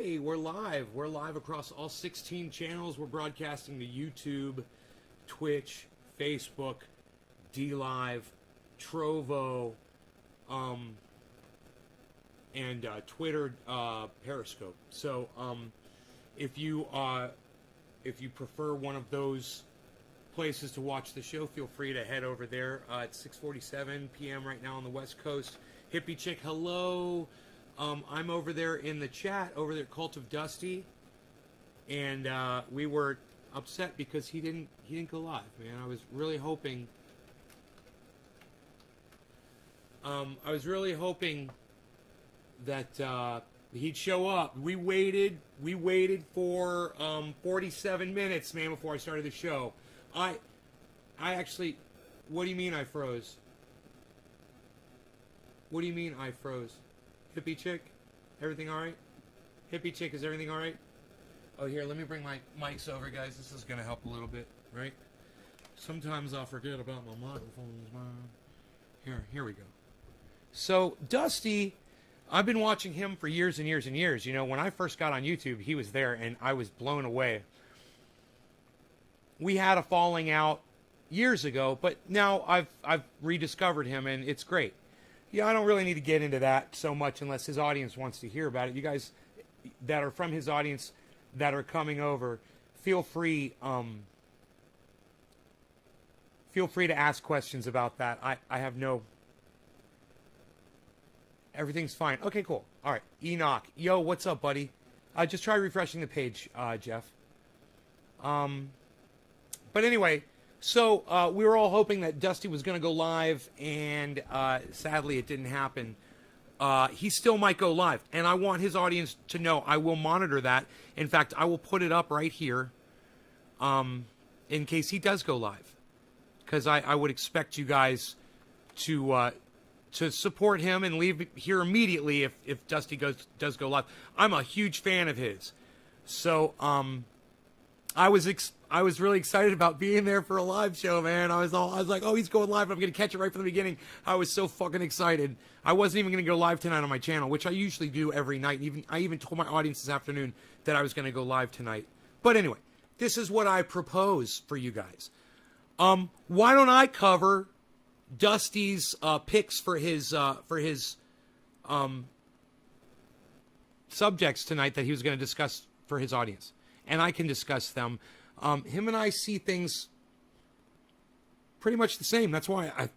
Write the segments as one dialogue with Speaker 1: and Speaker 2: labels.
Speaker 1: Hey, we're live. We're live across all 16 channels. We're broadcasting to YouTube, Twitch, Facebook, DLive, Trovo, and Twitter, Periscope. So, if you prefer one of those places to watch the show, feel free to head over there. It's 6:47 p.m. right now on the West Coast. Hippie Chick, hello. I'm over there in the chat, over there at Cult of Dusty, and we were upset because he didn't go live, man. I was really hoping that he'd show up. We waited for 47 minutes, man, before I started the show. I actually, what do you mean I froze? What do you mean I froze? Hippie Chick, everything all right? Hippie Chick, is everything all right? Oh, here, let me bring my mics over, guys. This is going to help a little bit, right? Sometimes I'll forget about my microphones, man. Here we go. So, Dusty, I've been watching him for years and years and years. You know, when I first got on YouTube, he was there, and I was blown away. We had a falling out years ago, but now I've rediscovered him, and it's great. Yeah, I don't really need to get into that so much unless his audience wants to hear about it. You guys that are from his audience that are coming over, feel free to ask questions about that. I have no... Everything's fine. Okay, cool. All right. Enoch. Yo, what's up, buddy? Just try refreshing the page, Jeff. But anyway... So, we were all hoping that Dusty was going to go live, and sadly it didn't happen. He still might go live, and I want his audience to know I will monitor that. In fact, I will put it up right here in case he does go live. Because I would expect you guys to support him and leave here immediately if Dusty does go live. I'm a huge fan of his. So, I was really excited about being there for a live show, man. I was like, oh, he's going live. I'm going to catch it right from the beginning. I was so fucking excited. I wasn't even going to go live tonight on my channel, which I usually do every night. I even told my audience this afternoon that I was going to go live tonight. But anyway, this is what I propose for you guys. Why don't I cover Dusty's picks for his subjects tonight that he was going to discuss for his audience, and I can discuss them. Him and I see things pretty much the same. That's why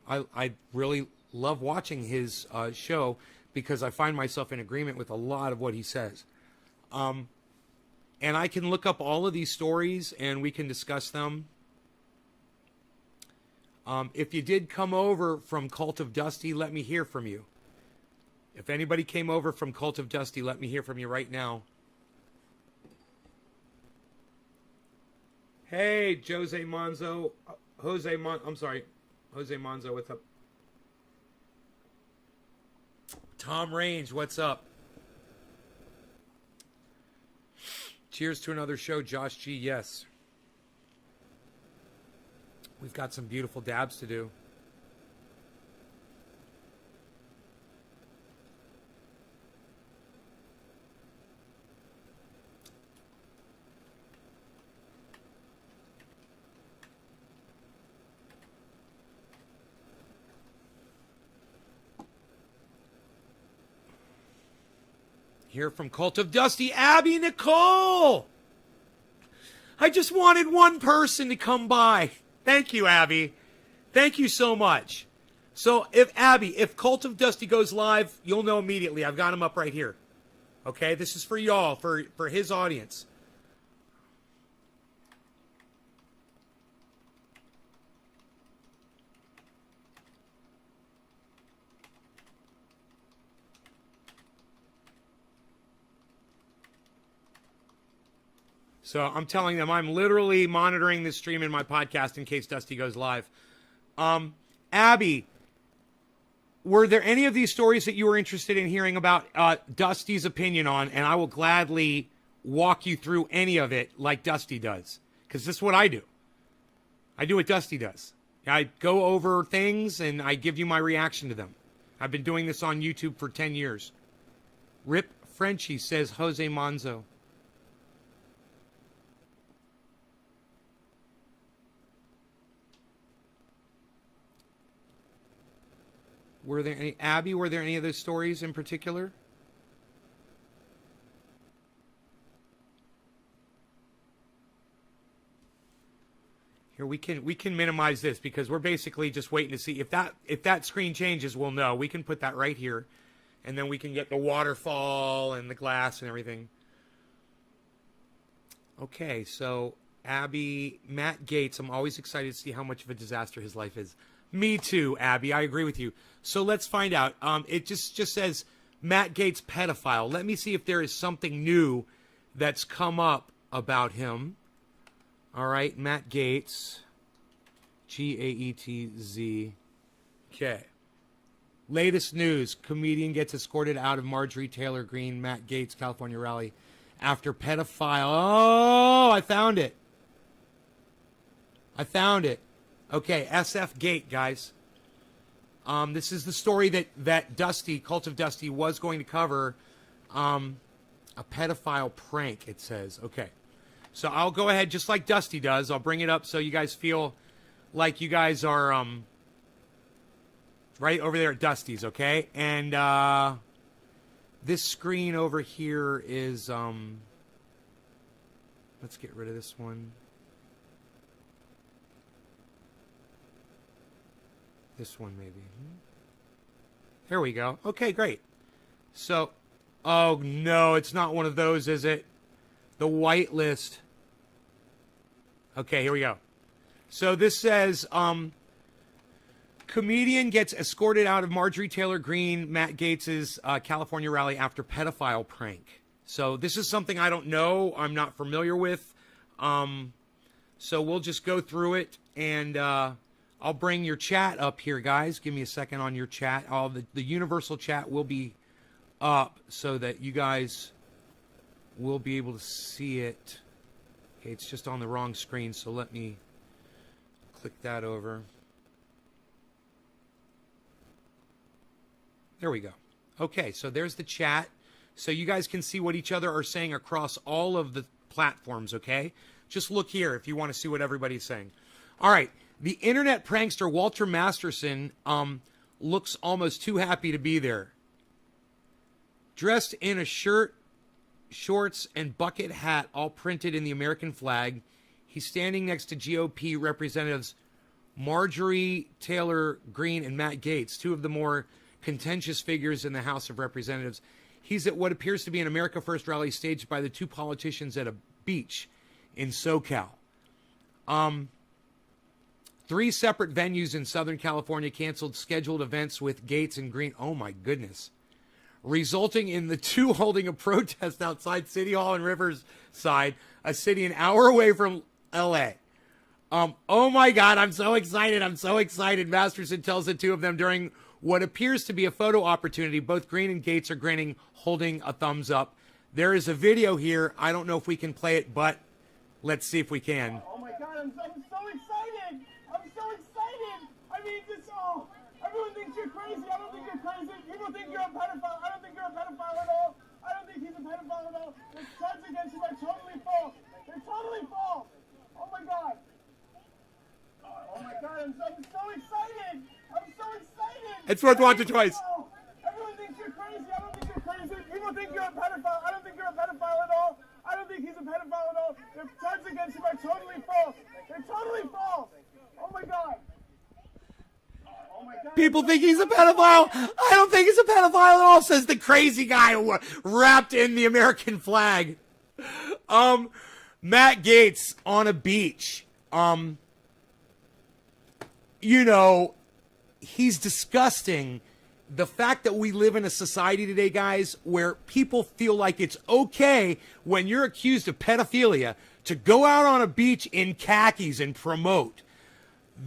Speaker 1: I really love watching his show, because I find myself in agreement with a lot of what he says. And I can look up all of these stories and we can discuss them. If you did come over from Cult of Dusty, let me hear from you. If anybody came over from Cult of Dusty, let me hear from you right now. Hey, Jose Monzo. Jose Monzo, what's up? Tom Range, what's up? Cheers to another show, Josh G. Yes. We've got some beautiful dabs to do. Here from Cult of Dusty, Abby Nicole. I just wanted one person to come by. Thank you, Abby. Thank you so much. So if Cult of Dusty goes live, you'll know immediately. I've got him up right here. Okay, this is for y'all, for his audience. So I'm telling them I'm literally monitoring this stream in my podcast in case Dusty goes live. Abby, were there any of these stories that you were interested in hearing about Dusty's opinion on? And I will gladly walk you through any of it like Dusty does. Because this is what I do. I do what Dusty does. I go over things and I give you my reaction to them. I've been doing this on YouTube for 10 years. Rip Frenchie, says Jose Manzo. Were there any, Abby, were there any of those stories in particular? Here, we can minimize this because we're basically just waiting to see if that screen changes, we'll know. We can put that right here, and then we can get the waterfall and the glass and everything. Okay, so Abby, Matt Gaetz, I'm always excited to see how much of a disaster his life is. Me too, Abby. I agree with you. So let's find out. It just says Matt Gaetz pedophile. Let me see if there is something new that's come up about him. All right, Matt Gaetz, Gaetz. Okay. Latest news: comedian gets escorted out of Marjorie Taylor Greene Matt Gaetz California rally after pedophile. Oh, I found it. Okay, SF Gate, guys. This is the story that Dusty, Cult of Dusty, was going to cover. A pedophile prank, it says. Okay. So I'll go ahead, just like Dusty does. I'll bring it up so you guys feel like you guys are right over there at Dusty's, okay? And this screen over here is... let's get rid of this one. This one, maybe. There we go. Okay, great. So, oh, no, it's not one of those, is it? The whitelist. Okay, here we go. So this says, comedian gets escorted out of Marjorie Taylor Greene, Matt Gaetz's California rally after pedophile prank. So this is something I don't know. I'm not familiar with. So we'll just go through it, and I'll bring your chat up here, guys. Give me a second on your chat. The universal chat will be up so that you guys will be able to see it. Okay, it's just on the wrong screen, so let me click that over. There we go. Okay, so there's the chat. So you guys can see what each other are saying across all of the platforms, okay? Just look here if you want to see what everybody's saying. All right, the internet prankster Walter Masterson looks almost too happy to be there. Dressed in a shirt, shorts, and bucket hat, all printed in the American flag. He's standing next to GOP representatives Marjorie Taylor Greene and Matt Gaetz, two of the more contentious figures in the House of Representatives. He's at what appears to be an America First rally staged by the two politicians at a beach in SoCal. 3 separate venues in Southern California canceled scheduled events with Gaetz and Greene. Oh, my goodness. Resulting in the two holding a protest outside City Hall in Riverside, a city an hour away from L.A. Oh, my God, I'm so excited. Masterson tells the two of them during what appears to be a photo opportunity. Both Greene and Gaetz are grinning, holding a thumbs up. There is a video here. I don't know if we can play it, but let's see if we can.
Speaker 2: Oh, my God, I'm so excited. I mean, everyone thinks you're crazy. I don't think you're crazy. People think you're a pedophile. I don't think you're a pedophile at all. I don't think he's a pedophile at all. The charges against him are totally false. They're totally false. Oh, my God. Oh, my God, I'm so excited.
Speaker 1: It's worth watching twice.
Speaker 2: Everyone thinks you're crazy. I don't think you're crazy. People think you're a pedophile. I don't think you're a pedophile at all. I don't think he's a pedophile at all. The charges against him are totally false. They're totally false. Oh, my God. Oh, my God.
Speaker 1: People think he's a pedophile. I don't think he's a pedophile at all, says the crazy guy wrapped in the American flag. Matt Gaetz on a beach. You know, he's disgusting. The fact that we live in a society today, guys, where people feel like it's okay when you're accused of pedophilia to go out on a beach in khakis and promote.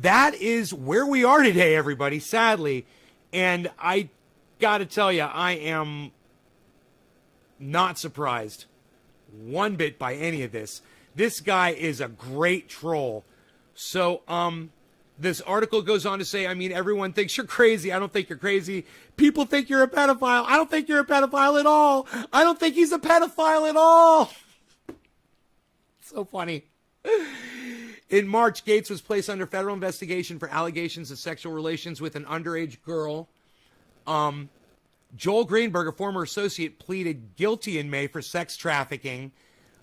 Speaker 1: That is where we are today, everybody, sadly. And I got to tell you, I am not surprised one bit by any of this. This guy is a great troll. So, This article goes on to say, I mean, everyone thinks you're crazy. I don't think you're crazy. People think you're a pedophile. I don't think you're a pedophile at all. I don't think he's a pedophile at all. So funny. In March, Gates was placed under federal investigation for allegations of sexual relations with an underage girl. Joel Greenberg, a former associate, pleaded guilty in May for sex trafficking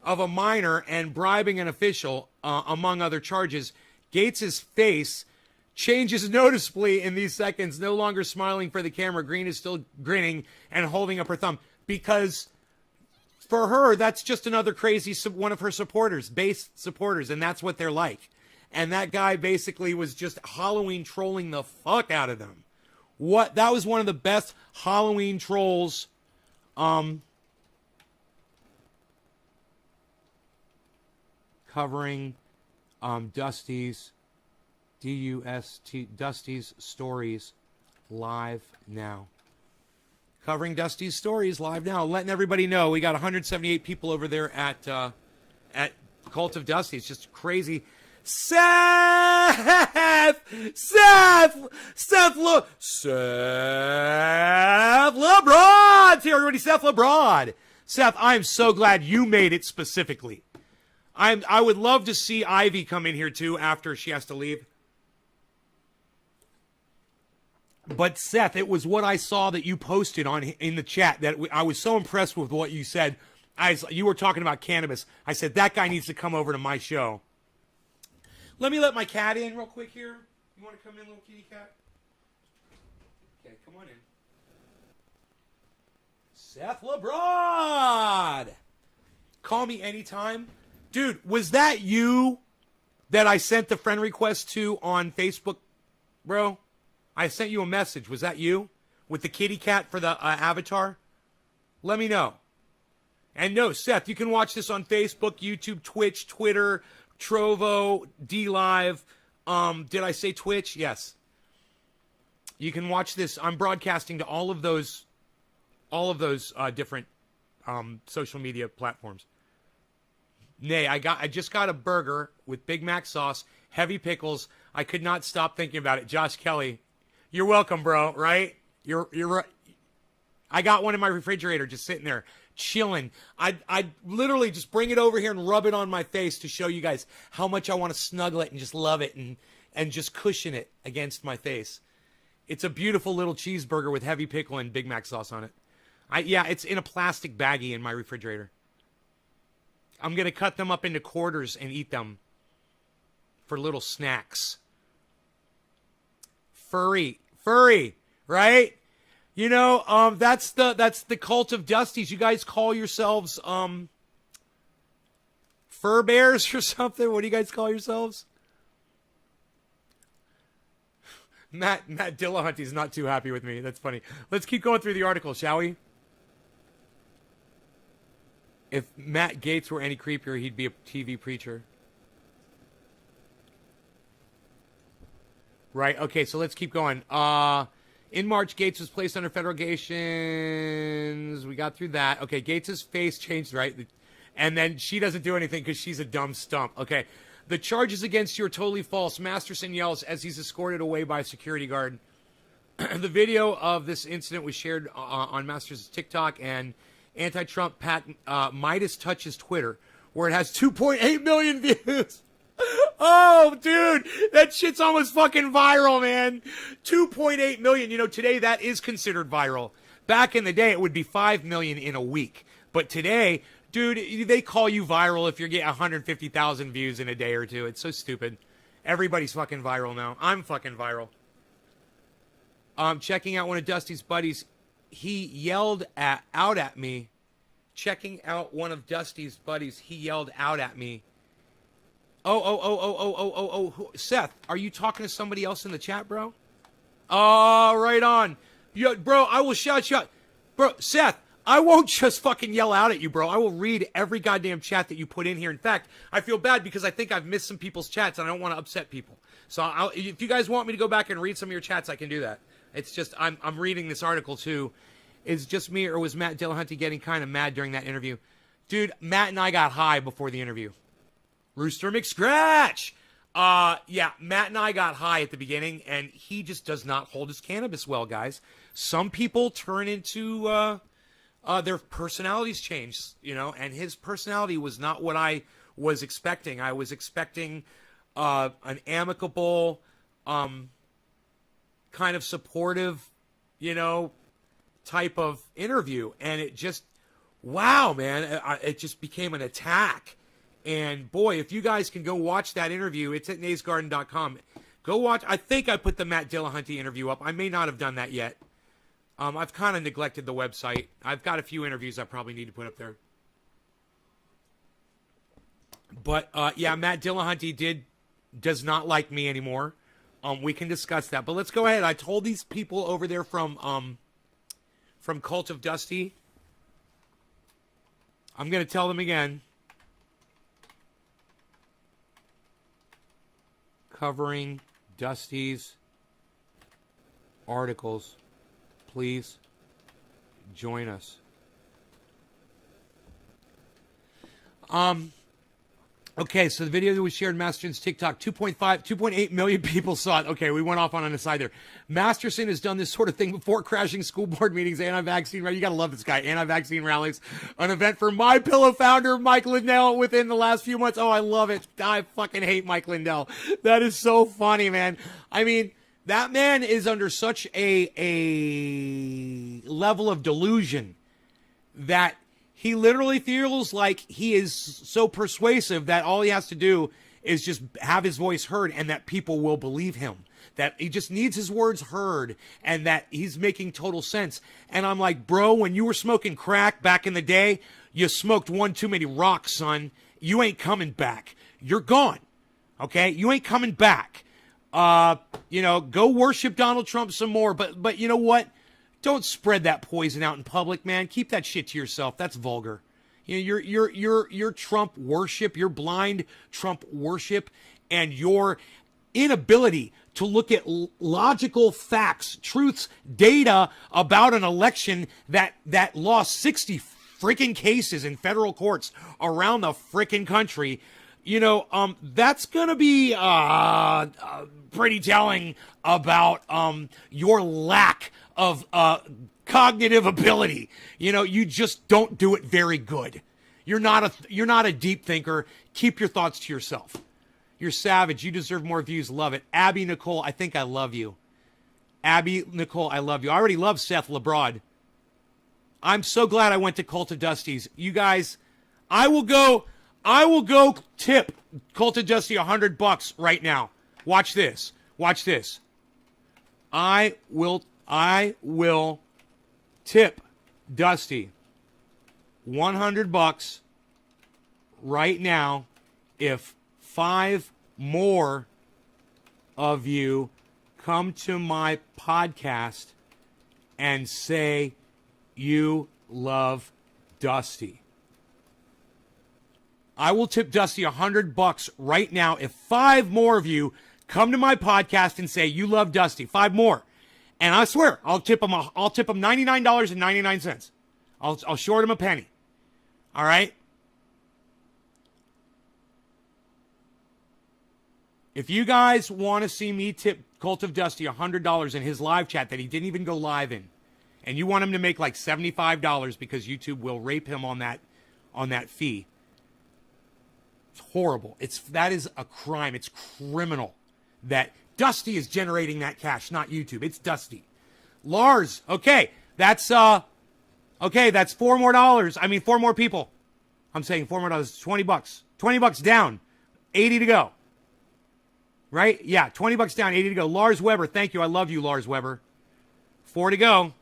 Speaker 1: of a minor and bribing an official, among other charges. Gates's face changes noticeably in these seconds, no longer smiling for the camera. Green is still grinning and holding up her thumb because for her, that's just another crazy one of her supporters, base supporters, and that's what they're like. And that guy basically was just Halloween trolling the fuck out of them. That was one of the best Halloween trolls covering Dusty's Dusty's stories live now. Covering Dusty's stories live now, letting everybody know we got 178 people over there at Cult of Dusty. It's just crazy. Seth LeBron. Here, everybody, Seth LeBron. Seth, I'm so glad you made it specifically. I would love to see Ivy come in here too after she has to leave. But Seth, it was what I saw that you posted in the chat that I was so impressed with what you said. You were talking about cannabis. I said that guy needs to come over to my show. Let me let my cat in real quick here. You want to come in, little kitty cat? Okay, come on in. Seth LeBron! Call me anytime. Dude, was that you that I sent the friend request to on Facebook, bro? I sent you a message. Was that you? With the kitty cat for the avatar? Let me know. And no, Seth, you can watch this on Facebook, YouTube, Twitch, Twitter, Trovo, DLive. Did I say Twitch? Yes. You can watch this. I'm broadcasting to all of those different social media platforms. Nay, I just got a burger with Big Mac sauce, heavy pickles. I could not stop thinking about it. Josh Kelly, you're welcome, bro. Right? You're right. I got one in my refrigerator, just sitting there, chilling. I literally just bring it over here and rub it on my face to show you guys how much I want to snuggle it and just love it and just cushion it against my face. It's a beautiful little cheeseburger with heavy pickle and Big Mac sauce on it. Yeah, it's in a plastic baggie in my refrigerator. I'm going to cut them up into quarters and eat them for little snacks. Furry, right? You know, that's the Cult of Dusties. You guys call yourselves fur bears or something? What do you guys call yourselves? Matt Dillahunty's not too happy with me. That's funny. Let's keep going through the article, shall we? If Matt Gaetz were any creepier, he'd be a TV preacher. Right, okay, so let's keep going. In March, Gaetz was placed under federal allegations. We got through that. Okay, Gaetz' face changed, right? And then she doesn't do anything because she's a dumb stump. Okay, the charges against you are totally false. Masterson yells as he's escorted away by a security guard. The video of this incident was shared on Masterson's TikTok, and anti-Trump Pat Midas touches Twitter, where it has 2.8 million views. Oh, dude, that shit's almost fucking viral, man. 2.8 million. You know, today that is considered viral. Back in the day, it would be 5 million in a week. But today, dude, they call you viral if you're getting 150,000 views in a day or two. It's so stupid. Everybody's fucking viral now. I'm fucking viral. Checking out one of Dusty's buddies. He yelled out at me. Checking out one of Dusty's buddies. He yelled out at me. Oh. Seth, are you talking to somebody else in the chat, bro? Oh, right on. Yo, bro, I will shout you out. Bro, Seth, I won't just fucking yell out at you, bro. I will read every goddamn chat that you put in here. In fact, I feel bad because I think I've missed some people's chats and I don't want to upset people. So if you guys want me to go back and read some of your chats, I can do that. It's just, I'm reading this article too. Is it just me or was Matt Dillahunty getting kind of mad during that interview? Dude, Matt and I got high before the interview. Rooster McScratch. Yeah, Matt and I got high at the beginning, and he just does not hold his cannabis well, guys. Some people turn into their personalities change, and his personality was not what I was expecting. I was expecting an amicable, kind of supportive, type of interview, and it just, wow, man, it just became an attack. And boy, if you guys can go watch that interview, it's at naysgarden.com. Go watch. I think I put the Matt Dillahunty interview up. I may not have done that yet. I've kind of neglected the website. I've got a few interviews I probably need to put up there. But yeah, Matt Dillahunty does not like me anymore. We can discuss that. But let's go ahead. I told these people over there from Cult of Dusty. I'm going to tell them again. Covering Dusty's articles. Please join us. Okay, so the video that was shared on Masterson's TikTok, 2.8 million people saw it. Okay, we went off on an aside there. Masterson has done this sort of thing before, crashing school board meetings, anti-vaccine rallies. You gotta love this guy, anti-vaccine rallies. An event for MyPillow founder Mike Lindell within the last few months. Oh, I love it. I fucking hate Mike Lindell. That is so funny, man. I mean, that man is under such a level of delusion that he literally feels like he is so persuasive that all he has to do is just have his voice heard and that people will believe him. That he just needs his words heard and that he's making total sense. And I'm like, bro, when you were smoking crack back in the day, you smoked one too many rocks, son. You ain't coming back. You're gone. Okay? You ain't coming back. Go worship Donald Trump some more. But you know what? Don't spread that poison out in public, man. Keep that shit to yourself. That's vulgar. Your Trump worship, your blind Trump worship, and your inability to look at logical facts, truths, data about an election that lost 60 freaking cases in federal courts around the freaking country. That's going to be pretty telling about your lack of cognitive ability. You just don't do it very good. You're not a deep thinker. Keep your thoughts to yourself. You're savage. You deserve more views. Love it. Abby Nicole, I think I love you. Abby Nicole, I love you. I already love Seth LeBrod. I'm so glad I went to Cult of Dusty's. You guys, I will go tip Cult of Dusty $100 right now. Watch this. Watch this. I will tip Dusty $100 right now if 5 more of you come to my podcast and say you love Dusty. I will tip Dusty $100 right now if 5 more of you come to my podcast and say you love Dusty. 5 more. And I swear, I'll tip him $99.99. I'll short him a penny. All right? If you guys want to see me tip Cult of Dusty $100 in his live chat that he didn't even go live in, and you want him to make like $75 because YouTube will rape him on that fee, it's horrible. That is a crime. It's criminal that Dusty is generating that cash, not YouTube. It's Dusty. Lars, okay, that's 4 more dollars. I mean, 4 more people. I'm saying 4 more dollars, $20. $20 down, 80 to go. Right? Yeah, $20 down, 80 to go. Lars Weber, thank you. I love you, Lars Weber. 4 to go.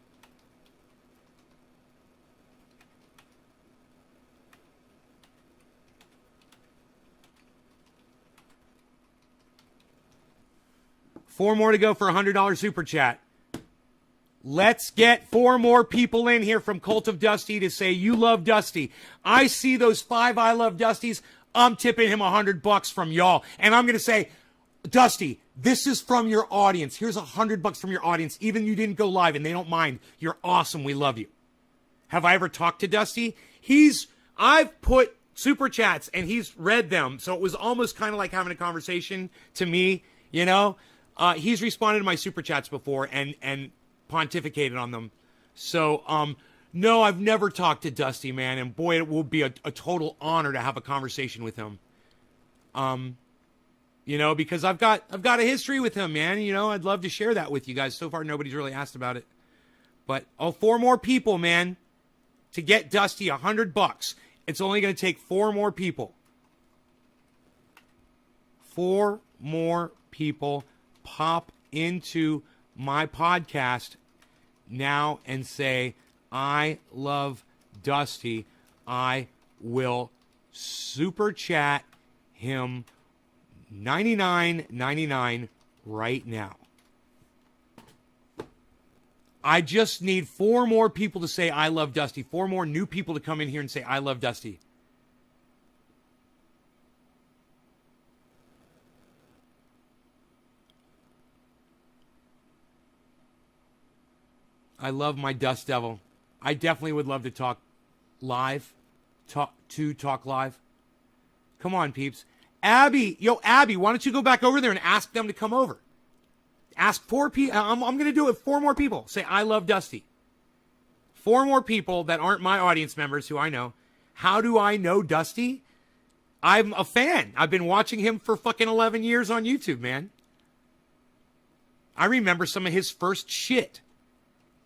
Speaker 1: Four more to go for a $100 super chat. Let's get 4 more people in here from Cult of Dusty to say you love Dusty. I see those 5 I love Dustys. I'm tipping him $100 from y'all. And I'm going to say, Dusty, this is from your audience. Here's $100 from your audience. Even you didn't go live and they don't mind. You're awesome. We love you. Have I ever talked to Dusty? I've put super chats, and he's read them. So it was almost kind of like having a conversation to me, you know. He's responded to my super chats before and pontificated on them. So, no, I've never talked to Dusty, man, and boy, it will be a total honor to have a conversation with him. You know, because I've got a history with him, man. You know, I'd love to share that with you guys. So far, nobody's really asked about it. But 4 more people, man, to get Dusty $100. It's only going to take 4 more people. 4 more people pop into my podcast now and say, I love Dusty. I will super chat him $99.99 right now. I just need 4 more people to say I love Dusty. 4 more new people to come in here and say I love Dusty. I love my Dust Devil. I definitely would love to talk live. Talk live. Come on, peeps. Abby, why don't you go back over there and ask them to come over? Ask 4 people. I'm going to do it. 4 more people. Say, I love Dusty. 4 more people that aren't my audience members who I know. How do I know Dusty? I'm a fan. I've been watching him for fucking 11 years on YouTube, man. I remember some of his first shit.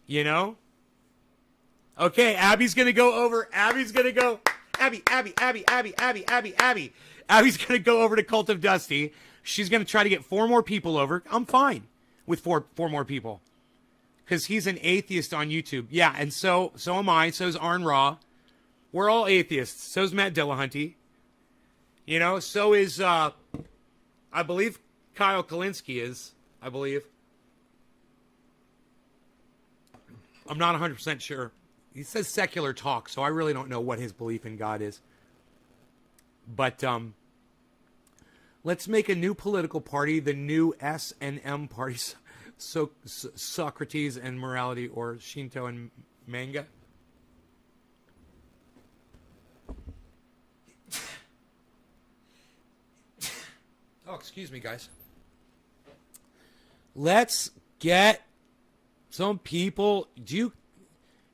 Speaker 1: You know? Okay, Abby's going to go over. Abby's going to go. Abby. Abby's going to go over to Cult of Dusty. She's going to try to get 4 more people over. I'm fine with four more people. Because he's an atheist on YouTube. Yeah, and so am I. So's Arn Ra. We're all atheists. So's Matt Dillahunty. You know, so is, I believe Kyle Kalinske is, I believe. I'm not 100% sure. He says secular talk, so I really don't know what his belief in God is. But let's make a new political party, the new S&M party, so Socrates and morality, or Shinto and manga. Oh, excuse me, guys. Let's get some people. Do you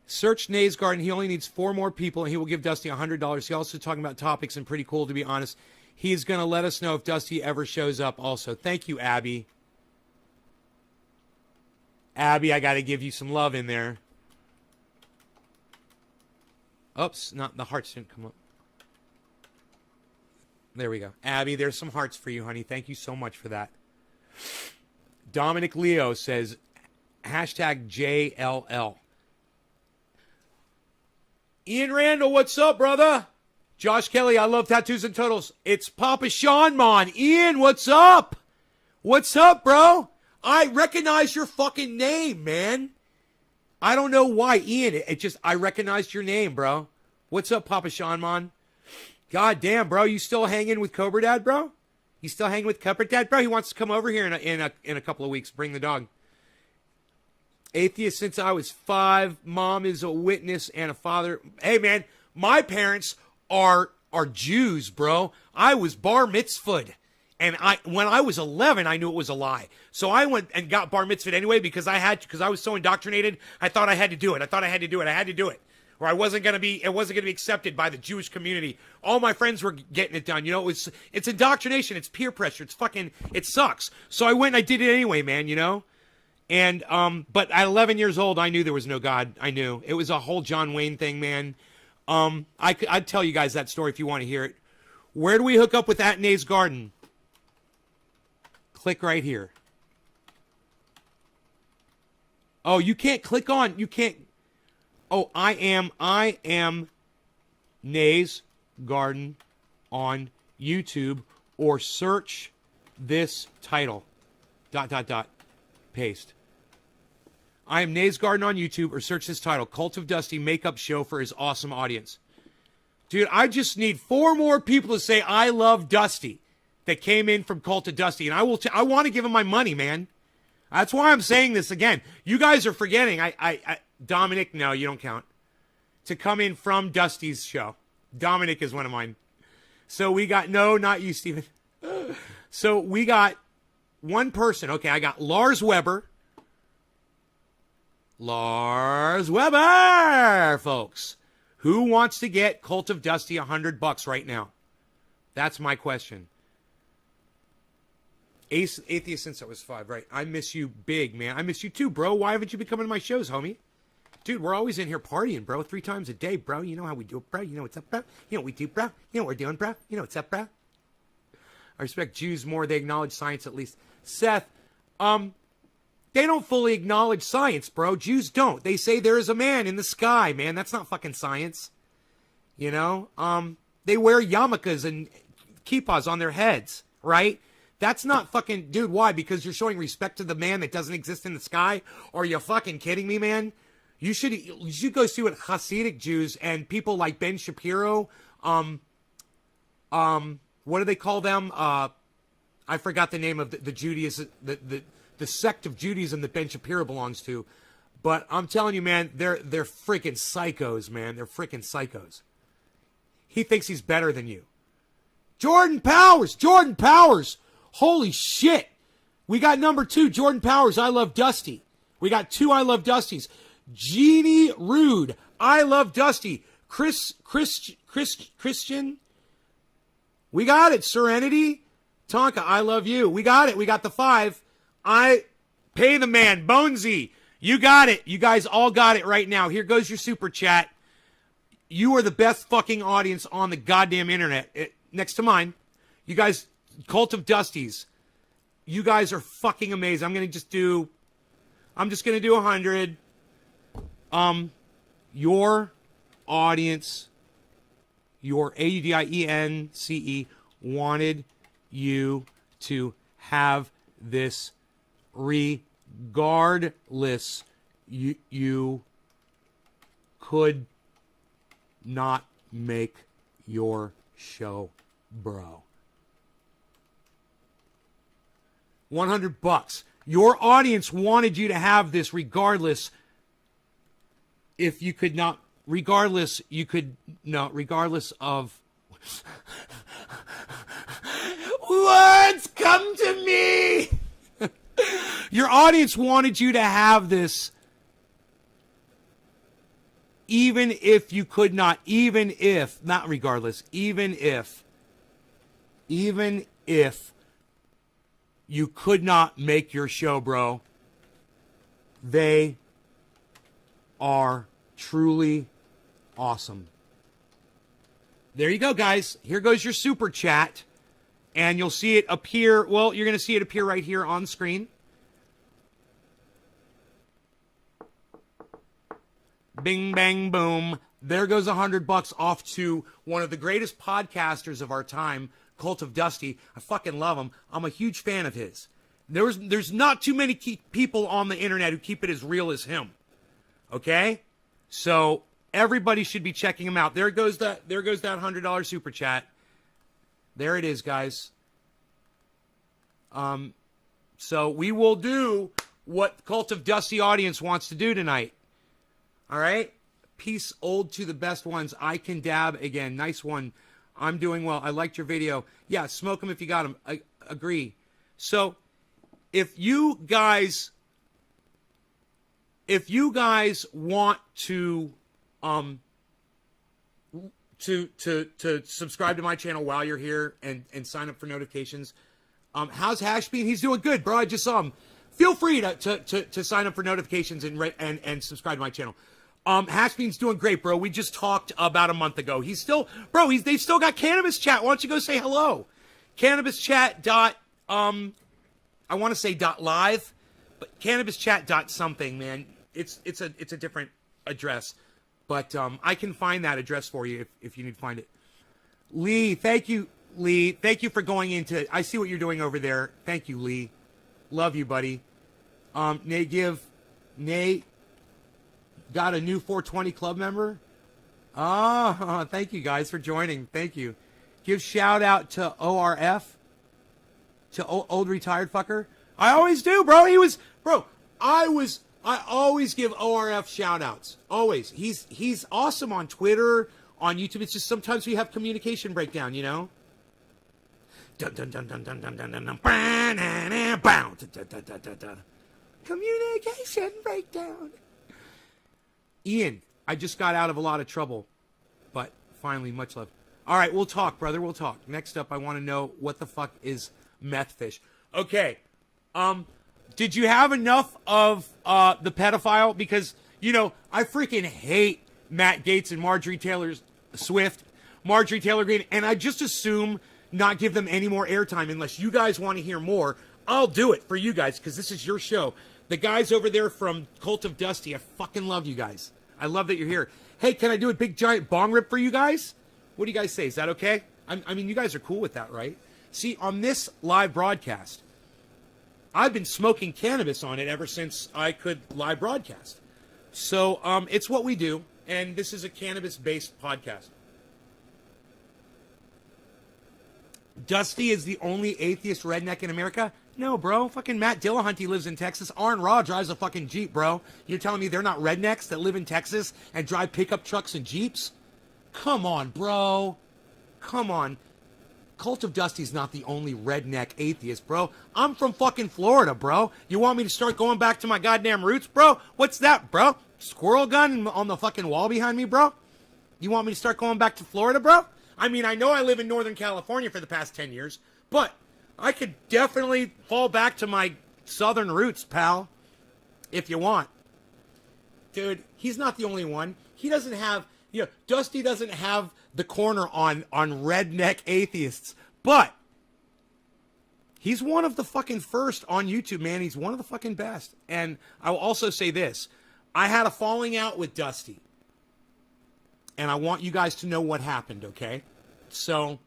Speaker 1: search Nays Garden? He only needs 4 more people, and he will give Dusty $100. He's also talking about topics and pretty cool, to be honest. He's going to let us know if Dusty ever shows up also. Thank you, Abby. Abby, I got to give you some love in there. Oops, not the hearts didn't come up. There we go. Abby, there's some hearts for you, honey. Thank you so much for that. Dominic Leo says, hashtag JLL. Ian Randall, what's up, brother? Josh Kelly, I love tattoos and totals. It's Papa Sean Mon. Ian, what's up? What's up, bro? I recognize your fucking name, man. I don't know why, Ian. I recognized your name, bro. What's up, Papa Sean Mon? God damn, bro. You still hanging with Cobra Dad, bro? You still hanging with Cobra Dad, bro? He wants to come over here in a couple of weeks. Bring the dog. Atheist since I was 5. Mom is a witness and a father. Hey, man, my parents are Jews, bro. I was bar mitzvahed. And when I was 11, I knew it was a lie. So I went and got bar mitzvahed anyway because I was so indoctrinated. I thought I had to do it. I had to do it. Or it wasn't going to be accepted by the Jewish community. All my friends were getting it done. You know, it's indoctrination. It's peer pressure. It sucks. So I went and I did it anyway, man, you know? And, but at 11 years old, I knew there was no God. I knew. It was a whole John Wayne thing, man. I'd tell you guys that story if you want to hear it. Where do we hook up with At Nays Garden? Click right here. Oh, you can't click on, you can't. Oh, I am Nays Garden on YouTube, or search this title. ... Paste. I am Nays Garden on YouTube, or search this title, Cult of Dusty Makeup Show, for his awesome audience. Dude, I just need 4 more people to say I love Dusty that came in from Cult of Dusty, and I want to give him my money, man. That's why I'm saying this again. You guys are forgetting. Dominic, no, you don't count. To come in from Dusty's show. Dominic is one of mine. So we got, no, not you, Steven. So we got one person. Okay, I got Lars Weber. Lars Weber, folks. Who wants to get Cult of Dusty $100 right now? That's my question. Atheist since I was 5, right? I miss you big, man. I miss you too, bro. Why haven't you been coming to my shows, homie? Dude, we're always in here partying, bro. 3 times a day, bro. You know how we do it, bro. You know what's up, bro. You know what we do, bro. You know what we're doing, bro. You know what's up, bro. I respect Jews more. They acknowledge science at least. Seth, they don't fully acknowledge science, bro. Jews don't. They say there is a man in the sky, man. That's not fucking science. You know? They wear yarmulkes and kippas on their heads, right? That's not fucking... Dude, why? Because you're showing respect to the man that doesn't exist in the sky? Or are you fucking kidding me, man? You should go see what Hasidic Jews and people like Ben Shapiro, what do they call them? I forgot the name of the Judaism, the sect of Judaism that Ben Shapiro belongs to. But I'm telling you, man, they're freaking psychos, man. They're freaking psychos. He thinks he's better than you. Jordan Powers! Holy shit! We got number 2, Jordan Powers, I Love Dusty. We got 2 I Love Dusties. Jeannie Rude, I Love Dusty. Christian. We got it. Serenity. Tonka, I love you. We got it. We got the 5. I pay the man. Bonesy. You got it. You guys all got it right now. Here goes your super chat. You are the best fucking audience on the goddamn internet. Next to mine. You guys, Cult of Dusties. You guys are fucking amazing. I'm just going to do 100. Your audience, your AUDIENCE wanted you to have this regardless. You could not make your show, bro. $100. Your audience wanted you to have this regardless. If you could not, regardless of words come to me. Your audience wanted you to have this, even if you could not, even if you could not make your show, bro. They are truly awesome. There you go, guys. Here goes your super chat. And you'll see it appear. Well, you're going to see it appear right here on screen. Bing, bang, boom. There goes $100 off to one of the greatest podcasters of our time, Cult of Dusty. I fucking love him. I'm a huge fan of his. There's not too many people on the internet who keep it as real as him. Okay? So everybody should be checking him out. There goes that $100 super chat. There it is, guys. So we will do what Cult of Dusty audience wants to do tonight. All right? Peace old to the best ones. I can dab again. Nice one. I'm doing well. I liked your video. Yeah, smoke them if you got them. I agree. So if you guys want to subscribe to my channel while you're here and sign up for notifications, how's Hashbean? He's doing good, bro. I just saw him. Feel free to sign up for notifications and subscribe to my channel. Hashbean's doing great, bro. We just talked about a month ago. They've still got Cannabis Chat. Why don't you go say hello? Cannabis Chat I want to say .live, but Cannabis Chat something, man. It's a different address, but I can find that address for you if you need to find it. Lee, thank you, Lee. Thank you for going into. I see what you're doing over there. Thank you, Lee. Love you, buddy. Nate got a new 420 club member. Oh, thank you guys for joining. Thank you. Give shout out to ORF, to old retired fucker. I always do, bro. I always give ORF shout outs. Always. He's awesome on Twitter, on YouTube. It's just sometimes we have communication breakdown, you know? Dun dun dun dun dun dun dun dun dun. Bow. Communication breakdown. Ian, I just got out of a lot of trouble, but finally, much love. All right, we'll talk, brother. We'll talk. Next up, I want to know what the fuck is meth fish. Okay. Did you have enough of the pedophile? Because, you know, I freaking hate Matt Gaetz and Marjorie Taylor Swift, Marjorie Taylor Greene, and I just assume not give them any more airtime unless you guys want to hear more. I'll do it for you guys because this is your show. The guys over there from Cult of Dusty, I fucking love you guys. I love that you're here. Hey, can I do a big giant bong rip for you guys? What do you guys say? Is that okay? I mean, you guys are cool with that, right? See, on this live broadcast, I've been smoking cannabis on it ever since I could live broadcast. So it's what we do, and this is a cannabis-based podcast. Dusty is the only atheist redneck in America? No, bro. Fucking Matt Dillahunty lives in Texas. Arn Raw drives a fucking Jeep, bro. You're telling me they're not rednecks that live in Texas and drive pickup trucks and Jeeps? Come on, bro. Come on. Cult of Dusty's not the only redneck atheist, bro. I'm from fucking Florida, bro. You want me to start going back to my goddamn roots, bro? What's that, bro? Squirrel gun on the fucking wall behind me, bro? You want me to start going back to Florida, bro? I mean, I know I live in Northern California for the past 10 years, but I could definitely fall back to my southern roots, pal, if you want. Dude, he's not the only one. He doesn't have, you know, Dusty doesn't have the corner on redneck atheists, but he's one of the fucking first on YouTube, man. He's one of the fucking best. And I will also say this. I had a falling out with Dusty. And I want you guys to know what happened, okay? So,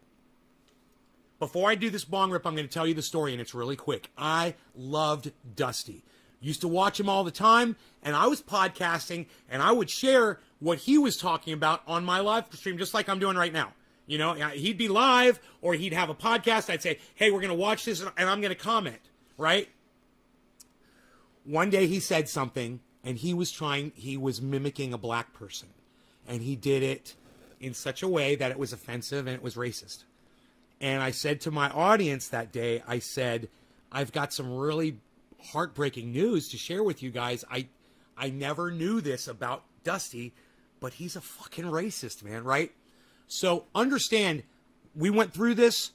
Speaker 1: before I do this bong rip, I'm going to tell you the story, and it's really quick. I loved Dusty. Used to watch him all the time, and I was podcasting, and I would share what he was talking about on my live stream, just like I'm doing right now. You know, he'd be live, or he'd have a podcast. I'd say, hey, we're going to watch this, and I'm going to comment, right? One day he said something, and he was mimicking a black person. And he did it in such a way that it was offensive and it was racist. And I said to my audience that day, I said, I've got some really heartbreaking news to share with you guys. I never knew this about Dusty, but he's a fucking racist, man, right? So understand, we went through this.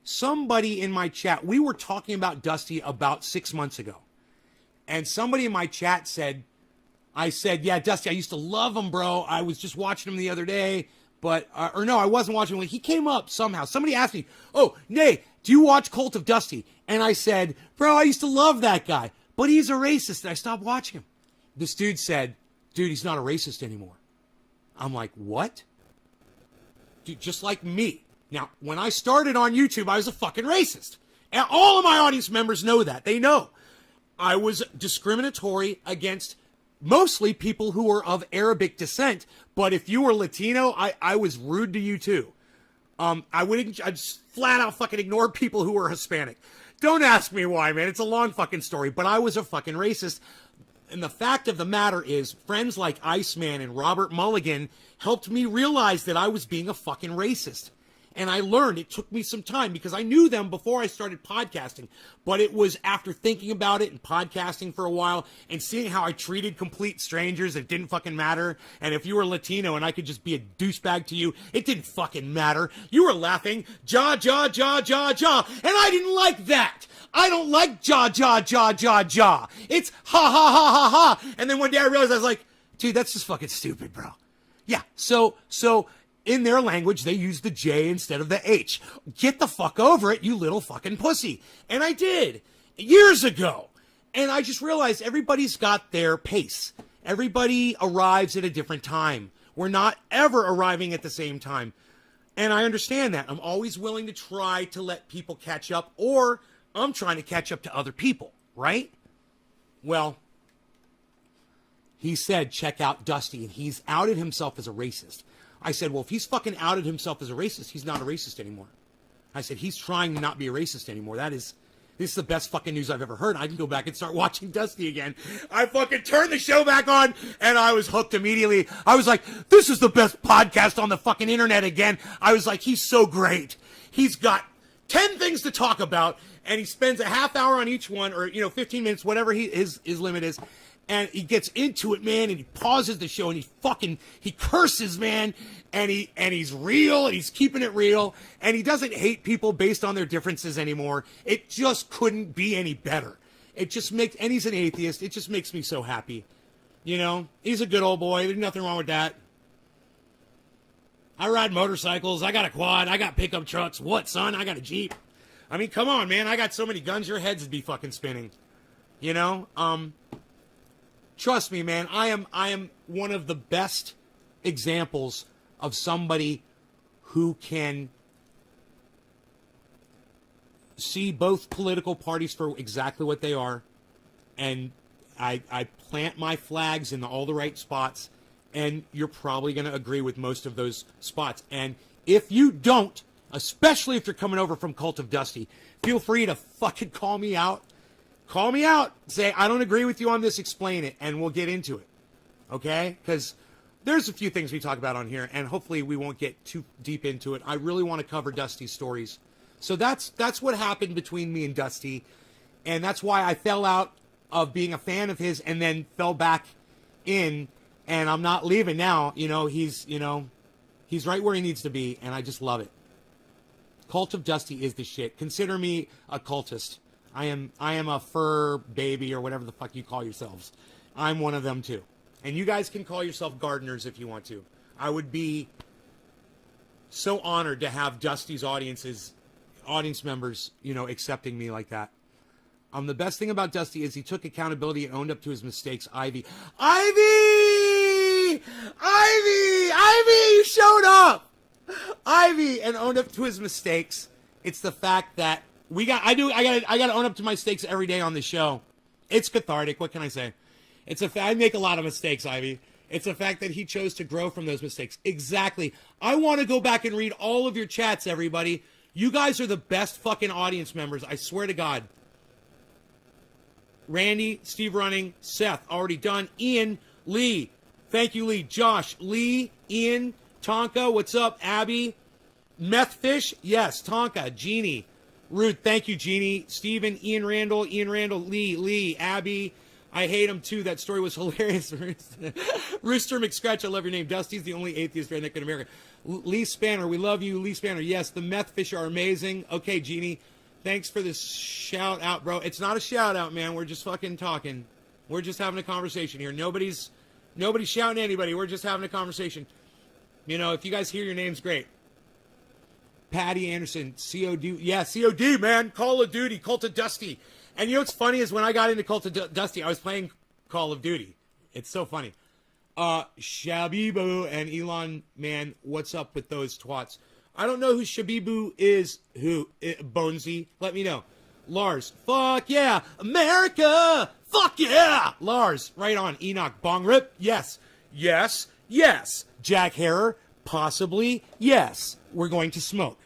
Speaker 1: Somebody in my chat, we were talking about Dusty about 6 months ago. And somebody in my chat said, I said, yeah, Dusty, I used to love him, bro. I was just watching him the other day, but, or no, I wasn't watching him. He came up somehow. Somebody asked me, oh, Nay, do you watch Cult of Dusty? And I said, bro, I used to love that guy, but he's a racist, and I stopped watching him. This dude said, dude, he's not a racist anymore. I'm like, what? Dude, just like me. Now, when I started on YouTube, I was a fucking racist. And all of my audience members know that. They know. I was discriminatory against mostly people who were of Arabic descent, but if you were Latino, I was rude to you too. I'd just flat out fucking ignore people who were Hispanic. Don't ask me why, man. It's a long fucking story, but I was a fucking racist. And the fact of the matter is, friends like Iceman and Robert Mulligan helped me realize that I was being a fucking racist. And I learned, it took me some time because I knew them before I started podcasting. But it was after thinking about it and podcasting for a while and seeing how I treated complete strangers, it didn't fucking matter. And if you were Latino and I could just be a douchebag to you, it didn't fucking matter. You were laughing, ja, ja, ja, ja, ja. And I didn't like that. I don't like ja, ja, ja, ja, ja. It's ha, ha, ha, ha, ha. And then one day I realized, I was like, dude, that's just fucking stupid, bro. Yeah, so in their language, they use the J instead of the H. Get the fuck over it, you little fucking pussy. And I did, years ago. And I just realized everybody's got their pace. Everybody arrives at a different time. We're not ever arriving at the same time. And I understand that. I'm always willing to try to let people catch up, or I'm trying to catch up to other people, right? Well, he said, check out Dusty, and he's outed himself as a racist. I said, well, if he's fucking outed himself as a racist, he's not a racist anymore. I said, he's trying to not be a racist anymore. That is, This is the best fucking news I've ever heard. I can go back and start watching Dusty again. I fucking turned the show back on, and I was hooked immediately. I was like, this is the best podcast on the fucking internet again. I was like, he's so great. He's got 10 things to talk about, and he spends a half hour on each one, or, 15 minutes, whatever his limit is. And he gets into it, man, and he pauses the show, and he curses, man, and he's real, and he's keeping it real, and he doesn't hate people based on their differences anymore. It just couldn't be any better. It just makes, and he's an atheist. It just makes me so happy. He's a good old boy. There's nothing wrong with that. I ride motorcycles. I got a quad. I got pickup trucks. What, son? I got a Jeep. I mean, come on, man. I got so many guns, your heads would be fucking spinning. Trust me, man, I am one of the best examples of somebody who can see both political parties for exactly what they are, and I plant my flags in all the right spots, and you're probably going to agree with most of those spots. And if you don't, especially if you're coming over from Cult of Dusty, feel free to fucking call me out. Call me out. Say, I don't agree with you on this. Explain it, and we'll get into it. Okay? Because there's a few things we talk about on here, and hopefully we won't get too deep into it. I really want to cover Dusty's stories. So that's what happened between me and Dusty, and that's why I fell out of being a fan of his and then fell back in, and I'm not leaving now. He's right where he needs to be, and I just love it. Cult of Dusty is the shit. Consider me a cultist. I am a fur baby or whatever the fuck you call yourselves. I'm one of them too. And you guys can call yourself gardeners if you want to. I would be so honored to have Dusty's audience members, accepting me like that. The best thing about Dusty is he took accountability and owned up to his mistakes. Ivy, you showed up. Ivy, and owned up to his mistakes. It's the fact that I gotta own up to my mistakes every day on the show. It's cathartic. What can I say? I make a lot of mistakes, Ivy. It's the fact that he chose to grow from those mistakes. Exactly. I want to go back and read all of your chats, everybody. You guys are the best fucking audience members. I swear to God. Randy, Steve Running, Seth, already done. Ian, Lee. Thank you, Lee. Josh, Lee, Ian, Tonka, what's up? Abby, Methfish, yes. Tonka, Jeannie. Rude, thank you, Jeannie. Steven, Ian Randall, Lee, Abby. I hate him too. That story was hilarious. Rooster McScratch, I love your name. Dusty's the only atheist redneck in America. Lee Spanner, we love you. Lee Spanner, yes. The meth fish are amazing. Okay, Jeannie, thanks for this shout out, bro. It's not a shout out, man. We're just fucking talking. We're just having a conversation here. Nobody's shouting at anybody. We're just having a conversation. If you guys hear your names, great. Patty Anderson, COD. Yeah, COD, man. Call of Duty, Cult of Dusty. And what's funny is when I got into Cult of Dusty, I was playing Call of Duty. It's so funny. Shabibu and Elon, man, what's up with those twats? I don't know who Shabibu is. Who? Bonesy. Let me know. Lars, fuck yeah. America, fuck yeah. Lars, right on. Enoch, bong rip. Yes. Yes. Yes. Jack Harrer, possibly. Yes. We're going to smoke.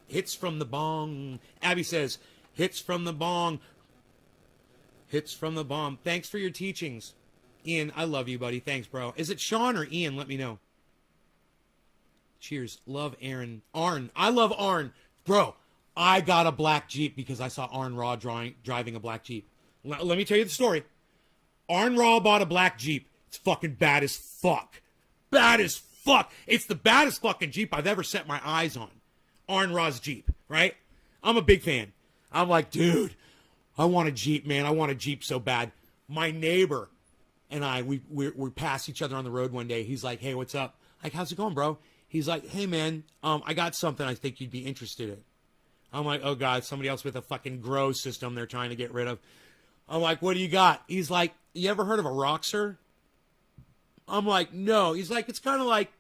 Speaker 1: Hits from the bong. Abby says, hits from the bong. Hits from the bomb. Thanks for your teachings. Ian, I love you, buddy. Thanks, bro. Is it Sean or Ian? Let me know. Cheers. Love Aaron. Arn. I love Arn. Bro, I got a black Jeep because I saw Arn Raw driving a black Jeep. Let me tell you the story. Arn Raw bought a black Jeep. It's fucking bad as fuck. Bad as fuck. It's the baddest fucking Jeep I've ever set my eyes on. Arn Raw's Jeep, right? I'm a big fan. I'm like, dude, I want a Jeep, man. I want a Jeep so bad. My neighbor and I, we passed each other on the road one day. He's like, hey, what's up? Like, how's it going, bro? He's like, hey, man, I got something I think you'd be interested in. I'm like, oh, God, somebody else with a fucking grow system they're trying to get rid of. I'm like, what do you got? He's like, you ever heard of a Roxor? I'm like, no. He's like, it's kind of like,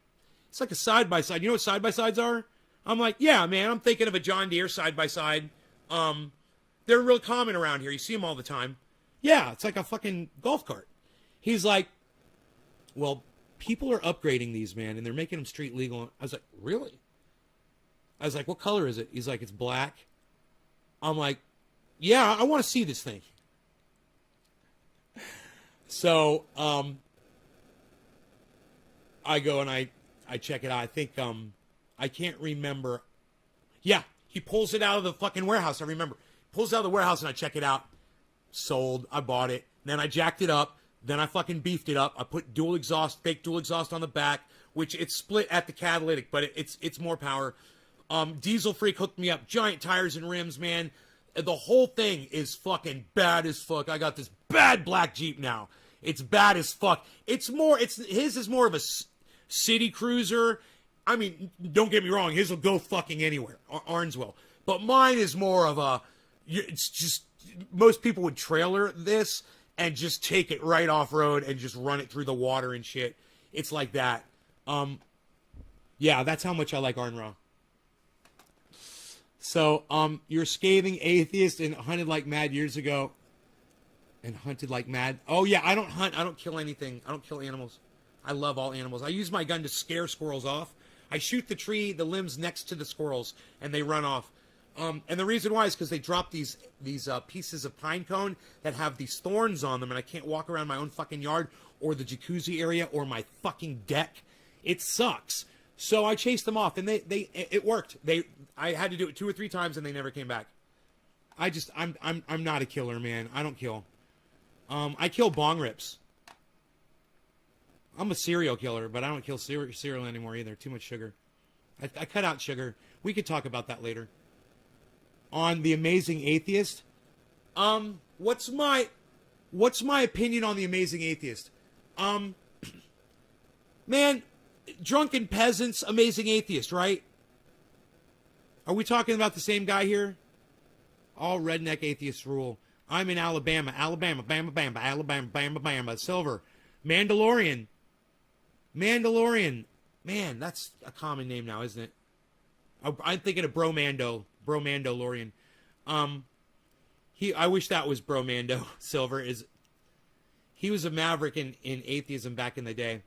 Speaker 1: it's like a side-by-side. You know what side-by-sides are? I'm like, yeah, man, I'm thinking of a John Deere side-by-side. They're real common around here. You see them all the time. Yeah, it's like a fucking golf cart. He's like, well, people are upgrading these, man, and they're making them street legal. I was like, really? I was like, what color is it? He's like, it's black. I'm like, yeah, I want to see this thing. So, I go and I check it out. I think, I can't remember. Yeah, he pulls it out of the fucking warehouse. I remember. Pulls it out of the warehouse and I check it out. Sold. I bought it. Then I jacked it up. Then I fucking beefed it up. I put fake dual exhaust on the back, which it's split at the catalytic, but it's more power. Diesel Freak hooked me up. Giant tires and rims, man. The whole thing is fucking bad as fuck. I got this bad black Jeep now. It's bad as fuck. His is more of a city cruiser. I mean, don't get me wrong. His will go fucking anywhere. Ours will. But mine is more of a, it's just, most people would trailer this and just take it right off road and just run it through the water and shit. It's like that. Yeah, that's how much I like Arn Raw. So, you're a scathing atheist and hunted like mad years ago. And hunted like mad. Oh, yeah, I don't hunt. I don't kill anything. I don't kill animals. I love all animals. I use my gun to scare squirrels off. I shoot the limbs next to the squirrels, and they run off. And the reason why is because they drop these pieces of pine cone that have these thorns on them, and I can't walk around my own fucking yard or the jacuzzi area or my fucking deck. It sucks. So I chased them off, and it worked. I had to do it 2 or 3 times, and they never came back. I'm not a killer, man. I don't kill. I kill bong rips. I'm a serial killer, but I don't kill cereal anymore either. Too much sugar. I cut out sugar. We could talk about that later. On The Amazing Atheist. What's my opinion on The Amazing Atheist? Man, Drunken Peasants, Amazing Atheist, right? Are we talking about the same guy here? All redneck atheists rule. I'm in Alabama. Alabama, Bama, Bama, Alabama, Bama, Bama. Silver. Mandalorian. Man, that's a common name now, isn't it? I'm thinking of Bromando. Bromando-Lorian. I wish that was Bromando. Silver is... He was a maverick in atheism back in the day.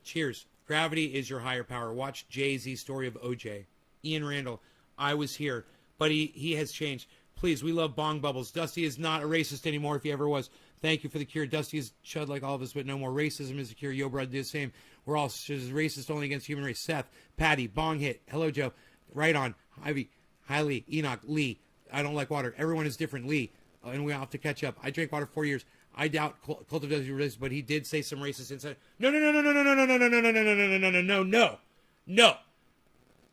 Speaker 1: Cheers. Gravity is your higher power. Watch Jay-Z's Story of OJ. Ian Randall. I was here. But he has changed. Please, we love bong bubbles. Dusty is not a racist anymore if he ever was. Thank you for the cure. Dusty is chud like all of us, but no more. Racism is the cure. Yo, bro, do the same. We're all racist only against human race. Seth, Patty, Bong Hit. Hello, Joe. Right on. Ivy, Hiley, Enoch, Lee. I don't like water. Everyone is different. Lee. And we all have to catch up. I drank water 4 years. I doubt Cult of Dusty racist, but he did say some racist inside. No. No.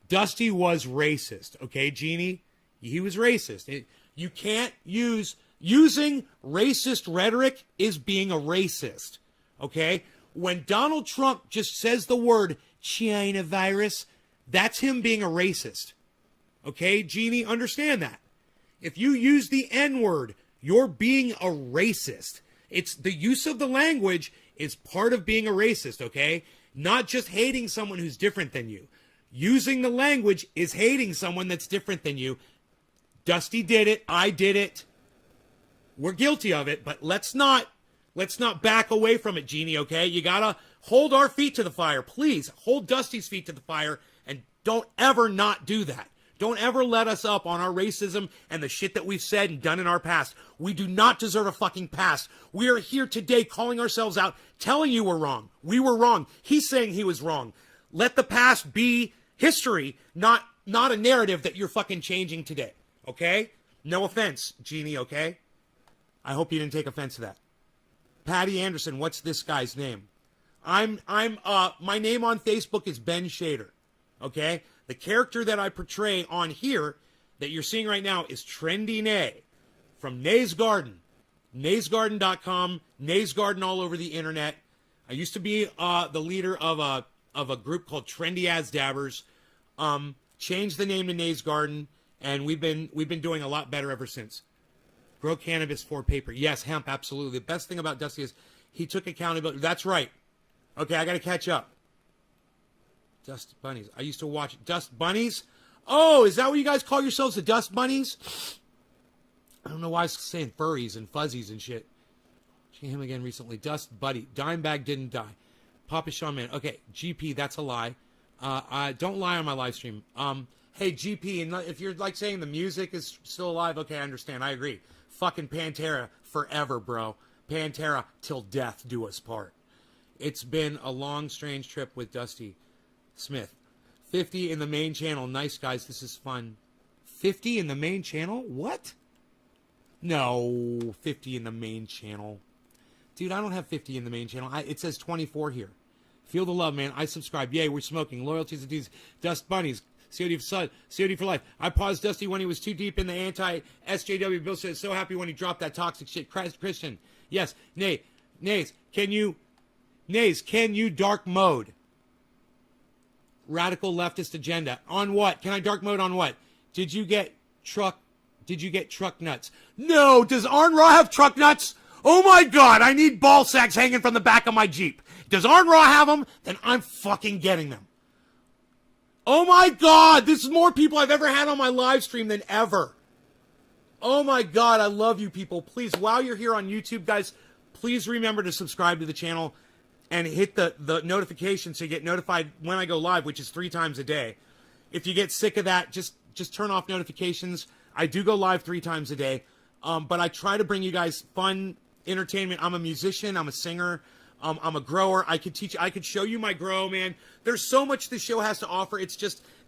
Speaker 1: Dusty was racist. Okay, Jeannie? He was racist. You can't using racist rhetoric is being a racist. Okay? When Donald Trump just says the word China virus, that's him being a racist. Okay, Jeannie, understand that. If you use the N-word, you're being a racist. It's the use of the language is part of being a racist, okay? Not just hating someone who's different than you. Using the language is hating someone that's different than you. Dusty did it. I did it. We're guilty of it, but let's not back away from it, Jeannie, okay? You gotta hold our feet to the fire. Please, hold Dusty's feet to the fire, and don't ever not do that. Don't ever let us up on our racism and the shit that we've said and done in our past. We do not deserve a fucking past. We are here today calling ourselves out, telling you we're wrong. We were wrong. He's saying he was wrong. Let the past be history, not a narrative that you're fucking changing today. Okay? No offense, Jeannie, okay? I hope you didn't take offense to that. Patty Anderson, what's this guy's name? My name on Facebook is Ben Shader. Okay? The character that I portray on here that you're seeing right now is Trendy Nay from Nay's Garden. NaysGarden.com, Nay's Garden all over the internet. I used to be the leader of a group called Trendy As Dabbers. Changed the name to Nay's Garden, and we've been doing a lot better ever since. Grow cannabis for paper. Yes, hemp, absolutely. The best thing about Dusty is he took accountability. That's right. Okay, I got to catch up. Dust Bunnies. I used to watch Dust Bunnies. Oh, is that what you guys call yourselves, the Dust Bunnies? I don't know why I was saying furries and fuzzies and shit. Seeing him again recently. Dust Buddy. Dimebag didn't die. Papa Sean Man. Okay, GP, that's a lie. Don't lie on my live stream. Hey, GP, and if you're like saying the music is still alive, okay, I understand. I agree. Fucking Pantera forever, bro. Pantera till death do us part. It's been a long, strange trip with Dusty Smith. 50 in the main channel. Nice, guys. This is fun. 50 in the main channel? What? No, 50 in the main channel. Dude, I don't have 50 in the main channel. It says 24 here. Feel the love, man. I subscribe. Yay, we're smoking. Loyalties and these Dust Bunnies. COD for Sud. COD for life. I paused Dusty when he was too deep in the anti-SJW. Bill said, so happy when he dropped that toxic shit. Christian. Yes. Nays, can you dark mode? Radical leftist agenda. On what? Can I dark mode on what? Did you get truck nuts? No. Does Arn Raw have truck nuts? Oh my God. I need ball sacks hanging from the back of my Jeep. Does Arn Raw have them? Then I'm fucking getting them. Oh my God. This is more people I've ever had on my live stream than ever. Oh my God. I love you people. Please, while you're here on YouTube, guys, please remember to subscribe to the channel and hit the notification so you get notified when I go live, which is 3 times a day. If you get sick of that, just turn off notifications. I do go live 3 times a day, but I try to bring you guys fun entertainment. I'm a musician. I'm a singer. I'm a grower. I could show you my grow, man. There's so much this show has to offer.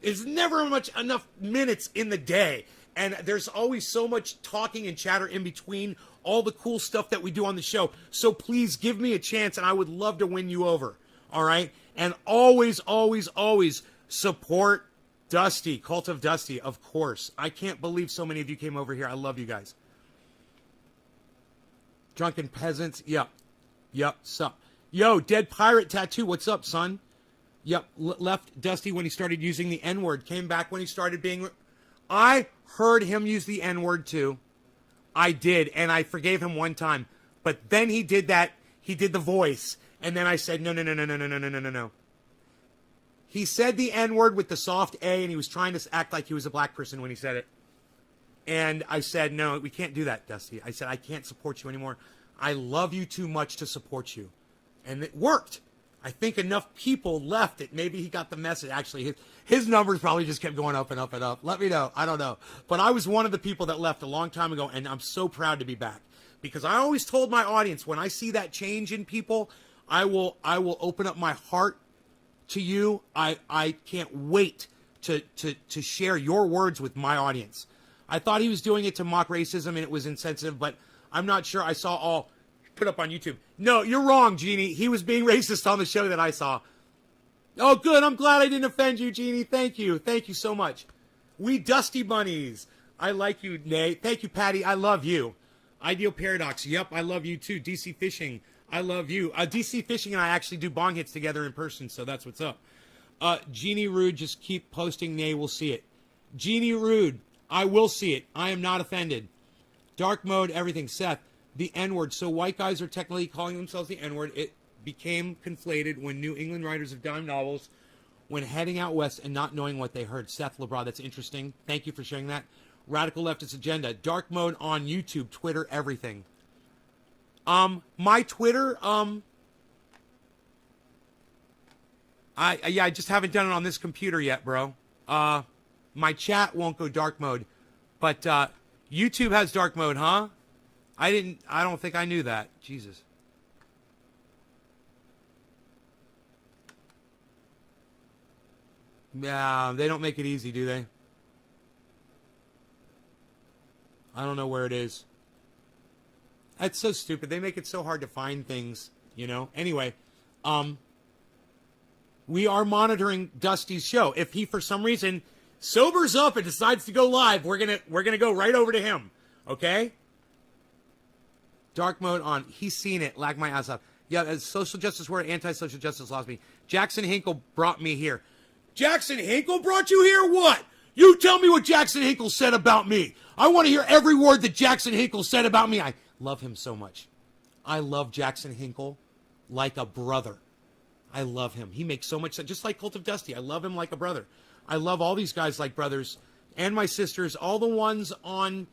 Speaker 1: There's never enough minutes in the day. And there's always so much talking and chatter in between all the cool stuff that we do on the show. So please give me a chance, and I would love to win you over. All right? And always, always, always support Dusty, Cult of Dusty, of course. I can't believe so many of you came over here. I love you guys. Drunken Peasants. Yep. Sup. Yo, Dead Pirate Tattoo. What's up, son? Yep. Left Dusty when he started using the N-word. Came back when he started being... I heard him use the N-word too. I did, and I forgave him one time. But then he did that. He did the voice. And then I said, no. He said the N-word with the soft A, and he was trying to act like he was a black person when he said it. And I said, no, we can't do that, Dusty. I said, I can't support you anymore. I love you too much to support you. And it worked. I think enough people left it. Maybe he got the message. Actually, his numbers probably just kept going up and up and up. Let me know. I don't know. But I was one of the people that left a long time ago, and I'm so proud to be back. Because I always told my audience, when I see that change in people, I will open up my heart to you. I can't wait to share your words with my audience. I thought he was doing it to mock racism, and it was insensitive, but I'm not sure. I saw all put up on YouTube. No, you're wrong, Jeannie. He was being racist on the show that I saw. Oh, good. I'm glad I didn't offend you, Jeannie. Thank you. Thank you so much. We Dusty Bunnies. I like you, Nate. Thank you, Patty. I love you. Ideal Paradox. Yep, I love you too. DC Fishing. I love you. DC Fishing and I actually do bong hits together in person, so that's what's up. Jeannie Rude, just keep posting. Nay, we'll see it. Jeannie Rude, I will see it. I am not offended. Dark mode, everything. Seth, the N-word. So white guys are technically calling themselves the N-word. It became conflated when New England writers of dime novels when heading out west and not knowing what they heard. Seth LeBron, that's interesting. Thank you for sharing that. Radical Leftist Agenda. Dark mode on YouTube, Twitter, everything. My Twitter, I just haven't done it on this computer yet, bro. My chat won't go dark mode, but YouTube has dark mode, huh? I don't think I knew that. Jesus. Yeah, they don't make it easy, do they? I don't know where it is. That's so stupid. They make it so hard to find things, you know? Anyway, we are monitoring Dusty's show. If he, for some reason, sobers up and decides to go live, we're gonna go right over to him. Okay? Dark mode on. He's seen it. Lag my ass off. Yeah, as social justice word, anti-social justice lost me. Jackson Hinkle brought me here. Jackson Hinkle brought you here? What? You tell me what Jackson Hinkle said about me. I want to hear every word that Jackson Hinkle said about me. I love him so much. I love Jackson Hinkle like a brother. I love him. He makes so much sense. Just like Cult of Dusty. I love him like a brother. I love all these guys like brothers. And my sisters. All the ones on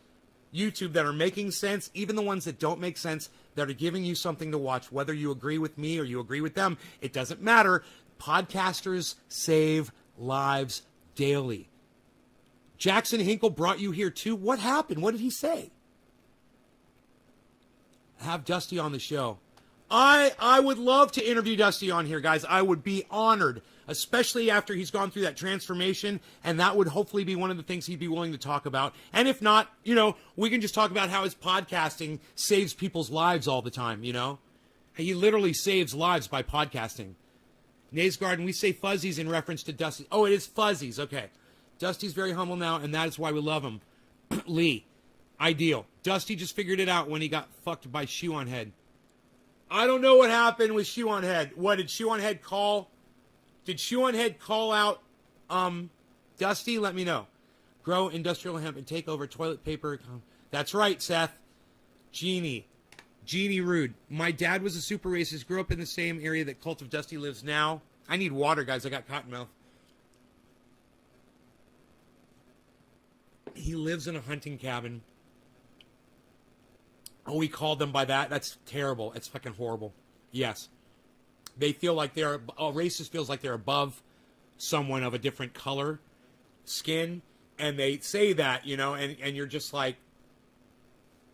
Speaker 1: YouTube that are making sense. Even the ones that don't make sense. That are giving you something to watch. Whether you agree with me or you agree with them. It doesn't matter. Podcasters save lives daily. Jackson Hinkle brought you here too. What happened? What did he say? Have Dusty on the show. I would love to interview Dusty on here, guys. I would be honored, especially after he's gone through that transformation, and that would hopefully be one of the things he'd be willing to talk about. And if not, you know, we can just talk about how his podcasting saves people's lives all the time, you know? He literally saves lives by podcasting. Nays Garden, we say fuzzies in reference to Dusty. Oh, it is fuzzies. Okay. Dusty's very humble now, and that is why we love him. Lee, ideal. Dusty just figured it out when he got fucked by Shoe on Head. I don't know what happened with Shoe on Head. What did Shoe on Head call? Did Shoe on Head call out Dusty? Let me know. Grow industrial hemp and take over toilet paper. That's right, Seth. Jeannie Rude. My dad was a super racist. Grew up in the same area that Cult of Dusty lives now. I need water, guys. I got cotton mouth. He lives in a hunting cabin. Oh, we called them by that? That's terrible. It's fucking horrible. Yes. They feel like they're... A racist feels like they're above someone of a different color, skin, and they say that, you know, and you're just like,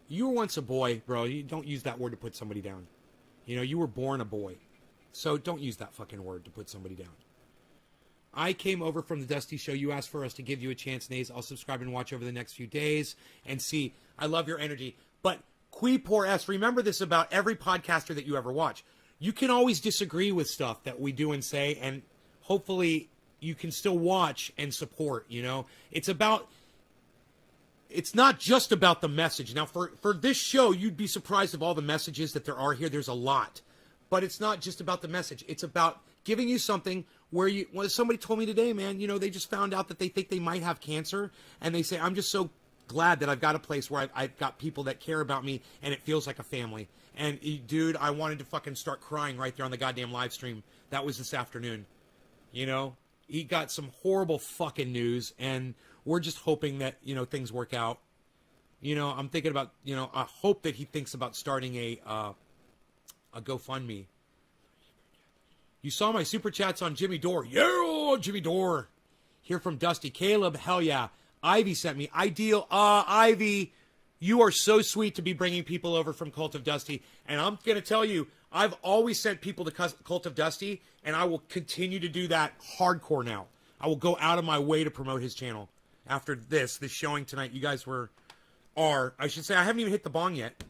Speaker 1: you were once a boy, bro. You don't use that word to put somebody down. You know, you were born a boy. So don't use that fucking word to put somebody down. I came over from the Dusty Show. You asked for us to give you a chance, Nays. I'll subscribe and watch over the next few days and see. I love your energy. But Queepor S, remember this about every podcaster that you ever watch. You can always disagree with stuff that we do and say, and hopefully you can still watch and support, you know? It's not just about the message. Now, for this show, you'd be surprised of all the messages that there are here. There's a lot. But it's not just about the message. It's about giving you something where somebody told me today, man, you know, they just found out that they think they might have cancer, and they say, I'm just so glad that I've got a place where I've got people that care about me, and it feels like a family. And, dude, I wanted to fucking start crying right there on the goddamn live stream. That was this afternoon. You know? He got some horrible fucking news, and we're just hoping that, you know, things work out. You know, I'm thinking about, you know, I hope that he thinks about starting a GoFundMe. You saw my super chats on Jimmy Dore. Yeah, Jimmy Dore. Hear from Dusty. Caleb, hell yeah. Ivy sent me. Ideal. Ivy, you are so sweet to be bringing people over from Cult of Dusty. And I'm going to tell you, I've always sent people to Cult of Dusty, and I will continue to do that hardcore now. I will go out of my way to promote his channel. After this showing tonight, you guys I should say, I haven't even hit the bong yet.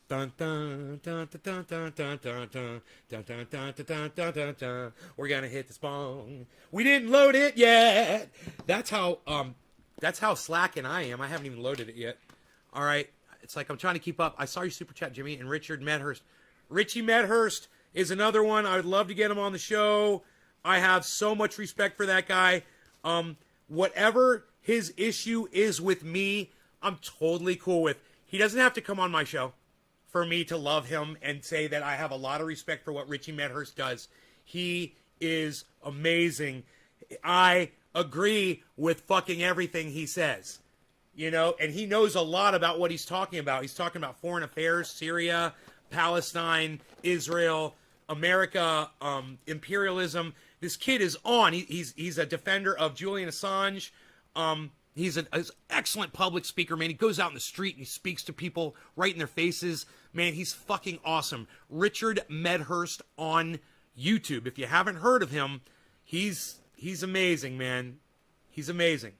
Speaker 1: Dun, dun, dun, dun, dun, dun, dun, dun, dun, dun, dun, dun, dun, dun, dun, dun. We're gonna hit this bong. We didn't load it yet. That's how slacking I am. I haven't even loaded it yet. All right, it's like I'm trying to keep up. I saw your super chat, Jimmy, and Richard Medhurst. Richie Medhurst is another one. I would love to get him on the show. I have so much respect for that guy. Whatever his issue is with me, I'm totally cool with. He doesn't have to come on my show for me to love him and say that I have a lot of respect for what Richie Medhurst does. He is amazing. I agree with fucking everything he says. You know, and he knows a lot about what he's talking about. He's talking about foreign affairs, Syria, Palestine, Israel, America, imperialism. This kid is on. He's a defender of Julian Assange. He's an excellent public speaker, man. He goes out in the street and he speaks to people right in their faces. Man, he's fucking awesome. Richard Medhurst on YouTube. If you haven't heard of him, he's amazing, man. He's amazing.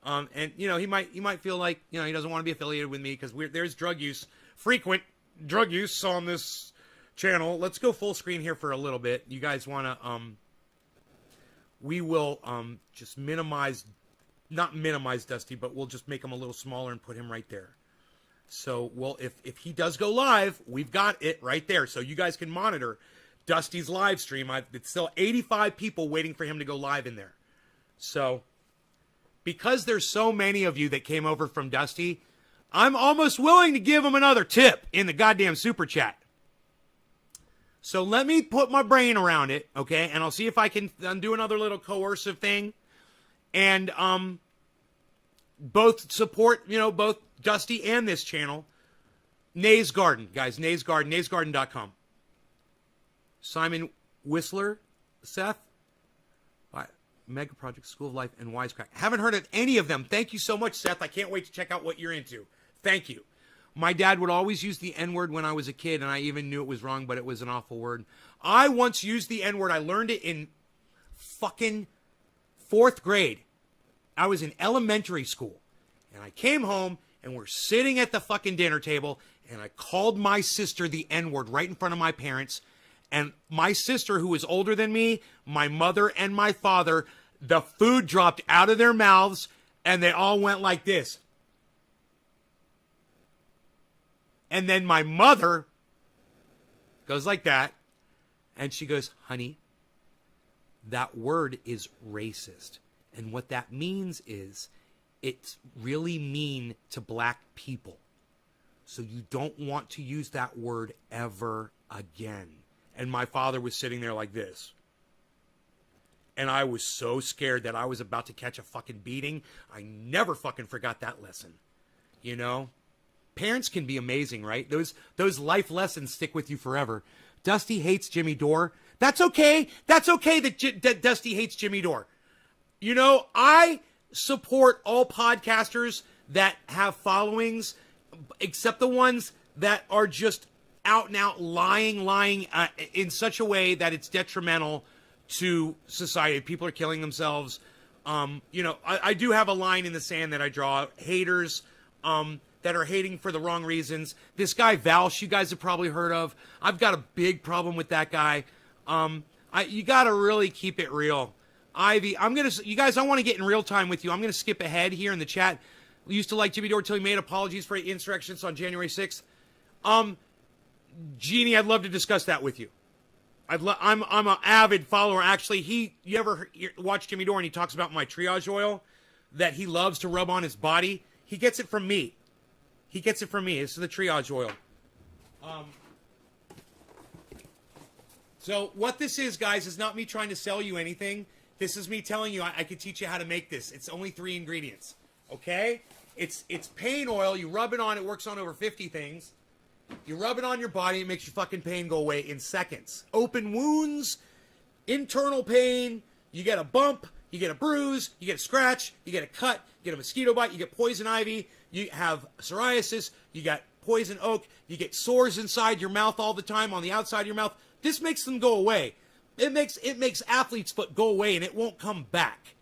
Speaker 1: And you know, he might feel like, you know, he doesn't want to be affiliated with me because there's frequent drug use on this channel. Let's go full screen here for a little bit. You guys want to we will just not minimize Dusty, but we'll just make him a little smaller and put him right there. So, well, if he does go live, we've got it right there. So you guys can monitor Dusty's live stream. It's still 85 people waiting for him to go live in there. So, because there's so many of you that came over from Dusty, I'm almost willing to give him another tip in the goddamn super chat. So let me put my brain around it, okay? And I'll see if I can do another little coercive thing. And both support, you know, both Dusty and this channel. Nays Garden, guys. Nays Garden. NaysGarden.com. Simon Whistler. Seth. Mega Project, School of Life, and Wisecrack. Haven't heard of any of them. Thank you so much, Seth. I can't wait to check out what you're into. Thank you. My dad would always use the N-word when I was a kid, and I even knew it was wrong, but it was an awful word. I once used the N-word. I learned it in fucking 4th grade. I was in elementary school, and I came home, and we're sitting at the fucking dinner table, and I called my sister the N-word right in front of my parents. And my sister, who was older than me, my mother and my father, the food dropped out of their mouths and they all went like this. And then my mother goes like that. And she goes, honey, that word is racist. And what that means is it's really mean to black people. So you don't want to use that word ever again. And my father was sitting there like this. And I was so scared that I was about to catch a fucking beating. I never fucking forgot that lesson. You know? Parents can be amazing, right? Those life lessons stick with you forever. Dusty hates Jimmy Dore. That's okay. That's okay that Dusty hates Jimmy Dore. You know, I support all podcasters that have followings, except the ones that are just out and out lying in such a way that it's detrimental to society. People are killing themselves. You know, I do have a line in the sand that I draw. Haters that are hating for the wrong reasons. This guy, Valsh, you guys have probably heard of. I've got a big problem with that guy. You got to really keep it real. Ivy, you guys, I want to get in real time with you. I'm going to skip ahead here in the chat. We used to like Jimmy Dore till he made apologies for insurrections on January 6th. Jeannie, I'd love to discuss that with you. I'm an avid follower. Actually, you ever watch Jimmy Dore and he talks about my triage oil that he loves to rub on his body? He gets it from me. This is the triage oil. So what this is, guys, is not me trying to sell you anything. This is me telling you I could teach you how to make this. It's only 3 ingredients. Okay? It's pain oil. You rub it on. It works on over 50 things. You rub it on your body, it makes your fucking pain go away in seconds. Open wounds, internal pain, you get a bump, you get a bruise, you get a scratch, you get a cut, you get a mosquito bite, you get poison ivy, you have psoriasis, you got poison oak, you get sores inside your mouth all the time, on the outside of your mouth. This makes them go away. It makes athlete's foot go away and it won't come back.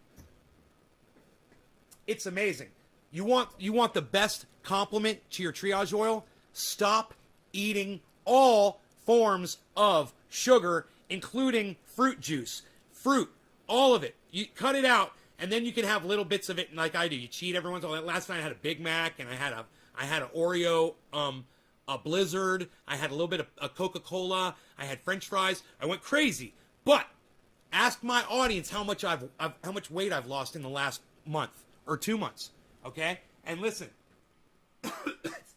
Speaker 1: It's amazing. You want the best complement to your triage oil? Stop eating all forms of sugar, including fruit juice. Fruit, all of it. You cut it out, and then you can have little bits of it like I do. You cheat every once in a while. Last night I had a Big Mac, and I had an Oreo, a Blizzard. I had a little bit of a Coca-Cola. I had French fries. I went crazy. But ask my audience how much how much weight I've lost in the last month or 2 months. Okay? And listen.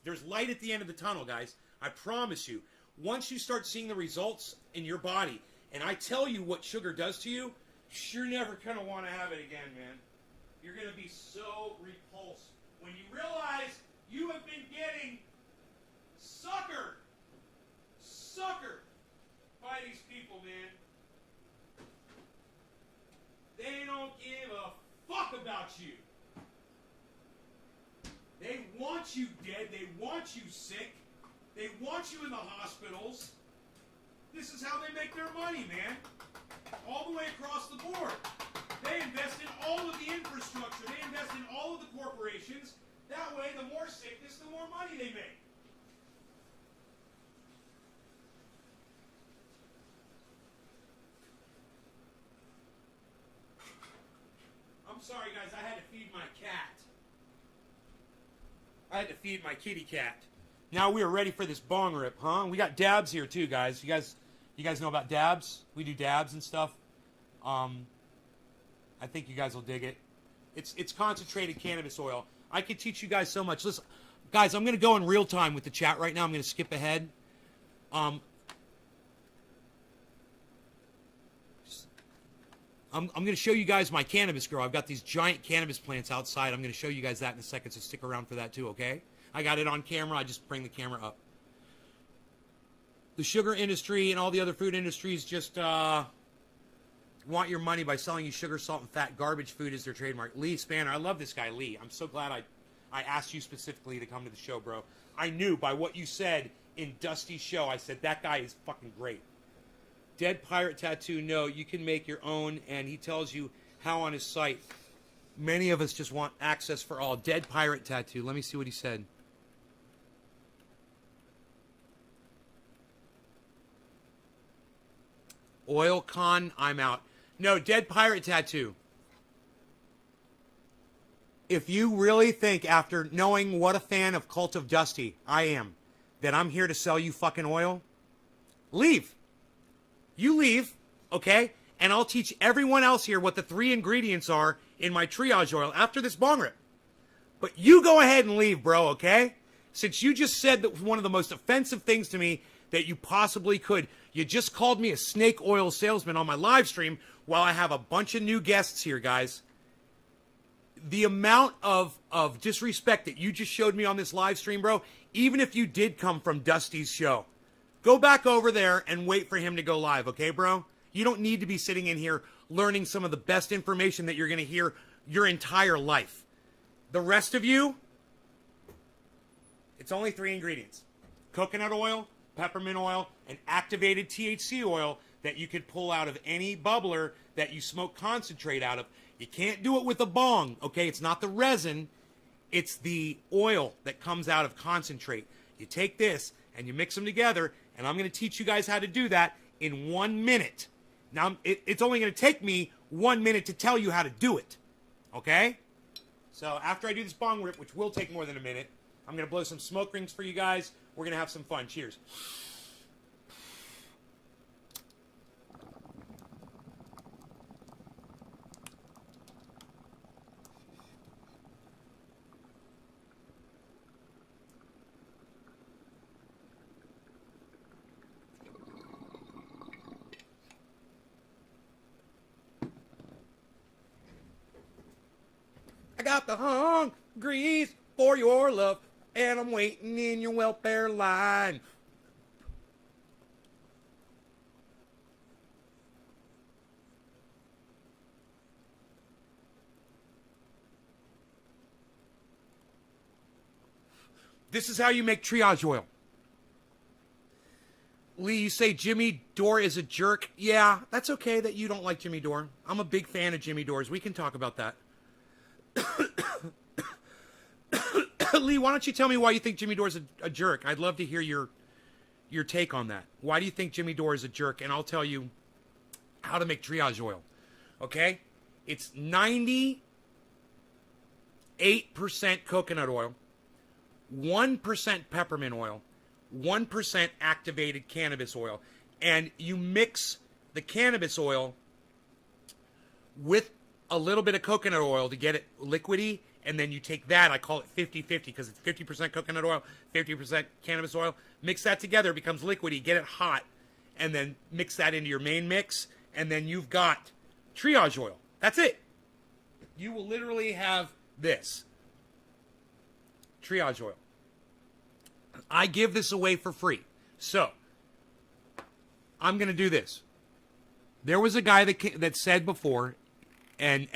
Speaker 1: There's light at the end of the tunnel, guys. I promise you. Once you start seeing the results in your body, and I tell you what sugar does to you, you're never going to want to have it again, man. You're going to be so repulsed when you realize you have been getting suckered by these people, man. They don't give a fuck about you. They want you dead. They want you sick. They want you in the hospitals. This is how they make their money, man. All the way across the board. They invest in all of the infrastructure. They invest in all of the corporations. That way, the more sickness, the more money they make. I'm sorry, guys. I had to feed my cat. I had to feed my kitty cat. Now we are ready for this bong rip, huh? We got dabs here too, guys. You guys know about dabs? We do dabs and stuff. I think you guys will dig it. It's concentrated cannabis oil. I could teach you guys so much. Listen, guys, I'm going to go in real time with the chat right now. I'm going to skip ahead. I'm going to show you guys my cannabis grow. I've got these giant cannabis plants outside. I'm going to show you guys that in a second, so stick around for that too, okay? I got it on camera. I just bring the camera up. The sugar industry and all the other food industries just want your money by selling you sugar, salt, and fat garbage food as their trademark. Lee Spanner. I love this guy, Lee. I'm so glad I asked you specifically to come to the show, bro. I knew by what you said in Dusty's show, I said, that guy is fucking great. Dead Pirate Tattoo, no, you can make your own, and he tells you how on his site. Many of us just want access for all. Dead Pirate Tattoo. Let me see what he said. Oil Con, I'm out. No, Dead Pirate Tattoo. If you really think, after knowing what a fan of Cult of Dusty I am, that I'm here to sell you fucking oil, leave. You leave, okay? And I'll teach everyone else here what the 3 ingredients are in my triage oil after this bong rip. But you go ahead and leave, bro, okay? Since you just said that one of the most offensive things to me that you possibly could. You just called me a snake oil salesman on my live stream while I have a bunch of new guests here, guys. The amount of disrespect that you just showed me on this live stream, bro, even if you did come from Dusty's show, go back over there and wait for him to go live, okay, bro? You don't need to be sitting in here learning some of the best information that you're going to hear your entire life. The rest of you, it's only 3 ingredients. Coconut oil, peppermint oil, and activated THC oil that you could pull out of any bubbler that you smoke concentrate out of. You can't do it with a bong, okay? It's not the resin. It's the oil that comes out of concentrate. You take this and you mix them together, and I'm going to teach you guys how to do that in 1 minute. Now, it's only going to take me 1 minute to tell you how to do it, okay? So after I do this bong rip, which will take more than a minute, I'm going to blow some smoke rings for you guys. We're going to have some fun. Cheers. I got the hungries for your love, and I'm waiting in your welfare line. This is how you make triage oil. Lee, you say Jimmy Dore is a jerk. Yeah, that's okay that you don't like Jimmy Dore. I'm a big fan of Jimmy Dore's. We can talk about that. Lee, why don't you tell me why you think Jimmy Dore's a jerk? I'd love to hear your take on that. Why do you think Jimmy Dore is a jerk? And I'll tell you how to make triage oil. Okay? It's 98% coconut oil, 1% peppermint oil, 1% activated cannabis oil. And you mix the cannabis oil with a little bit of coconut oil to get it liquidy, and then you take that, I call it 50-50 because it's 50% coconut oil, 50% cannabis oil. Mix that together, it becomes liquidy, get it hot, and then mix that into your main mix, and then you've got triage oil. That's it. You will literally have this. Triage oil. I give this away for free. So, I'm going to do this. There was a guy that said before, and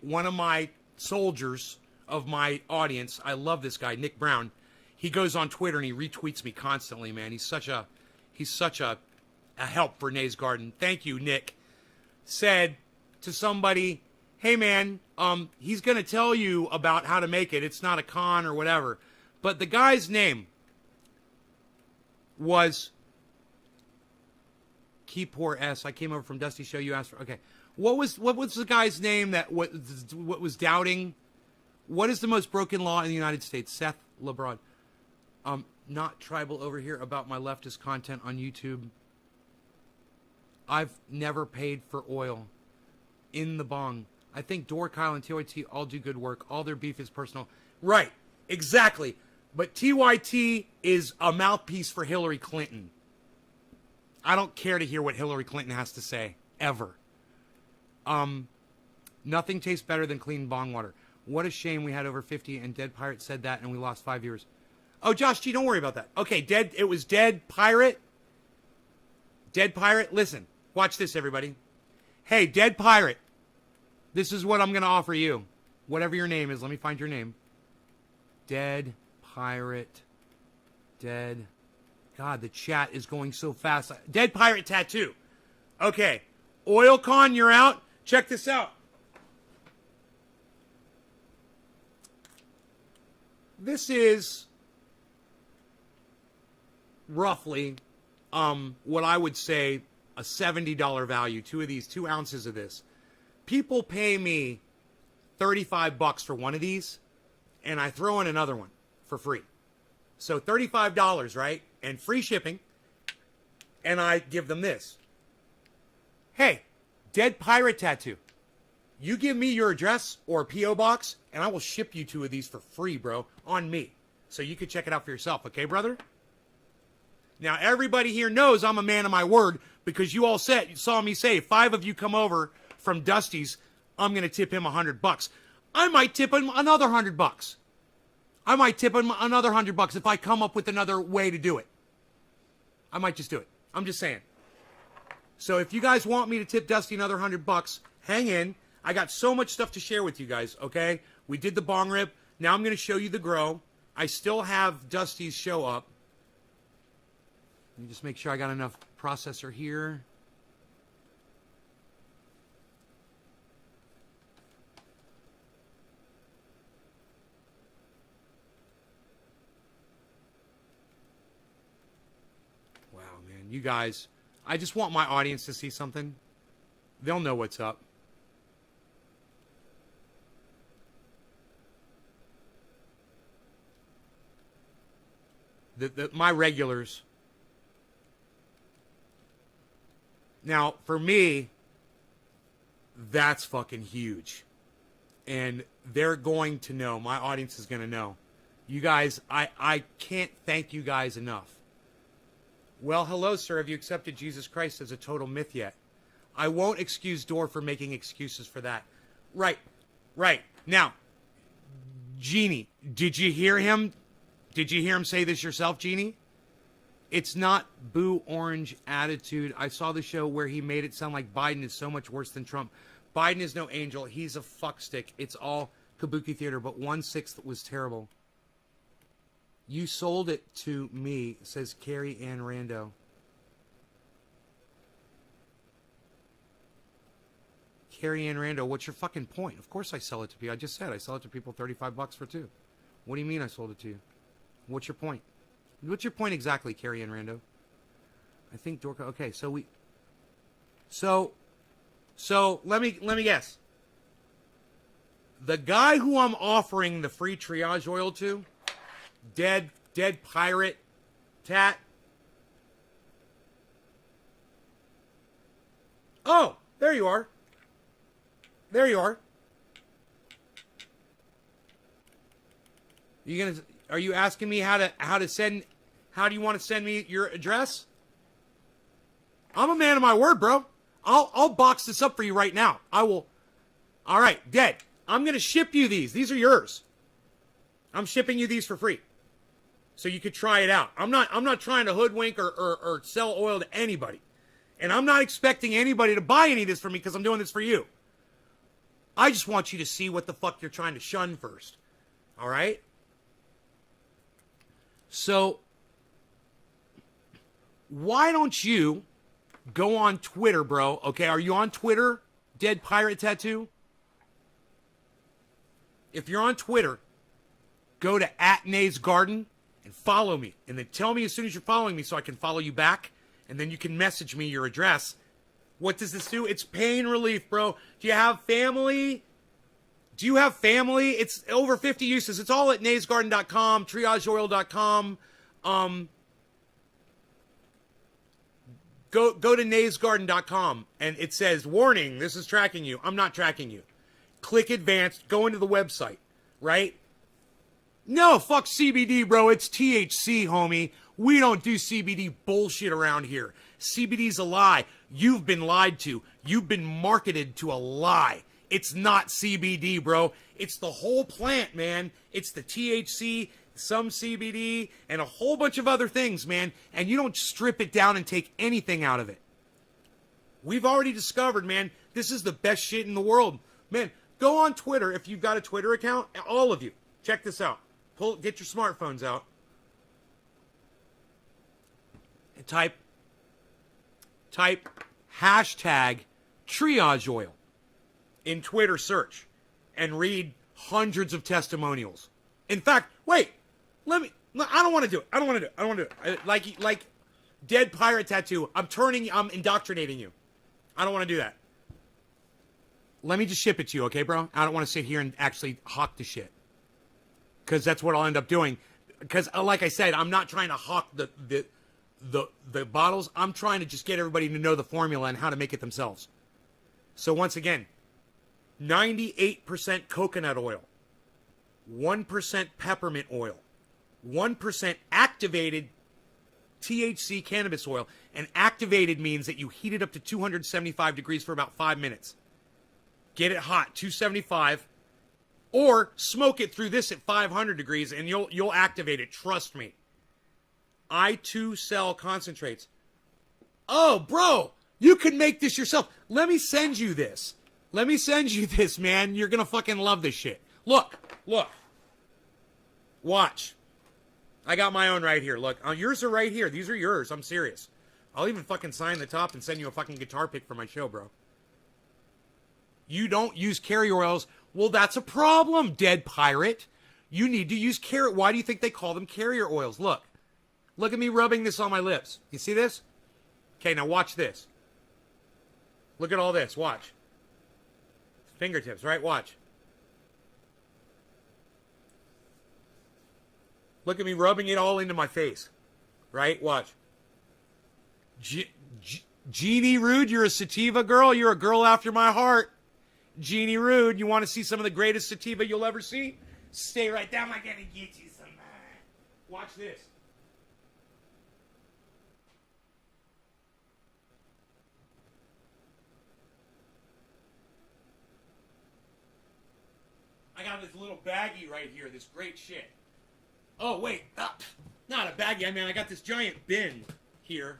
Speaker 1: one of my soldiers of my audience, I love this guy, Nick Brown. He goes on Twitter and he retweets me constantly, man. He's such a help for Nays Garden. Thank you, Nick. Said to somebody, hey man, he's going to tell you about how to make it. It's not a con or whatever. But the guy's name was Keypor S. I came over from Dusty Show. You asked for, okay. What was the guy's name that what was doubting? What is the most broken law in the United States? Seth LeBron. Not tribal over here about my leftist content on YouTube. I've never paid for oil in the bong. I think Dore, Kyle, and TYT all do good work. All their beef is personal. Right. Exactly. But TYT is a mouthpiece for Hillary Clinton. I don't care to hear what Hillary Clinton has to say. Ever. Nothing tastes better than clean bong water. What a shame we had over 50 and Dead Pirate said that and we lost 5 viewers. Oh, Josh G, don't worry about that. Okay, it was Dead Pirate. Dead Pirate, listen. Watch this, everybody. Hey, Dead Pirate. This is what I'm going to offer you. Whatever your name is. Let me find your name. Dead Pirate. Dead. God, the chat is going so fast. Dead Pirate Tattoo. Okay. OilCon, you're out. Check this out. This is roughly what I would say a $70 value. 2 ounces of this. People pay me $35 for one of these, and I throw in another one for free. So $35, right? And free shipping, and I give them this. Hey, Dead Pirate Tattoo. You give me your address or a P.O. box, and I will ship you 2 of these for free, bro, on me. So you can check it out for yourself, okay, brother? Now, everybody here knows I'm a man of my word because you all saw me say, 5 of you come over from Dusty's, I'm going to tip him $100. I might tip him another $100. I might tip him another $100 if I come up with another way to do it. I might just do it. I'm just saying. So if you guys want me to tip Dusty another $100, hang in. I got so much stuff to share with you guys, okay? We did the bong rip. Now I'm going to show you the grow. I still have Dusty's show up. Let me just make sure I got enough processor here. Wow, man. You guys, I just want my audience to see something. They'll know what's up. My regulars. Now, for me, that's fucking huge. And they're going to know. My audience is going to know. You guys, I can't thank you guys enough. Well, hello, sir. Have you accepted Jesus Christ as a total myth yet? I won't excuse Door for making excuses for that. Right. Now, Genie, did you hear him? Did you hear him say this yourself, Genie? It's not boo orange attitude. I saw the show where he made it sound like Biden is so much worse than Trump. Biden is no angel. He's a fuckstick. It's all kabuki theater, but 1/6 was terrible. You sold it to me, says Carrie Ann Rando. Carrie Ann Rando, what's your fucking point? Of course I sell it to people. I just said I sell it to people $35 for 2. What do you mean I sold it to you? What's your point? What's your point exactly, Carrie Ann Rando? I think Dorka. Okay, so we. So let me guess. The guy who I'm offering the free triage oil to, dead pirate, tat. Oh, there you are. There you are. Are you asking me how to send? How do you want to send me your address? I'm a man of my word, bro. I'll box this up for you right now. I will. All right, Dead. I'm gonna ship you these. These are yours. I'm shipping you these for free, so you could try it out. I'm not trying to hoodwink or sell oil to anybody, and I'm not expecting anybody to buy any of this from me because I'm doing this for you. I just want you to see what the fuck you're trying to shun first. All right. So, why don't you go on Twitter, bro? Okay, are you on Twitter, Dead Pirate Tattoo? If you're on Twitter, go to @NaysGarden and follow me. And then tell me as soon as you're following me so I can follow you back. And then you can message me your address. What does this do? It's pain relief, bro. Do you have family? Do you have family? It's over 50 uses. It's all at naysgarden.com, triageoil.com. Go to naysgarden.com and it says, warning, this is tracking you. I'm not tracking you. Click advanced, go into the website, right? No, fuck CBD, bro. It's THC, homie. We don't do CBD bullshit around here. CBD's a lie. You've been lied to. You've been marketed to a lie. It's not CBD, bro. It's the whole plant, man. It's the THC, some CBD, and a whole bunch of other things, man. And you don't strip it down and take anything out of it. We've already discovered, man, This is the best shit in the world. Man, go on Twitter if you've got a Twitter account. All of you. Check this out. Get your smartphones out. And type hashtag triage oil in Twitter search and read hundreds of testimonials. In fact, wait, I don't want to do it. I don't want to do it. Like Dead Pirate Tattoo, I'm indoctrinating you. I don't want to do that. Let me just ship it to you, okay, bro? I don't want to sit here and actually hawk the shit. Because that's what I'll end up doing. Because, like I said, I'm not trying to hawk the bottles. I'm trying to just get everybody to know the formula and how to make it themselves. So once again, 98% coconut oil, 1% peppermint oil, 1% activated THC cannabis oil. And activated means that you heat it up to 275 degrees for about 5 minutes. Get it hot, 275, or smoke it through this at 500 degrees and you'll activate it. Trust me. I too sell concentrates. Oh, bro, you can make this yourself. Let me send you this. Man. You're going to fucking love this shit. Look. Watch. I got my own right here. Look, yours are right here. These are yours. I'm serious. I'll even fucking sign the top and send you a fucking guitar pick for my show, bro. You don't use carrier oils. Well, that's a problem, Dead Pirate. You need to use carrier. Why do you think they call them carrier oils? Look at me rubbing this on my lips. You see this? Okay, now watch this. Look at all this. Watch. Fingertips, right? Watch. Look at me rubbing it all into my face. Right? Watch. Jeannie Rude, you're a sativa girl. You're a girl after my heart. Jeannie Rude, you want to see some of the greatest sativa you'll ever see? Stay right there. I'm going to get you some. Watch this. I got this little baggie right here. This great shit. Oh, wait. Not a baggie. I mean, I got this giant bin here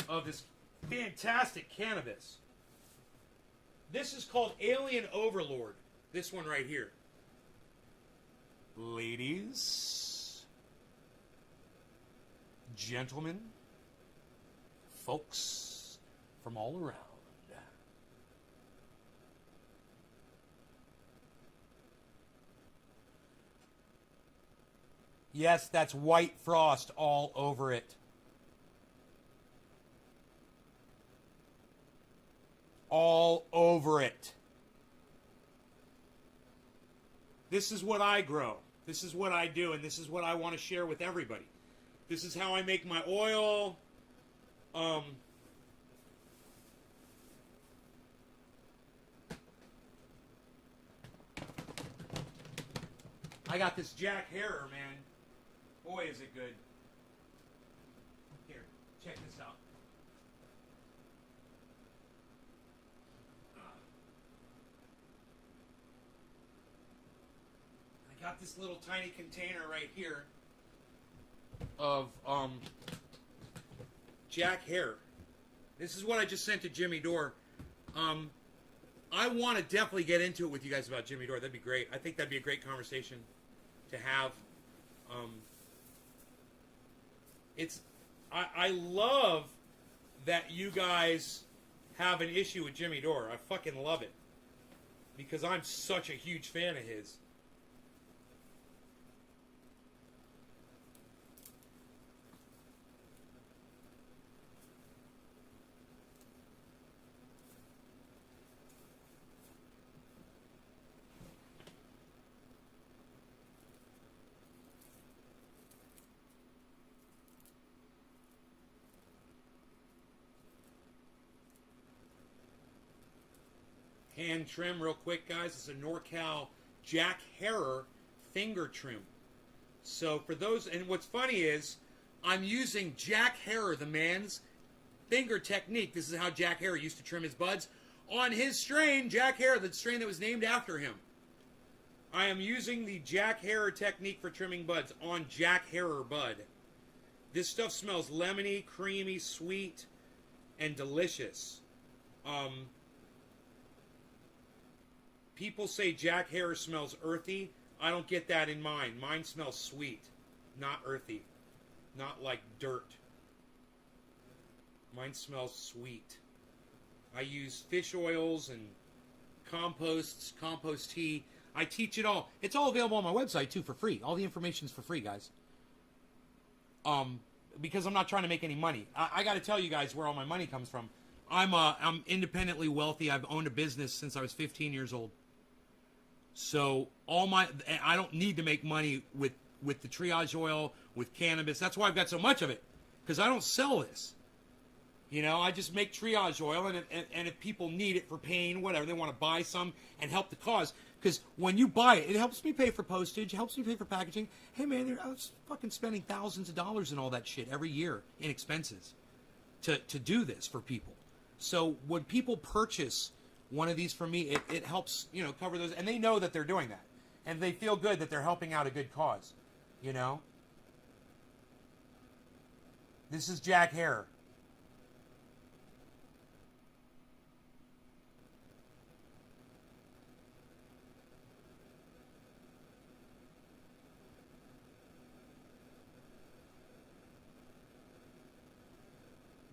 Speaker 1: of this fantastic cannabis. This is called Alien Overlord. This one right here. Ladies, gentlemen, folks from all around. Yes, that's white frost all over it. All over it. This is what I grow. This is what I do, and this is what I want to share with everybody. This is how I make my oil. I got this Jack Herer, man. Boy, is it good. Here, check this out. I got this little tiny container right here of Jack Herer. This is what I just sent to Jimmy Dore. I want to definitely get into it with you guys about Jimmy Dore. That'd be great. I think that'd be a great conversation to have. I love that you guys have an issue with Jimmy Dore. I fucking love it. Because I'm such a huge fan of his. Hand trim real quick, guys. It's a NorCal Jack Herer finger trim. So for those, and what's funny is I'm using Jack Herer, the man's finger technique. This is how Jack Herer used to trim his buds on his strain, Jack Herer, the strain that was named after him. I am using the Jack Herer technique for trimming buds on Jack Herer bud. This stuff smells lemony, creamy, sweet, and delicious. People say Jack Harris smells earthy. I don't get that in mine. Mine smells sweet, not earthy, not like dirt. Mine smells sweet. I use fish oils and composts, compost tea. I teach it all. It's all available on my website too for free. All the information's for free, guys. Because I'm not trying to make any money. I got to tell you guys where all my money comes from. I'm independently wealthy. I've owned a business since I was 15 years old. So I don't need to make money with the triage oil, with cannabis. That's why I've got so much of it, because I don't sell this. You know, I just make triage oil, and if people need it for pain, whatever, they want to buy some and help the cause. Because when you buy it, it helps me pay for postage, helps me pay for packaging. Hey, man, I was fucking spending thousands of dollars and all that shit every year in expenses to do this for people. So when people purchase one of these from me, it helps, you know, cover those. And they know that they're doing that. And they feel good that they're helping out a good cause, you know? This is Jack Hare.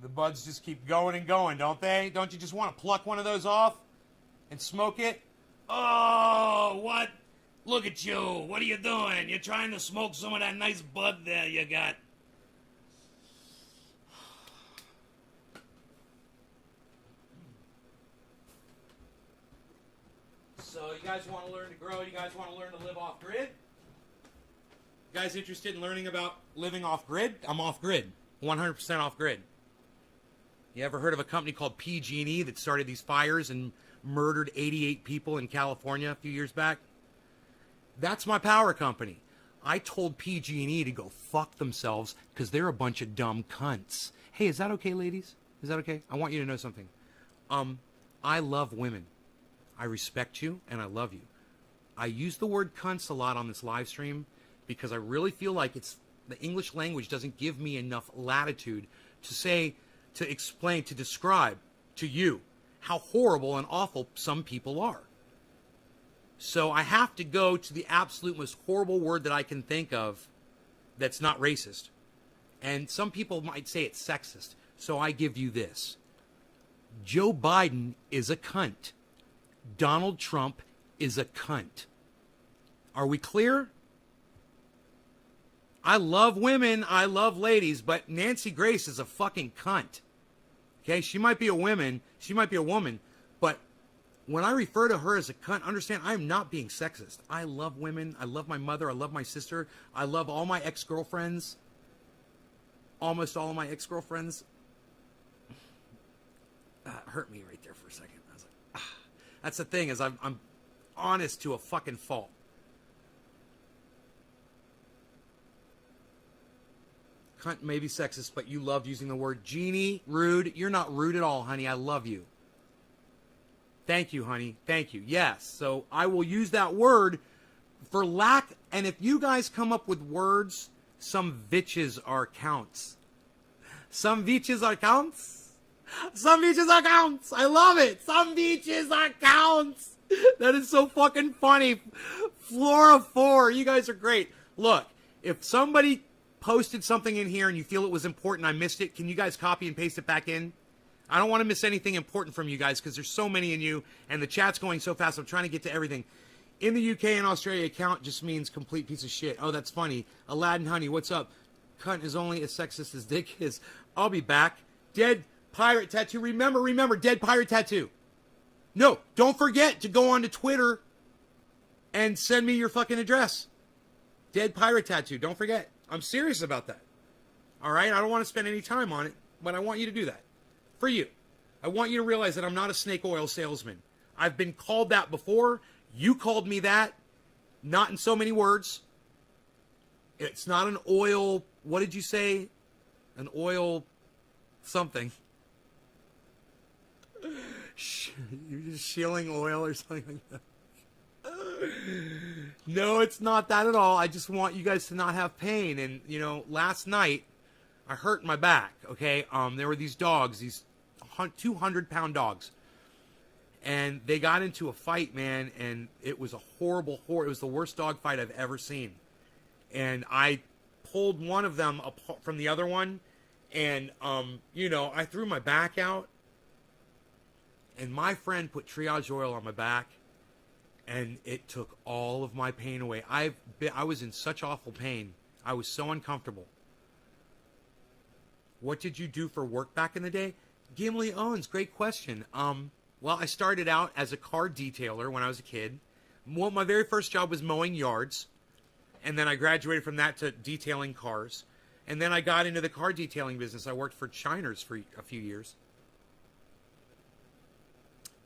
Speaker 1: The buds just keep going and going, don't they? Don't you just want to pluck one of those off and smoke it? Oh, what? Look at you. What are you doing? You're trying to smoke some of that nice bud there you got. So you guys want to learn to grow? You guys want to learn to live off grid? You guys interested in learning about living off grid? I'm off grid. 100% off grid. You ever heard of a company called PG&E that started these fires and murdered 88 people in California a few years back? That's my power company. I told PG&E to go fuck themselves because they're a bunch of dumb cunts. Hey, is that okay, ladies? Is that okay? I want you to know something. I love women. I respect you and I love you. I use the word cunts a lot on this live stream because I really feel like the English language doesn't give me enough latitude to say, to explain, to describe to you how horrible and awful some people are. So I have to go to the absolute most horrible word that I can think of that's not racist. And some people might say it's sexist. So I give you this. Joe Biden is a cunt. Donald Trump is a cunt. Are we clear? I love women, I love ladies, but Nancy Grace is a fucking cunt. Okay, she might be a woman, but when I refer to her as a cunt, understand I am not being sexist. I love women, I love my mother, I love my sister, I love all my ex-girlfriends. Almost all of my ex-girlfriends. Hurt me right there for a second. I was like, ah. That's the thing, is I'm honest to a fucking fault. Cunt may be sexist, but you love using the word genie, rude. You're not rude at all, honey. I love you. Thank you, honey. Thank you. Yes. So I will use that word for lack. And if you guys come up with words, some bitches are counts. Some bitches are counts. Some bitches are counts. I love it. Some bitches are counts. That is so fucking funny. Flora 4, you guys are great. Look, if somebody posted something in here and you feel it was important, I missed it, can you guys copy and paste it back in? I don't want to miss anything important from you guys because there's so many in you and the chat's going so fast. I'm trying to get to everything. In the UK and Australia, count just means complete piece of shit. Oh, that's funny. Aladdin Honey, what's up? Cunt is only as sexist as dick is. I'll be back. Dead Pirate Tattoo. Remember, Dead Pirate Tattoo. No, don't forget to go on to Twitter and send me your fucking address. Dead Pirate Tattoo. Don't forget. I'm serious about that. All right? I don't want to spend any time on it, but I want you to do that. For you. I want you to realize that I'm not a snake oil salesman. I've been called that before. You called me that. Not in so many words. It's not an oil... What did you say? An oil... something. You're just shilling oil or something like that. No, it's not that at all. I just want you guys to not have pain. And, you know, last night, I hurt my back, okay? There were these dogs, these 200-pound dogs. And they got into a fight, man, and it was a horrible. It was the worst dog fight I've ever seen. And I pulled one of them apart from the other one, and I threw my back out, and my friend put triage oil on my back, and it took all of my pain away. I was in such awful pain. I was so uncomfortable. What did you do for work back in the day? Gimli Owens, great question. Well, I started out as a car detailer when I was a kid. Well, my very first job was mowing yards. And then I graduated from that to detailing cars. And then I got into the car detailing business. I worked for Shiners for a few years.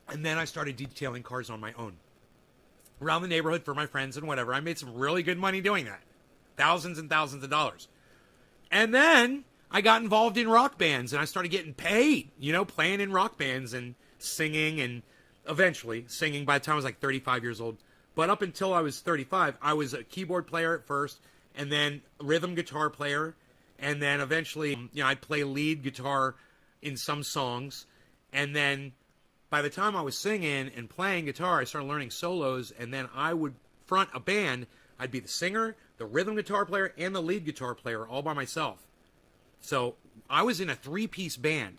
Speaker 1: And then I started detailing cars on my own. Around the neighborhood for my friends and whatever. I made some really good money doing that. Thousands and thousands of dollars. And then I got involved in rock bands. And I started getting paid, playing in rock bands and singing. And eventually singing by the time I was like 35 years old. But up until I was 35, I was a keyboard player at first, and then rhythm guitar player, and then eventually, I'd play lead guitar in some songs. And then by the time I was singing and playing guitar, I started learning solos, and then I would front a band. I'd be the singer, the rhythm guitar player, and the lead guitar player all by myself. So I was in a 3-piece band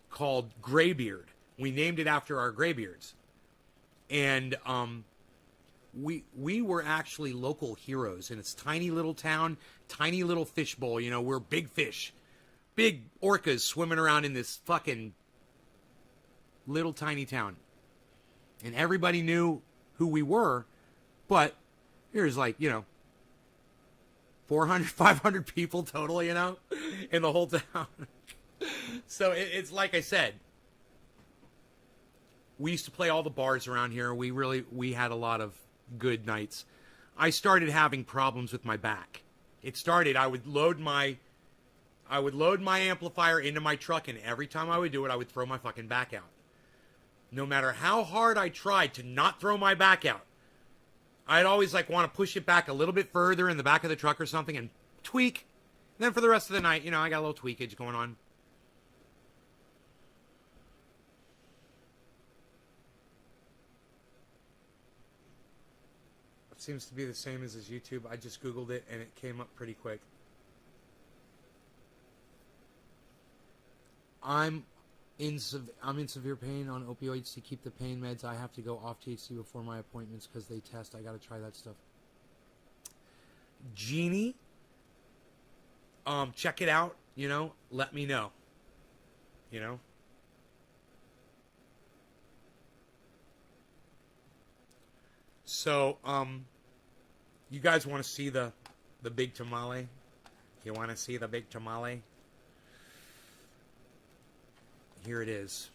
Speaker 1: called Graybeard. We named it after our graybeards. And we were actually local heroes in this tiny little town, tiny little fishbowl. We're big fish, big orcas swimming around in this fucking little tiny town. And everybody knew who we were, but there's 400, 500 people total, in the whole town. So it's like I said, we used to play all the bars around here. We had a lot of good nights. I started having problems with my back. It started, I would load my amplifier into my truck, and every time I would do it, I would throw my fucking back out. No matter how hard I tried to not throw my back out, I'd always want to push it back a little bit further in the back of the truck or something and tweak. And then for the rest of the night, I got a little tweakage going on. Seems to be the same as his YouTube. I just Googled it and it came up pretty quick. I'm in severe pain on opioids to keep the pain meds. I have to go off THC before my appointments because they test. I got to try that stuff. Jeannie, check it out. Let me know. So, you guys want to see the big tamale? You want to see the big tamale? Here it is.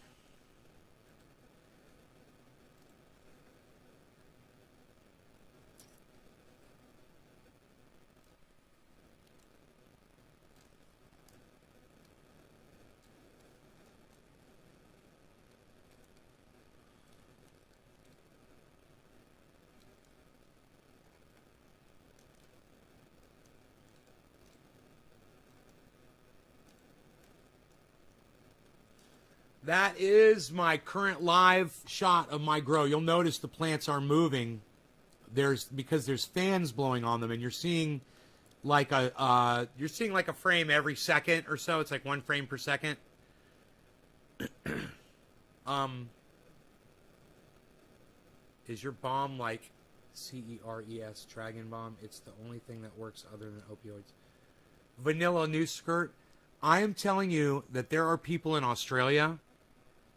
Speaker 1: That is my current live shot of my grow. You'll notice the plants are moving. Because there's fans blowing on them, and you're seeing like a frame every second or so. It's like 1 frame per second. Is your bomb like CERES Dragon Bomb? It's the only thing that works other than opioids. Vanilla New Skirt. I am telling you that there are people in Australia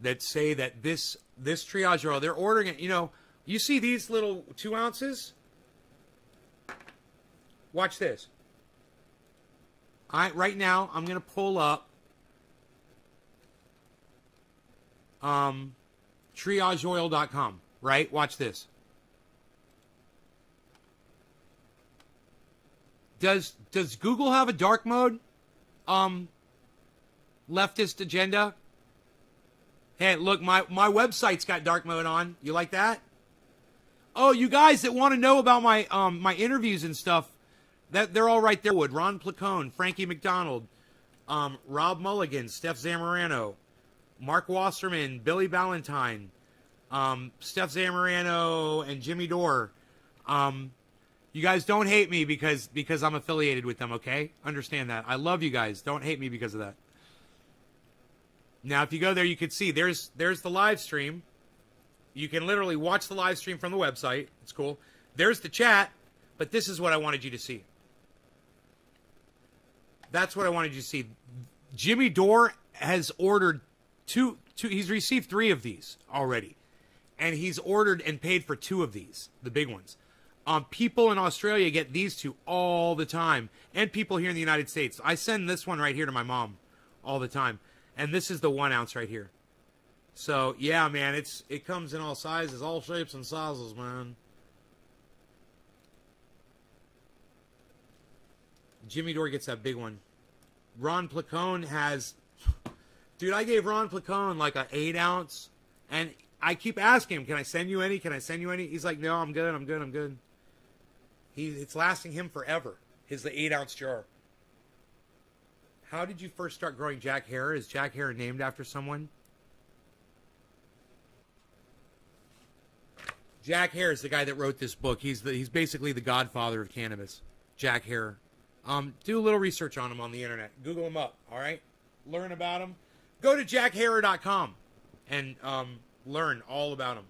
Speaker 1: that say that this triage oil, they're ordering it. You see these little 2 ounces? Watch this. Right now, I'm going to pull up triageoil.com, right? Watch this. Does Google have a dark mode? Leftist agenda? Hey, look, my website's got dark mode on. You like that? Oh, you guys that want to know about my my interviews and stuff, that they're all right there. Ron Placone, Frankie McDonald, Rob Mulligan, Steph Zamorano, Mark Wasserman, Billy Ballantyne, Steph Zamorano and Jimmy Dore. You guys don't hate me because I'm affiliated with them, okay? Understand that. I love you guys. Don't hate me because of that. Now, if you go there, you can see there's the live stream. You can literally watch the live stream from the website. It's cool. There's the chat, but this is what I wanted you to see. That's what I wanted you to see. Jimmy Dore has ordered two. He's received 3 of these already. And he's ordered and paid for 2 of these, the big ones. People in Australia get these 2 all the time. And people here in the United States. I send this one right here to my mom all the time. And this is the 1 ounce right here. So, yeah, man, it comes in all sizes, all shapes and sizes, man. Jimmy Dore gets that big one. Ron Placone has... Dude, I gave Ron Placone like an 8 ounce. And I keep asking him, can I send you any? Can I send you any? He's like, no, I'm good. It's lasting him forever. His the 8 ounce jar. How did you first start growing Jack hair? Is Jack hair named after someone? Jack Hare is the guy that wrote this book. He's basically the godfather of cannabis. Jack Hare. Do a little research on him on the internet. Google him up, all right? Learn about him. Go to jackhare.com and learn all about him.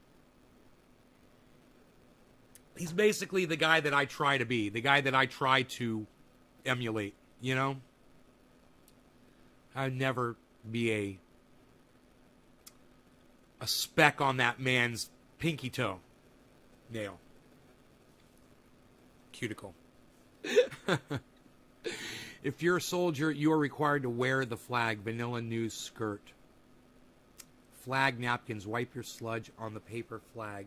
Speaker 1: He's basically the guy that I try to be, the guy that I try to emulate, you know? I'd never be a speck on that man's pinky toe. Nail. Cuticle. If you're a soldier, you are required to wear the flag. Vanilla news skirt. Flag napkins. Wipe your sludge on the paper flag.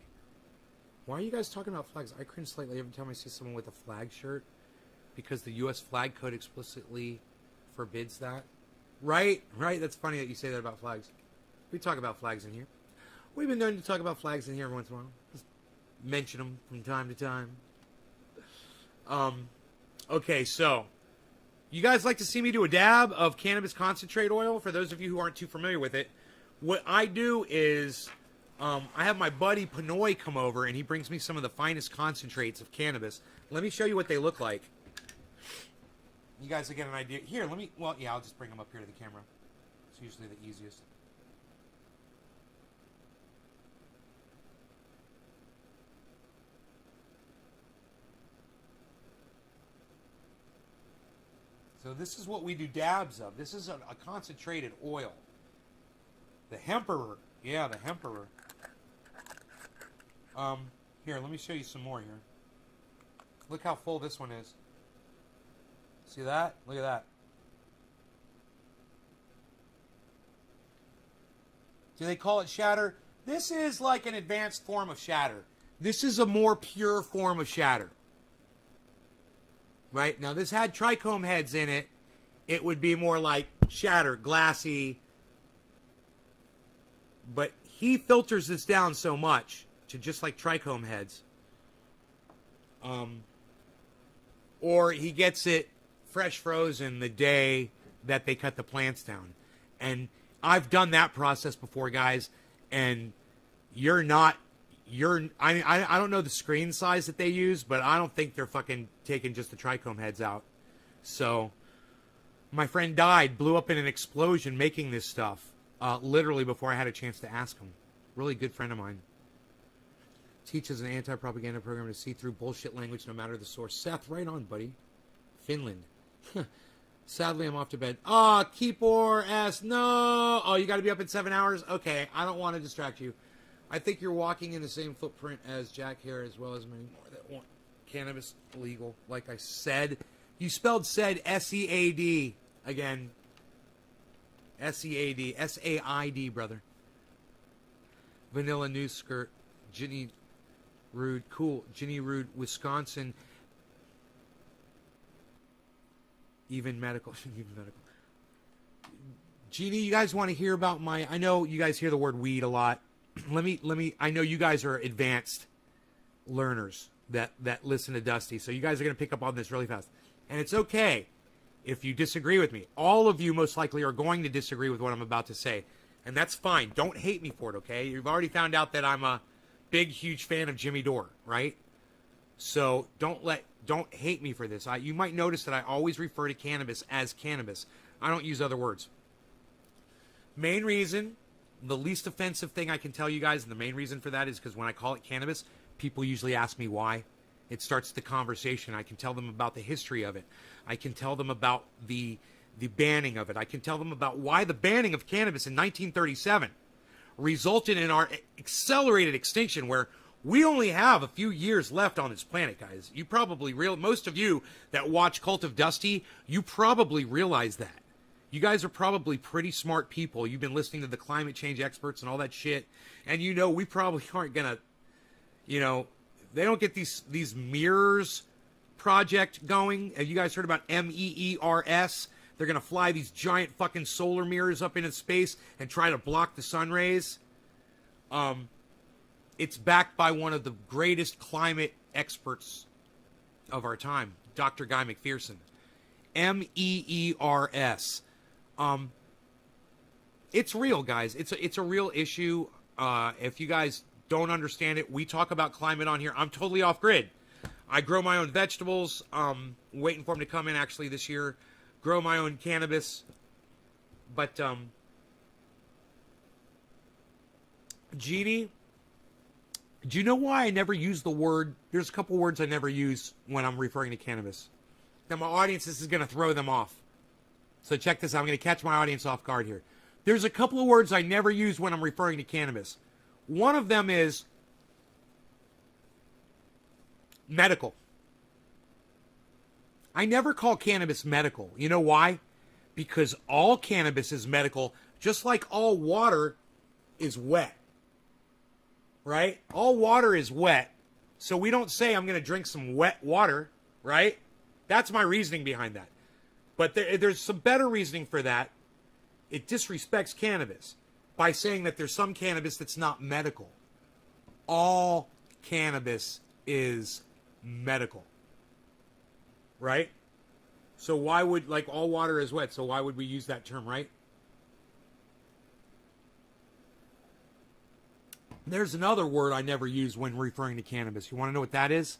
Speaker 1: Why are you guys talking about flags? I cringe slightly every time I see someone with a flag shirt. Because the U.S. flag code explicitly forbids that. Right? That's funny that you say that about flags. We talk about flags in here. We've been known to talk about flags in here every once in a while. Just mention them from time to time. Okay, so you guys like to see me do a dab of cannabis concentrate oil? For those of you who aren't too familiar with it, what I do is I have my buddy Pinoy come over and he brings me some of the finest concentrates of cannabis. Let me show you what they look like. You guys will get an idea. Here, I'll just bring them up here to the camera. It's usually the easiest. So this is what we do dabs of. This is a concentrated oil. The Hemperor. Yeah, the Hemperor. Here, let me show you some more here. Look how full this one is. See that? Look at that. Do they call it shatter? This is like an advanced form of shatter. This is a more pure form of shatter. Right? Now, this had trichome heads in it. It would be more like shatter, glassy. But he filters this down so much to just like trichome heads. Or he gets it fresh frozen the day that they cut the plants down. And I've done that process before, guys. And I don't know the screen size that they use, but I don't think they're fucking taking just the trichome heads out. So, my friend died, blew up in an explosion making this stuff, literally before I had a chance to ask him. Really good friend of mine. Teaches an anti-propaganda program to see through bullshit language no matter the source. Seth, right on, buddy. Finland. Sadly, I'm off to bed. Keepor asks, no. Oh, you got to be up in 7 hours? Okay, I don't want to distract you. I think you're walking in the same footprint as Jack Hare, as well as many more that want cannabis legal. Like I said, you spelled said S-E-A-D again. S-E-A-D. S-A-I-D, brother. Vanilla news skirt. Ginny Rude. Cool. Ginny Rude, Wisconsin. Even medical. Even medical. Jeannie, you guys want to hear about I know you guys hear the word weed a lot. I know you guys are advanced learners that listen to Dusty, so you guys are going to pick up on this really fast. And it's okay if you disagree with me. All of you most likely are going to disagree with what I'm about to say. And that's fine. Don't hate me for it, okay? You've already found out that I'm a big, huge fan of Jimmy Dore, right? So don't hate me for this. You might notice that I always refer to cannabis as cannabis. I don't use other words. Main reason, the least offensive thing I can tell you guys, and the main reason for that is because when I call it cannabis, people usually ask me why. It starts the conversation. I can tell them about the history of it. I can tell them about the banning of it. I can tell them about why the banning of cannabis in 1937 resulted in our accelerated extinction, where we only have a few years left on this planet, guys. You probably most of you that watch Cult of Dusty, you probably realize that. You guys are probably pretty smart people. You've been listening to the climate change experts and all that shit, and you know we probably aren't gonna, you know, they don't get these mirrors project going. Have you guys heard about MEERS? They're going to fly these giant fucking solar mirrors up into space and try to block the sun rays. It's backed by one of the greatest climate experts of our time, Dr. Guy McPherson. MEERS. It's real, guys. It's a real issue. If you guys don't understand it, we talk about climate on here. I'm totally off grid. I grow my own vegetables. Waiting for them to come in actually this year. Grow my own cannabis. But, Jeannie, do you know why I never use the word? There's a couple words I never use when I'm referring to cannabis. Now, my audience, this is going to throw them off. So check this out. I'm going to catch my audience off guard here. There's a couple of words I never use when I'm referring to cannabis. One of them is medical. I never call cannabis medical. You know why? Because all cannabis is medical, just like all water is wet. Right? All water is wet. So we don't say I'm going to drink some wet water, right? That's my reasoning behind that. But there's some better reasoning for that. It disrespects cannabis by saying that there's some cannabis that's not medical. All cannabis is medical. Right? So why would, like, all water is wet, so why would we use that term, right? There's another word I never use when referring to cannabis. You want to know what that is?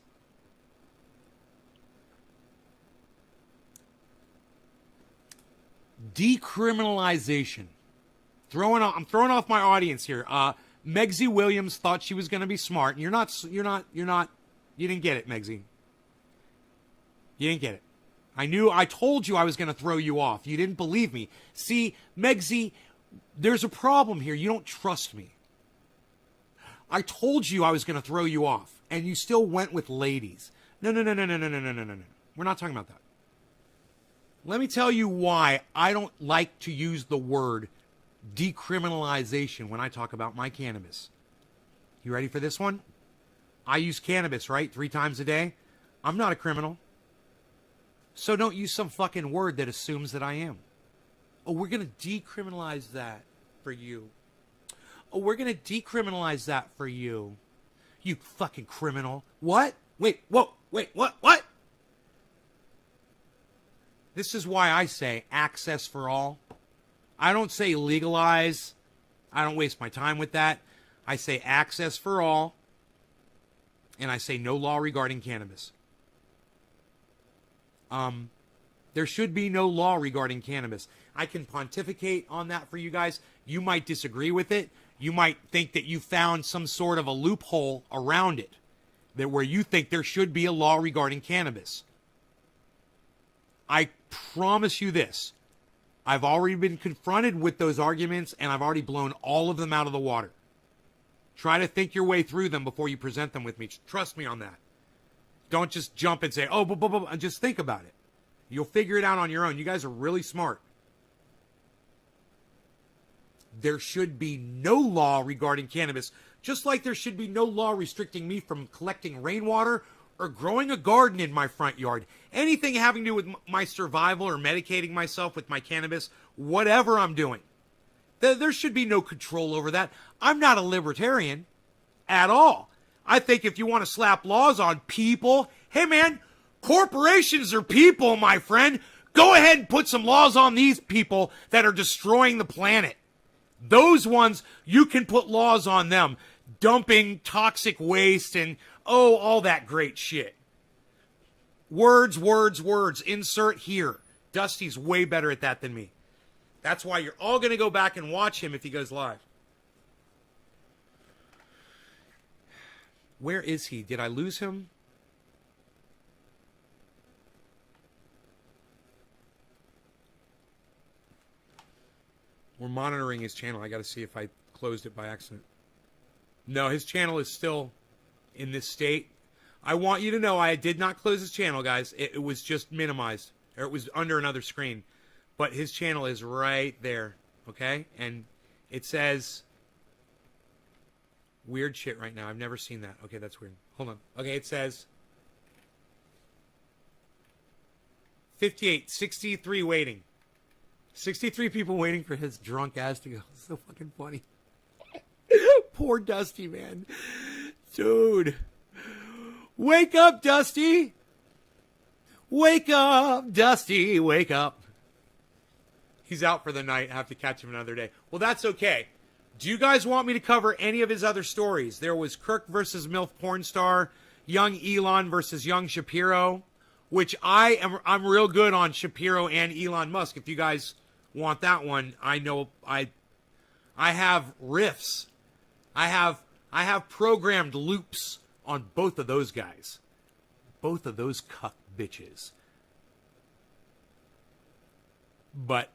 Speaker 1: Decriminalization. I'm throwing off my audience here. Megsy Williams thought she was going to be smart. You didn't get it, Megsy. You didn't get it. I told you I was going to throw you off. You didn't believe me. See, Megsy, there's a problem here. You don't trust me. I told you I was going to throw you off, and you still went with ladies. No. We're not talking about that. Let me tell you why I don't like to use the word decriminalization when I talk about my cannabis. You ready for this one? I use cannabis, right? 3 times a day. I'm not a criminal. So don't use some fucking word that assumes that I am. Oh, we're going to decriminalize that for you. Oh, we're going to decriminalize that for you. You fucking criminal. What? Wait, what? This is why I say access for all. I don't say legalize. I don't waste my time with that. I say access for all. And I say no law regarding cannabis. There should be no law regarding cannabis. I can pontificate on that for you guys. You might disagree with it. You might think that you found some sort of a loophole around it, that where you think there should be a law regarding cannabis. I promise you this. I've already been confronted with those arguments, and I've already blown all of them out of the water. Try to think your way through them before you present them with me. Trust me on that. Don't just jump and say, oh, and just think about it. You'll figure it out on your own. You guys are really smart. There should be no law regarding cannabis, just like there should be no law restricting me from collecting rainwater or growing a garden in my front yard. Anything having to do with my survival or medicating myself with my cannabis, whatever I'm doing. There should be no control over that. I'm not a libertarian at all. I think if you want to slap laws on people, hey man, corporations are people, my friend. Go ahead and put some laws on these people that are destroying the planet. Those ones, you can put laws on them. Dumping toxic waste and, all that great shit. Words, words, words. Insert here. Dusty's way better at that than me. That's why you're all going to go back and watch him if he goes live. Where is he? Did I lose him? We're monitoring his channel. I got to see if I closed it by accident. No, his channel is still in this state. I want you to know I did not close his channel, guys. It was just minimized. Or it was under another screen. But his channel is right there. Okay? And it says weird shit right now. I've never seen that. Okay, that's weird. Hold on. Okay, it says 58, 63 waiting. 63 people waiting for his drunk ass to go. It's so fucking funny. Poor Dusty, man. Dude. Wake up, Dusty. Wake up, Dusty. Wake up. He's out for the night. I have to catch him another day. Well, that's okay. Do you guys want me to cover any of his other stories? There was Kirk versus MILF porn star, young Elon versus young Shapiro, which I'm real good on Shapiro and Elon Musk. If you guys want that one, I know I have riffs. I have programmed loops on both of those guys. Both of those cuck bitches. But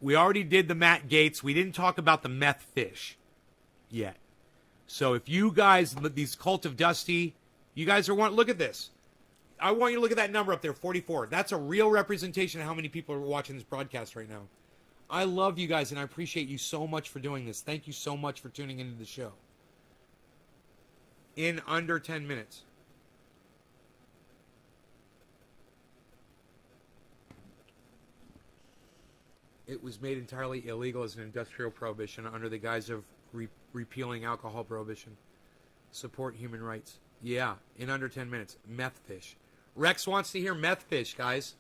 Speaker 1: we already did the Matt Gaetz. We didn't talk about the meth fish yet. So if you guys, these Cult of Dusty, you guys are look at this. I want you to look at that number up there, 44. That's a real representation of how many people are watching this broadcast right now. I love you guys, and I appreciate you so much for doing this. Thank you so much for tuning into the show. In under 10 minutes. It was made entirely illegal as an industrial prohibition under the guise of repealing alcohol prohibition. Support human rights. Yeah, in under 10 minutes. Meth fish. Rex wants to hear meth fish, guys.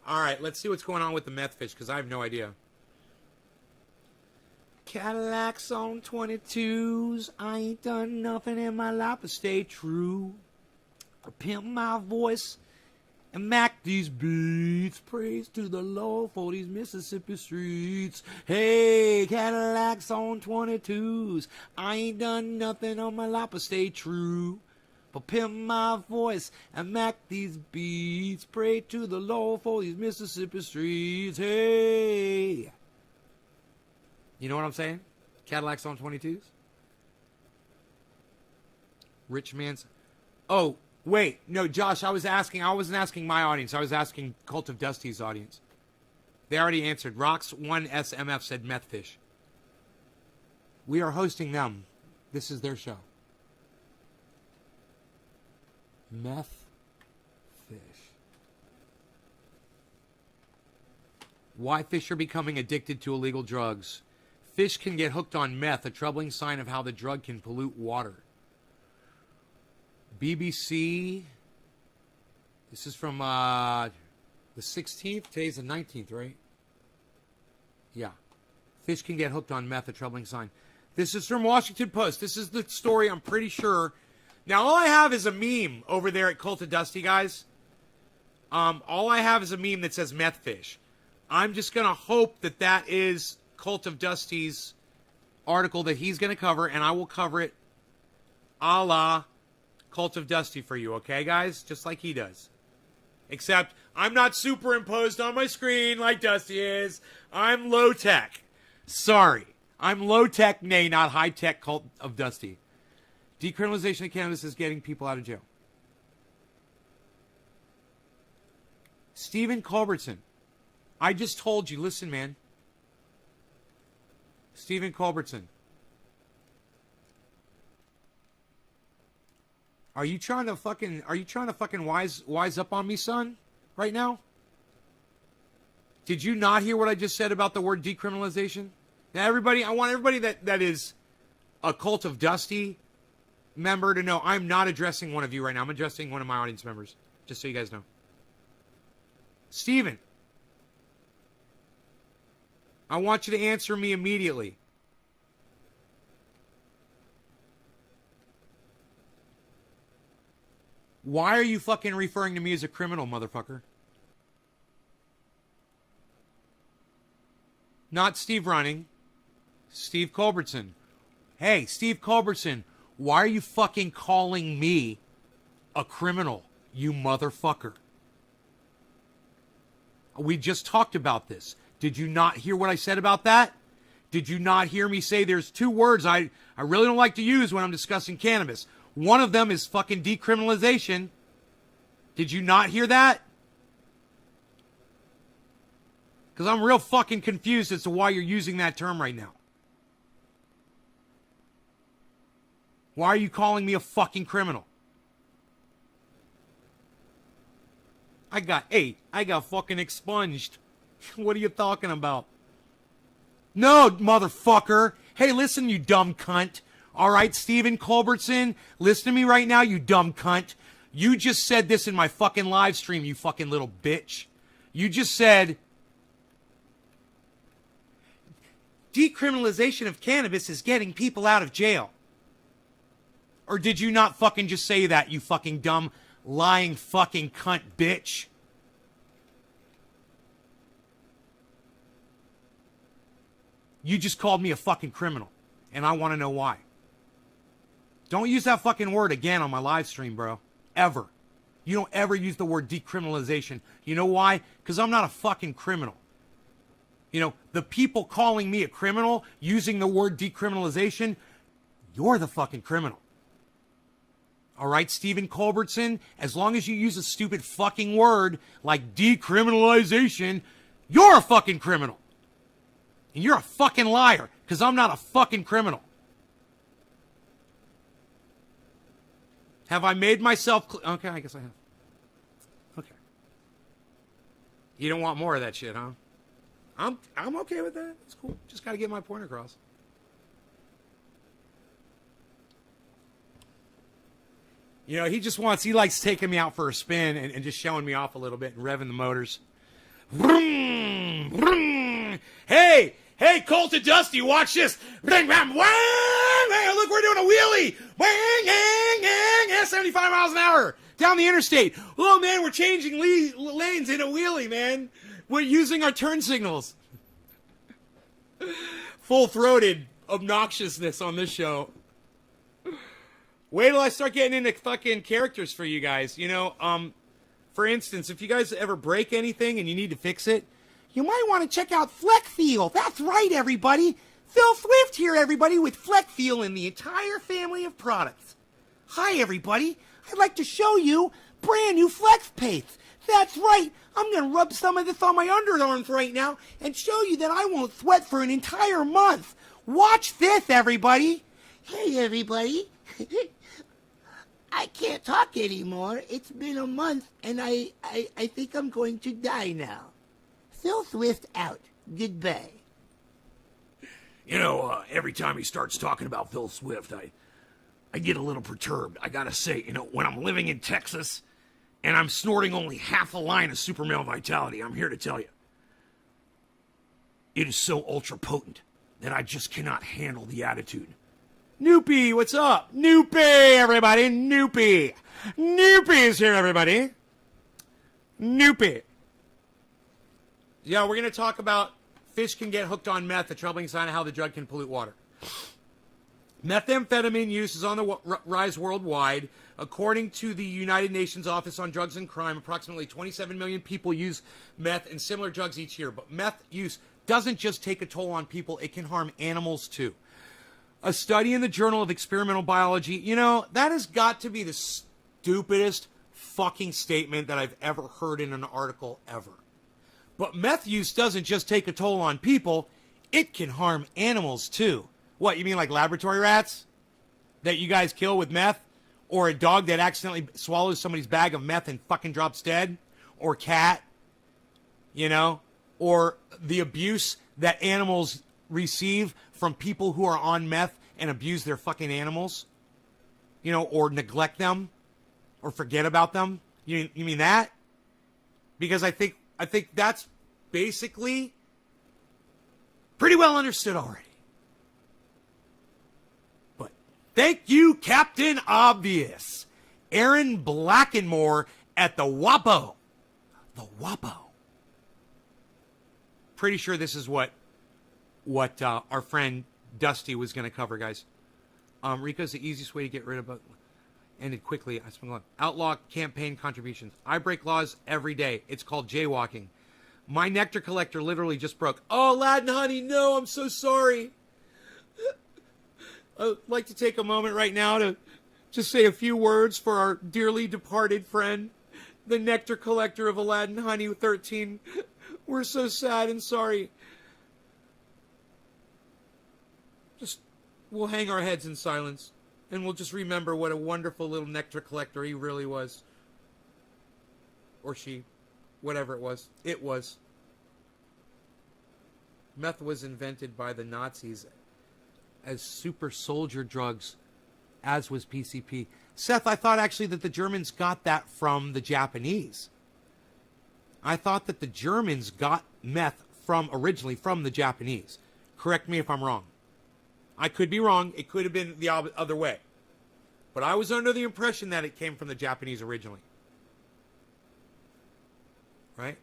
Speaker 1: All right, let's see what's going on with the meth fish, because I have no idea. Cadillacs on 22s. I ain't done nothing in my life but stay true. I pimp my voice and mac these beats. Praise to the Lord for these Mississippi streets. Hey, Cadillacs on 22s. I ain't done nothing on my life but stay true. But pimp my voice and mac these beats. Pray to the Lord for these Mississippi streets. Hey. You know what I'm saying? Cadillacs on 22s? Rich man's... Oh, wait. No, Josh, I wasn't asking my audience. I was asking Cult of Dusty's audience. They already answered. Rox1SMF said meth fish. We are hosting them. This is their show. Meth fish. Why fish are becoming addicted to illegal drugs. Fish can get hooked on meth, a troubling sign of how the drug can pollute water. BBC. This is from the 16th. Today's the 19th, right? Yeah. Fish can get hooked on meth, a troubling sign. This is from Washington Post. This is the story, I'm pretty sure. Now, all I have is a meme over there at Cult of Dusty, guys. All I have is a meme that says meth fish. I'm just going to hope that that is Cult of Dusty's article that he's going to cover, and I will cover it a la Cult of Dusty for you, okay, guys? Just like he does. Except I'm not superimposed on my screen like Dusty is. I'm low-tech. Sorry. I'm low-tech, nay, not high-tech Cult of Dusty. Decriminalization of cannabis is getting people out of jail. Stephen Culbertson. I just told you, listen, man. Stephen Culbertson. Are you trying to fucking wise up on me, son? Right now? Did you not hear what I just said about the word decriminalization? Now everybody, I want everybody that is a Cult of Dusty member to know I'm not addressing one of you right now. I'm addressing one of my audience members. Just so you guys know. Steven, I want you to answer me immediately. Why are you fucking referring to me as a criminal, motherfucker? Not Steve Running. Steve Culbertson. Hey, Steve Culbertson, why are you fucking calling me a criminal, you motherfucker? We just talked about this. Did you not hear what I said about that? Did you not hear me say there's two words I really don't like to use when I'm discussing cannabis? One of them is fucking decriminalization. Did you not hear that? Because I'm real fucking confused as to why you're using that term right now. Why are you calling me a fucking criminal? I got fucking expunged. What are you talking about? No, motherfucker. Hey, listen, you dumb cunt. All right, Stephen Culbertson, listen to me right now, you dumb cunt. You just said this in my fucking live stream, you fucking little bitch. You just said, decriminalization of cannabis is getting people out of jail. Or did you not fucking just say that, you fucking dumb, lying fucking cunt bitch? You just called me a fucking criminal, and I want to know why. Don't use that fucking word again on my live stream, bro. Ever. You don't ever use the word decriminalization. You know why? Because I'm not a fucking criminal. You know, the people calling me a criminal, using the word decriminalization, you're the fucking criminal. All right, Stephen Culbertson, as long as you use a stupid fucking word like decriminalization, you're a fucking criminal. And you're a fucking liar, because I'm not a fucking criminal. Have I made myself clear? Okay, I guess I have. Okay. You don't want more of that shit, huh? I'm okay with that. It's cool. Just got to get my point across. You know, he likes taking me out for a spin and just showing me off a little bit and revving the motors. Vroom, vroom. Hey, Colt and Dusty, watch this. Bang, bang, wang, hey, look, we're doing a wheelie. Wang, gang, gang, yeah, 75 miles an hour down the interstate. Oh, man, we're changing lanes in a wheelie, man. We're using our turn signals. Full-throated obnoxiousness on this show. Wait till I start getting into fucking characters for you guys. You know, for instance, if you guys ever break anything and you need to fix it, you might want to check out FleckFeel. That's right, everybody. Phil Swift here, everybody, with FleckFeel and the entire family of products. Hi, everybody. I'd like to show you brand new Flex Paste. That's right. I'm going to rub some of this on my underarms right now and show you that I won't sweat for an entire month. Watch this, everybody. Hey, everybody. I can't talk anymore. It's been a month, and I think I'm going to die now. Phil Swift out. Goodbye.
Speaker 3: You know, every time he starts talking about Phil Swift, I get a little perturbed. I gotta say, you know, when I'm living in Texas and I'm snorting only half a line of Super Male Vitality, I'm here to tell you, it is so ultra potent that I just cannot handle the attitude.
Speaker 1: Noopy, what's up? Noopy, everybody. Noopy. Noopy is here, everybody. Noopy. Yeah, we're going to talk about fish can get hooked on meth, a troubling sign of how the drug can pollute water. Methamphetamine use is on the rise worldwide. According to the United Nations Office on Drugs and Crime, approximately 27 million people use meth and similar drugs each year. But meth use doesn't just take a toll on people, it can harm animals too. A study in the Journal of Experimental Biology, you know, that has got to be the stupidest fucking statement that I've ever heard in an article ever. But meth use doesn't just take a toll on people, it can harm animals too. What, you mean like laboratory rats that you guys kill with meth? Or a dog that accidentally swallows somebody's bag of meth and fucking drops dead? Or cat? You know? Or the abuse that animals receive from people who are on meth and abuse their fucking animals? You know, or neglect them? Or forget about them? You mean that? Because I think that's basically pretty well understood already. But thank you, Captain Obvious. Aaron Blackenmore at the WAPO. The WAPO. Pretty sure this is what our friend Dusty was going to cover, guys. Rico's the easiest way to get rid of it. Ended quickly. I spent outlaw campaign contributions. I break laws every day. It's called jaywalking. My nectar collector literally just broke. Oh, Aladdin honey, no, I'm so sorry. I'd like to take a moment right now to just say a few words for our dearly departed friend, the nectar collector of Aladdin Honey 13. We're so sad and sorry. Just, we'll hang our heads in silence, and we'll just remember what a wonderful little nectar collector he really was. Or she. Whatever it was. It was. Meth was invented by the Nazis as super soldier drugs, as was PCP. Seth, I thought actually that the Germans got that from the Japanese. I thought that the Germans got meth originally from the Japanese. Correct me if I'm wrong. I could be wrong. It could have been the other way. But I was under the impression that it came from the Japanese originally. Right?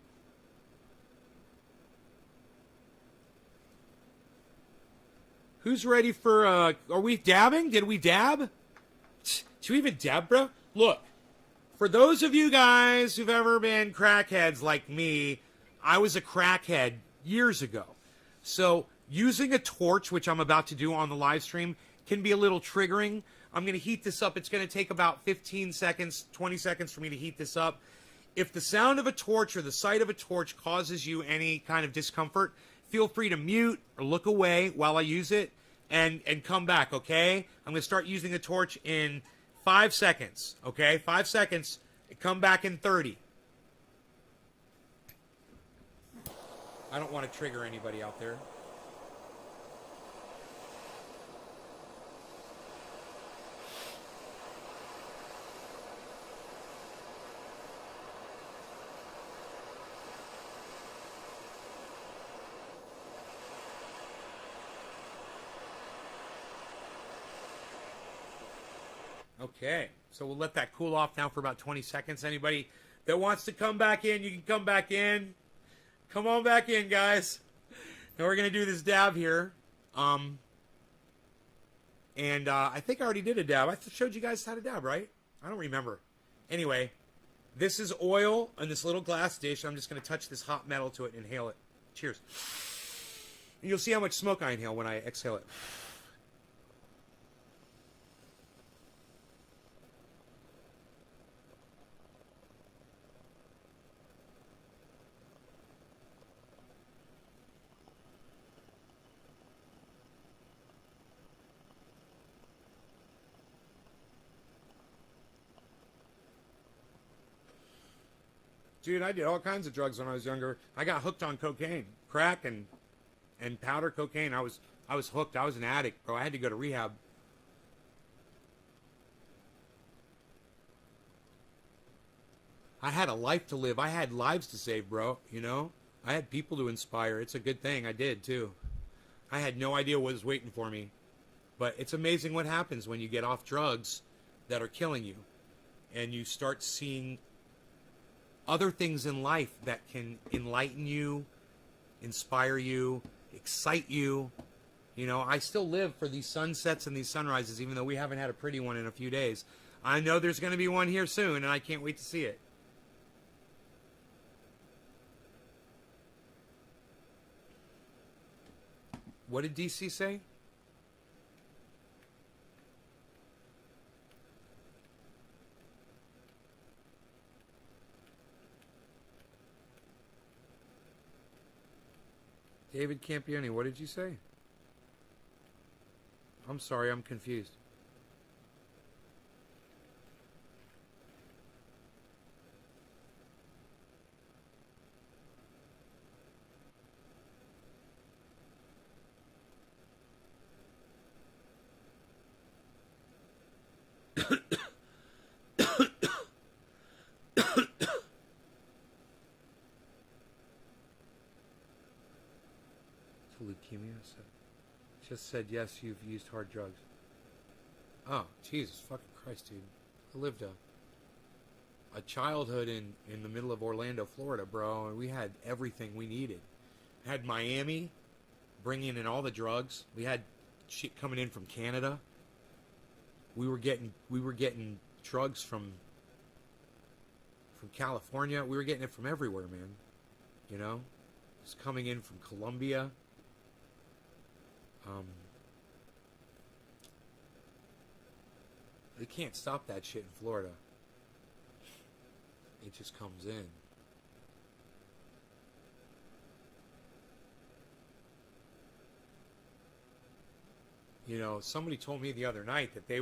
Speaker 1: Who's ready for, are we dabbing? Did we dab? Should we even dab, bro? Look, for those of you guys who've ever been crackheads like me, I was a crackhead years ago. So using a torch, which I'm about to do on the live stream, can be a little triggering. I'm going to heat this up. It's going to take about 15 seconds, 20 seconds for me to heat this up. If the sound of a torch or the sight of a torch causes you any kind of discomfort, feel free to mute or look away while I use it and come back, okay? I'm going to start using the torch in 5 seconds, okay? 5 seconds. Come back in 30. I don't want to trigger anybody out there. Okay, so we'll let that cool off now for about 20 seconds. Anybody that wants to come back in, you can come back in. Come on back in, guys. Now we're going to do this dab here. I think I already did a dab. I showed you guys how to dab, right? I don't remember. Anyway, this is oil in this little glass dish. I'm just going to touch this hot metal to it and inhale it. Cheers. And you'll see how much smoke I inhale when I exhale it. Dude, I did all kinds of drugs when I was younger. I got hooked on cocaine, crack, and powder cocaine. I was hooked. I was an addict, bro. I had to go to rehab. I had a life to live. I had lives to save, bro. You know, I had people to inspire. It's a good thing. I did too. I had no idea what was waiting for me, but it's amazing what happens when you get off drugs that are killing you, and you start seeing other things in life that can enlighten you, inspire you, excite you. You know, I still live for these sunsets and these sunrises, even though we haven't had a pretty one in a few days. I know there's going to be one here soon, and I can't wait to see it. What did DC say? David Campione, what did you say? I'm sorry, I'm confused. Leukemia just said yes, you've used hard drugs. Oh, Jesus fucking Christ, dude. I lived a childhood in the middle of Orlando, Florida, bro, and we had everything we needed. Had Miami bringing in all the drugs. We had shit coming in from Canada. We were getting drugs from California. We were getting it from everywhere, man. You know, it's coming in from Colombia. They can't stop that shit in Florida. It just comes in. You know, somebody told me the other night that they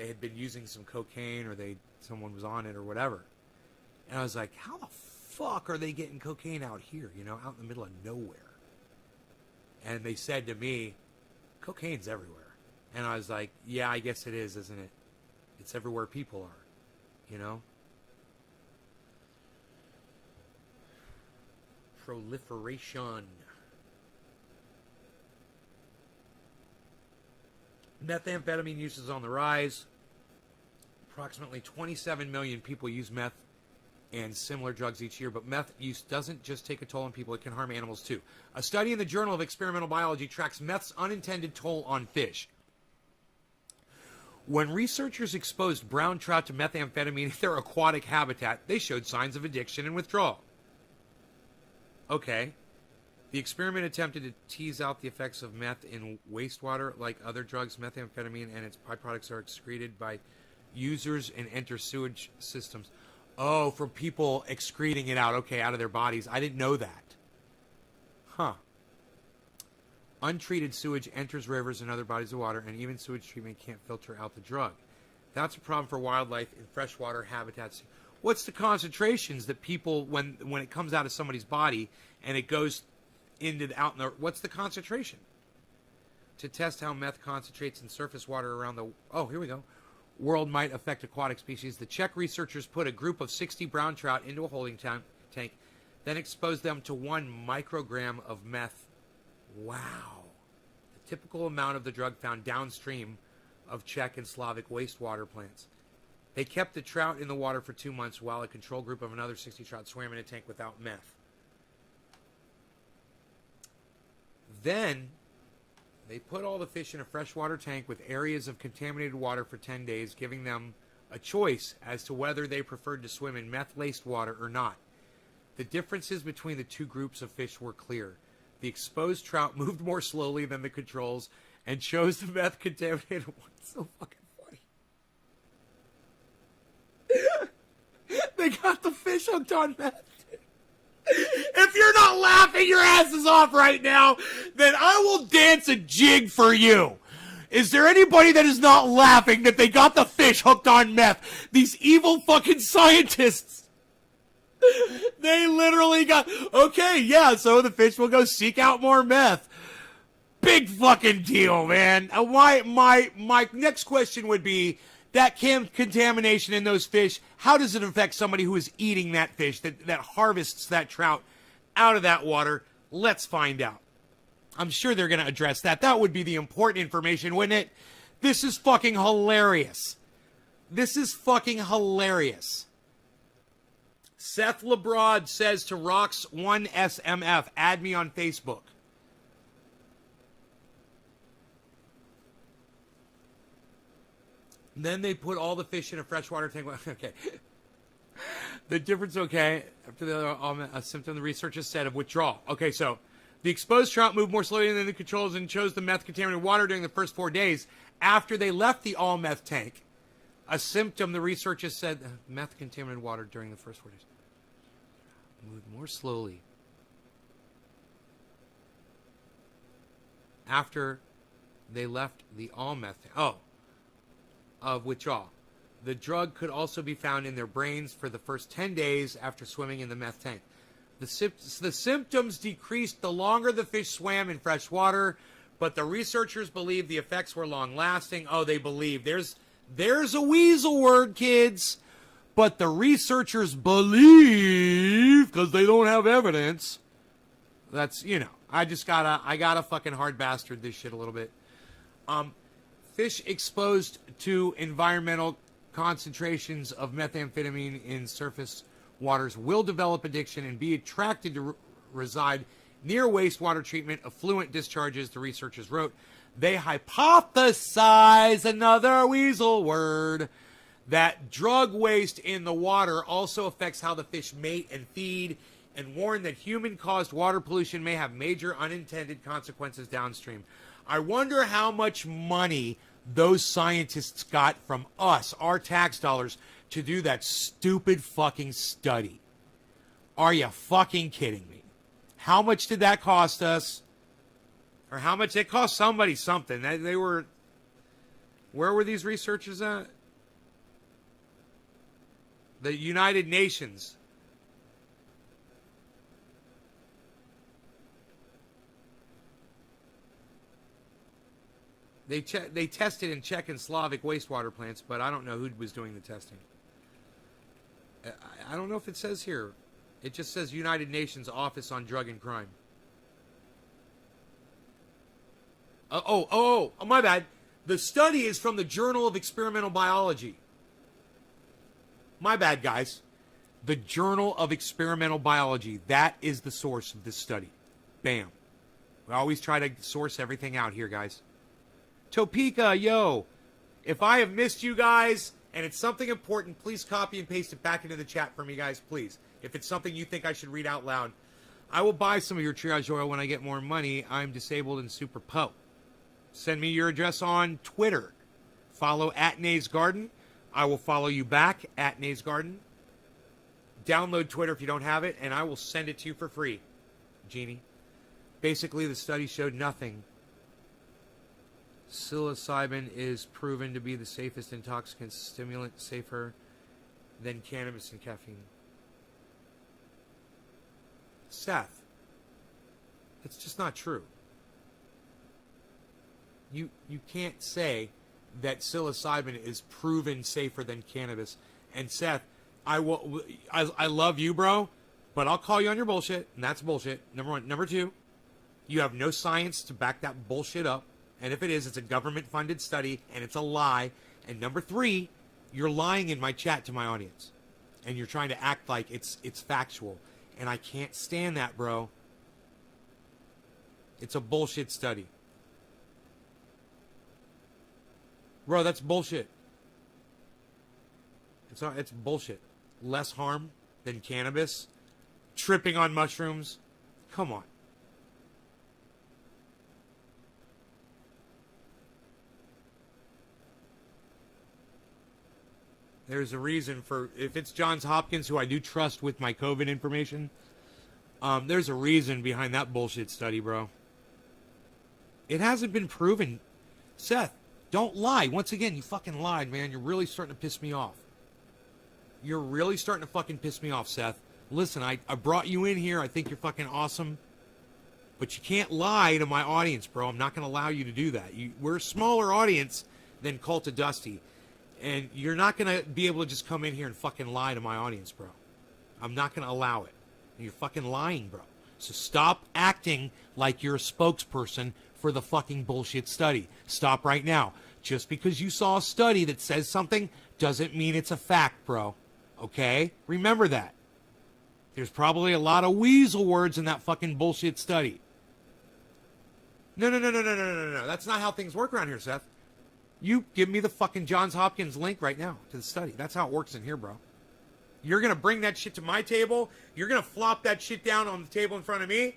Speaker 1: had been using some cocaine, or someone was on it or whatever. And I was like, how the fuck are they getting cocaine out here, you know, out in the middle of nowhere? And they said to me, cocaine's everywhere. And I was like, yeah, I guess it is, isn't it? It's everywhere people are, you know? Proliferation. Methamphetamine use is on the rise. Approximately 27 million people use meth and similar drugs each year, but meth use doesn't just take a toll on people, it can harm animals too. A study in the Journal of Experimental Biology tracks meth's unintended toll on fish. When researchers exposed brown trout to methamphetamine in their aquatic habitat, they showed signs of addiction and withdrawal. Okay. The experiment attempted to tease out the effects of meth in wastewater. Like other drugs, methamphetamine and its byproducts are excreted by users and enter sewage systems. Oh, from people excreting it out, okay, out of their bodies. I didn't know that. Huh. Untreated sewage enters rivers and other bodies of water, and even sewage treatment can't filter out the drug. That's a problem for wildlife in freshwater habitats. What's the concentrations that people, when it comes out of somebody's body and it goes into the, out in the, what's the concentration? To test how meth concentrates in surface water around the, oh, here we go, world might affect aquatic species, the Czech researchers put a group of 60 brown trout into a holding tank, then exposed them to 1 microgram of meth. Wow. The typical amount of the drug found downstream of Czech and Slavic wastewater plants. They kept the trout in the water for 2 months while a control group of another 60 trout swam in a tank without meth. Then they put all the fish in a freshwater tank with areas of contaminated water for 10 days, giving them a choice as to whether they preferred to swim in meth-laced water or not. The differences between the two groups of fish were clear. The exposed trout moved more slowly than the controls and chose the meth-contaminated one. So fucking funny. They got the fish hooked on meth. If you're not laughing your asses off right now, then I will dance a jig for you. Is there anybody that is not laughing that they got the fish hooked on meth? These evil fucking scientists. They literally got, okay, yeah, so the fish will go seek out more meth. Big fucking deal, man. My next question would be, that contamination in those fish, how does it affect somebody who is eating that fish, that harvests that trout out of that water? Let's find out. I'm sure they're going to address that. That would be the important information, wouldn't it? This is fucking hilarious. This is fucking hilarious. Seth Lebrod says to Rox1SMF, add me on Facebook. Then they put all the fish in a freshwater tank. Okay. The difference, okay, after the symptom the researchers said of withdrawal. Okay, so the exposed trout moved more slowly than the controls and chose the meth-contaminated water during the first 4 days after they left the all-meth tank. A symptom the researchers said meth-contaminated water during the first 4 days. Moved more slowly after they left the all-meth tank. Of withdrawal. The drug could also be found in their brains for the first 10 days after swimming in the meth tank. The symptoms decreased the longer the fish swam in fresh water, but the researchers believe the effects were long-lasting. Oh, they believe. There's a weasel word, kids. But the researchers believe, because they don't have evidence. That's, you know, I gotta fucking hard bastard this shit a little bit. Fish exposed to environmental concentrations of methamphetamine in surface waters will develop addiction and be attracted to reside near wastewater treatment effluent discharges, the researchers wrote. They hypothesize, another weasel word, that drug waste in the water also affects how the fish mate and feed, and warn that human-caused water pollution may have major unintended consequences downstream. I wonder how much money those scientists got from us, our tax dollars, to do that stupid fucking study. Are you fucking kidding me? How much did that cost us? Or how much it cost somebody something? They were... Where were these researchers at? The United Nations. They tested in Czech and Slavic wastewater plants, but I don't know who was doing the testing. I don't know if it says here. It just says United Nations Office on Drug and Crime. Oh, my bad. The study is from the Journal of Experimental Biology. My bad, guys. The Journal of Experimental Biology. That is the source of this study. Bam. We always try to source everything out here, guys. Topeka, yo. If I have missed you guys and it's something important, please copy and paste it back into the chat for me, guys, please. If it's something you think I should read out loud. I will buy some of your triage oil when I get more money. I'm disabled and super po. Send me your address on Twitter. Follow @NaysGarden. I will follow you back @NaysGarden. Download Twitter if you don't have it, and I will send it to you for free, Jeannie. Basically, the study showed nothing. Psilocybin is proven to be the safest intoxicant stimulant, safer than cannabis and caffeine. Seth, it's just not true. You can't say that psilocybin is proven safer than cannabis. And Seth, I love you, bro, but I'll call you on your bullshit, and that's bullshit. Number one. Number two, you have no science to back that bullshit up. And if it is, it's a government-funded study, and it's a lie. And number three, you're lying in my chat to my audience. And you're trying to act like it's factual. And I can't stand that, bro. It's a bullshit study. Bro, that's bullshit. It's bullshit. Less harm than cannabis. Tripping on mushrooms. Come on. There's a reason for, if it's Johns Hopkins, who I do trust with my COVID information, there's a reason behind that bullshit study, bro. It hasn't been proven. Seth, don't lie. Once again, you fucking lied, man. You're really starting to piss me off. You're really starting to fucking piss me off, Seth. Listen, I brought you in here. I think you're fucking awesome. But you can't lie to my audience, bro. I'm not going to allow you to do that. We're a smaller audience than Cult of Dusty. And you're not going to be able to just come in here and fucking lie to my audience, bro. I'm not going to allow it. You're fucking lying, bro. So stop acting like you're a spokesperson for the fucking bullshit study. Stop right now. Just because you saw a study that says something doesn't mean it's a fact, bro. Okay? Remember that. There's probably a lot of weasel words in that fucking bullshit study. No. That's not how things work around here, Seth. You give me the fucking Johns Hopkins link right now to the study. That's how it works in here, bro. You're going to bring that shit to my table. You're going to flop that shit down on the table in front of me.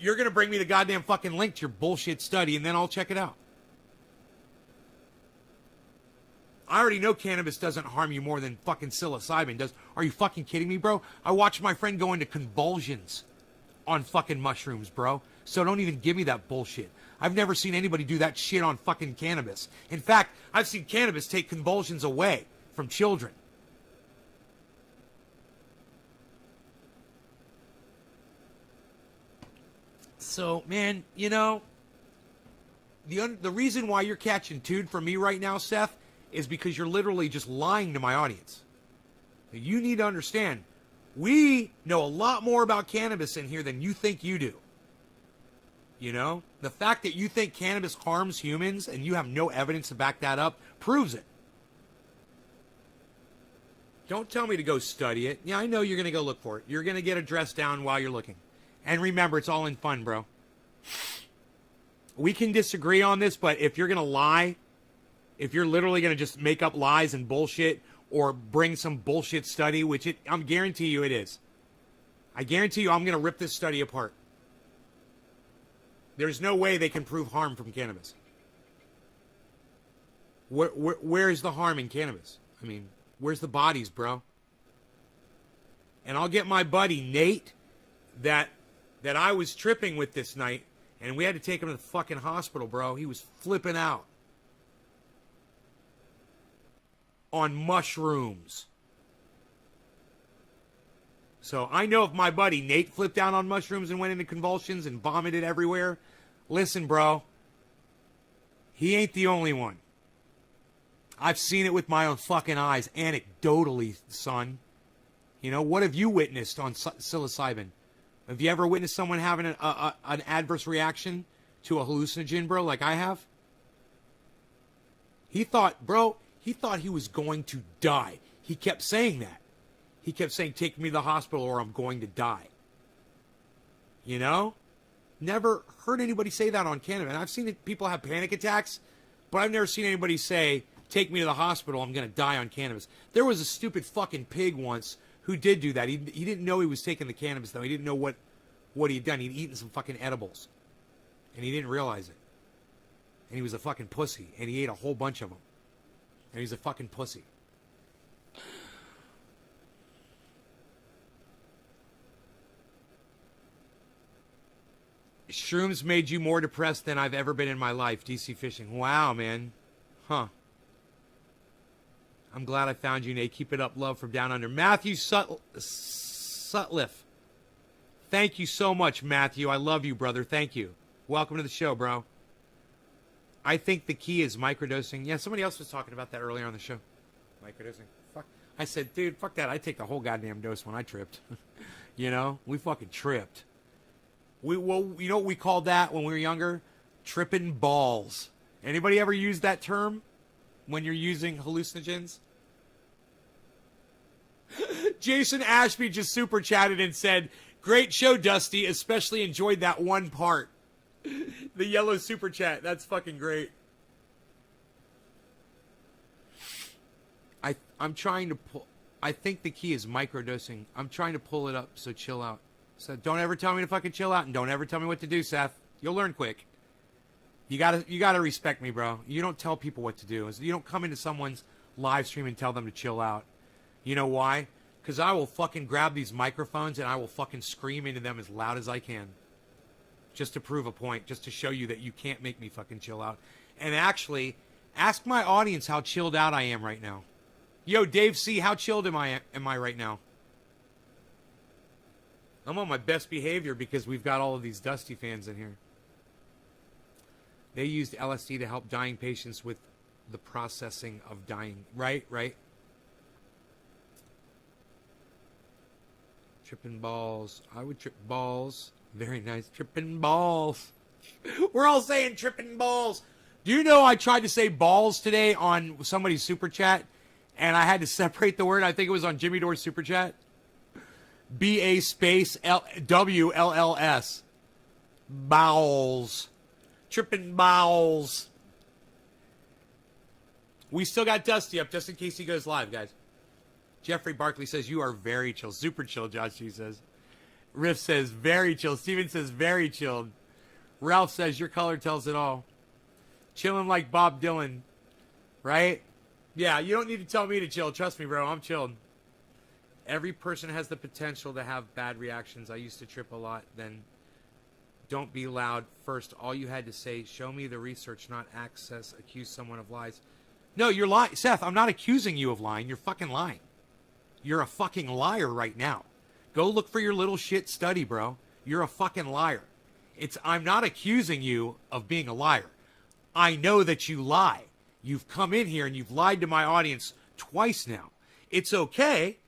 Speaker 1: You're going to bring me the goddamn fucking link to your bullshit study, and then I'll check it out. I already know cannabis doesn't harm you more than fucking psilocybin does. Are you fucking kidding me, bro? I watched my friend go into convulsions on fucking mushrooms, bro. So don't even give me that bullshit. I've never seen anybody do that shit on fucking cannabis. In fact, I've seen cannabis take convulsions away from children. So, man, you know, the reason why you're catching tude from me right now, Seth, is because you're literally just lying to my audience. You need to understand, we know a lot more about cannabis in here than you think you do. You know, the fact that you think cannabis harms humans and you have no evidence to back that up proves it. Don't tell me to go study it. Yeah, I know you're going to go look for it. You're going to get a dress down while you're looking. And remember, it's all in fun, bro. We can disagree on this, but if you're going to lie, if you're literally going to just make up lies and bullshit or bring some bullshit study, which I'm guarantee you it is. I guarantee you I'm going to rip this study apart. There's no way they can prove harm from cannabis. Where's the harm in cannabis? I mean, where's the bodies, bro? And I'll get my buddy Nate that I was tripping with this night, and we had to take him to the fucking hospital, bro. He was flipping out on mushrooms. So I know if my buddy Nate flipped out on mushrooms and went into convulsions and vomited everywhere, listen, bro, he ain't the only one. I've seen it with my own fucking eyes, anecdotally, son. You know, what have you witnessed on psilocybin? Have you ever witnessed someone having an adverse reaction to a hallucinogen, bro, like I have? He thought he was going to die. He kept saying that. He kept saying, take me to the hospital or I'm going to die. You know? Never heard anybody say that on cannabis. And I've seen people have panic attacks, but I've never seen anybody say, take me to the hospital, I'm going to die on cannabis. There was a stupid fucking pig once who did do that. He didn't know he was taking the cannabis, though. He didn't know what he'd done. He'd eaten some fucking edibles. And he didn't realize it. And he was a fucking pussy. And he ate a whole bunch of them. And he's a fucking pussy. Shrooms made you more depressed than I've ever been in my life. DC Fishing. Wow, man. Huh. I'm glad I found you, Nate. Keep it up. Love from down under. Matthew Sutliff. Thank you so much, Matthew. I love you, brother. Thank you. Welcome to the show, bro. I think the key is microdosing. Yeah, somebody else was talking about that earlier on the show. Microdosing. Fuck. I said, dude, fuck that. I take the whole goddamn dose when I tripped. You know? We fucking tripped. You know what we called that when we were younger? Tripping balls. Anybody ever use that term when you're using hallucinogens? Jason Ashby just super chatted and said, great show, Dusty. Especially enjoyed that one part. The yellow super chat. That's fucking great. I'm trying to pull. I think the key is microdosing. I'm trying to pull it up, so chill out. So don't ever tell me to fucking chill out, and don't ever tell me what to do, Seth. You'll learn quick. You gotta respect me, bro. You don't tell people what to do. You don't come into someone's live stream and tell them to chill out. You know why? Because I will fucking grab these microphones and I will fucking scream into them as loud as I can. Just to prove a point. Just to show you that you can't make me fucking chill out. And actually, ask my audience how chilled out I am right now. Yo, Dave C., how chilled am I right now? I'm on my best behavior because we've got all of these Dusty fans in here. They used LSD to help dying patients with the processing of dying. Right. Tripping balls. I would trip balls. Very nice. Tripping balls. We're all saying tripping balls. Do you know I tried to say balls today on somebody's super chat and I had to separate the word? I think it was on Jimmy Dore's super chat. B-A space W-L-L-S. Bowels. Tripping bowels. We still got Dusty up just in case he goes live, guys. Jeffrey Barkley says, you are very chill. Super chill, Josh G says. Riff says, very chill. Steven says, very chilled. Ralph says, your color tells it all. Chilling like Bob Dylan. Right? Yeah, you don't need to tell me to chill. Trust me, bro. I'm chilled. Every person has the potential to have bad reactions. I used to trip a lot. Then don't be loud. First, all you had to say, show me the research, not access, accuse someone of lies. No, you're lying. Seth, I'm not accusing you of lying. You're fucking lying. You're a fucking liar right now. Go look for your little shit study, bro. You're a fucking liar. I'm not accusing you of being a liar. I know that you lie. You've come in here and you've lied to my audience twice now. It's okay.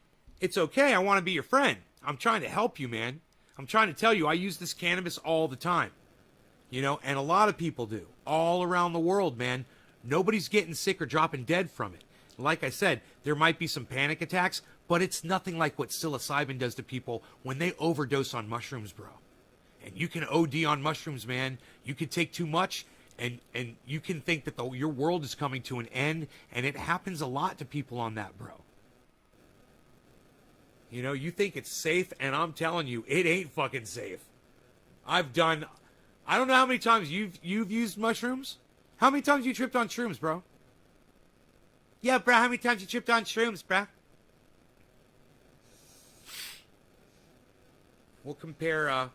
Speaker 1: It's okay. I want to be your friend. I'm trying to help you, man. I'm trying to tell you, I use this cannabis all the time. You know, and a lot of people do. All around the world, man. Nobody's getting sick or dropping dead from it. Like I said, there might be some panic attacks, but it's nothing like what psilocybin does to people when they overdose on mushrooms, bro. And you can OD on mushrooms, man. You can take too much, and you can think that your world is coming to an end, and it happens a lot to people on that, bro. You know, you think it's safe, and I'm telling you, it ain't fucking safe. I don't know how many times you've used mushrooms. How many times you tripped on shrooms, bro? Yeah, bro, how many times you tripped on shrooms, bro? We'll compare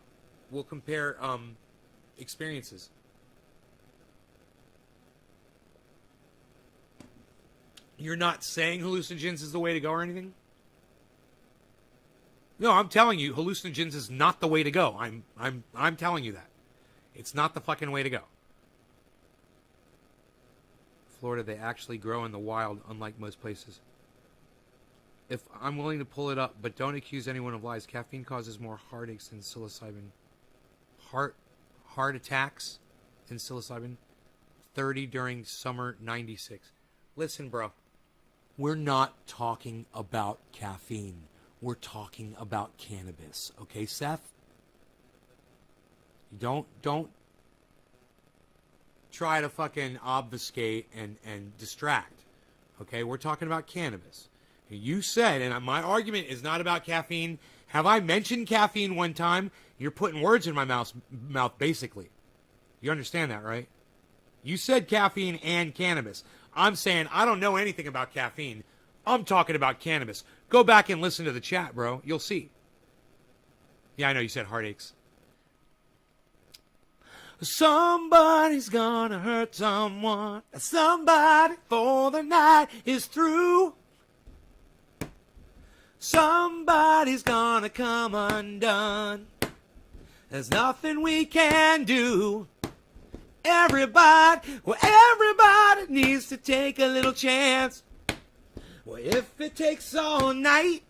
Speaker 1: experiences. You're not saying hallucinogens is the way to go or anything? No, I'm telling you, hallucinogens is not the way to go. I'm telling you that. It's not the fucking way to go. Florida, they actually grow in the wild, unlike most places. If I'm willing to pull it up, but don't accuse anyone of lies. Caffeine causes more heartaches than psilocybin. Heart attacks than psilocybin. 30 during summer 96. Listen, bro. We're not talking about caffeine. We're talking about cannabis. Okay, Seth? Don't try to fucking obfuscate and distract. Okay, we're talking about cannabis. You said, and my argument is not about caffeine. Have I mentioned caffeine one time? You're putting words in my mouth basically. You understand that, right? You said caffeine and cannabis. I'm saying I don't know anything about caffeine. I'm talking about cannabis. Go back and listen to the chat, bro. You'll see. Yeah, I know you said heartaches. Somebody's gonna hurt someone. Somebody for the night is through. Somebody's gonna come undone. There's nothing we can do. Everybody needs to take a little chance. Well, if it takes all night,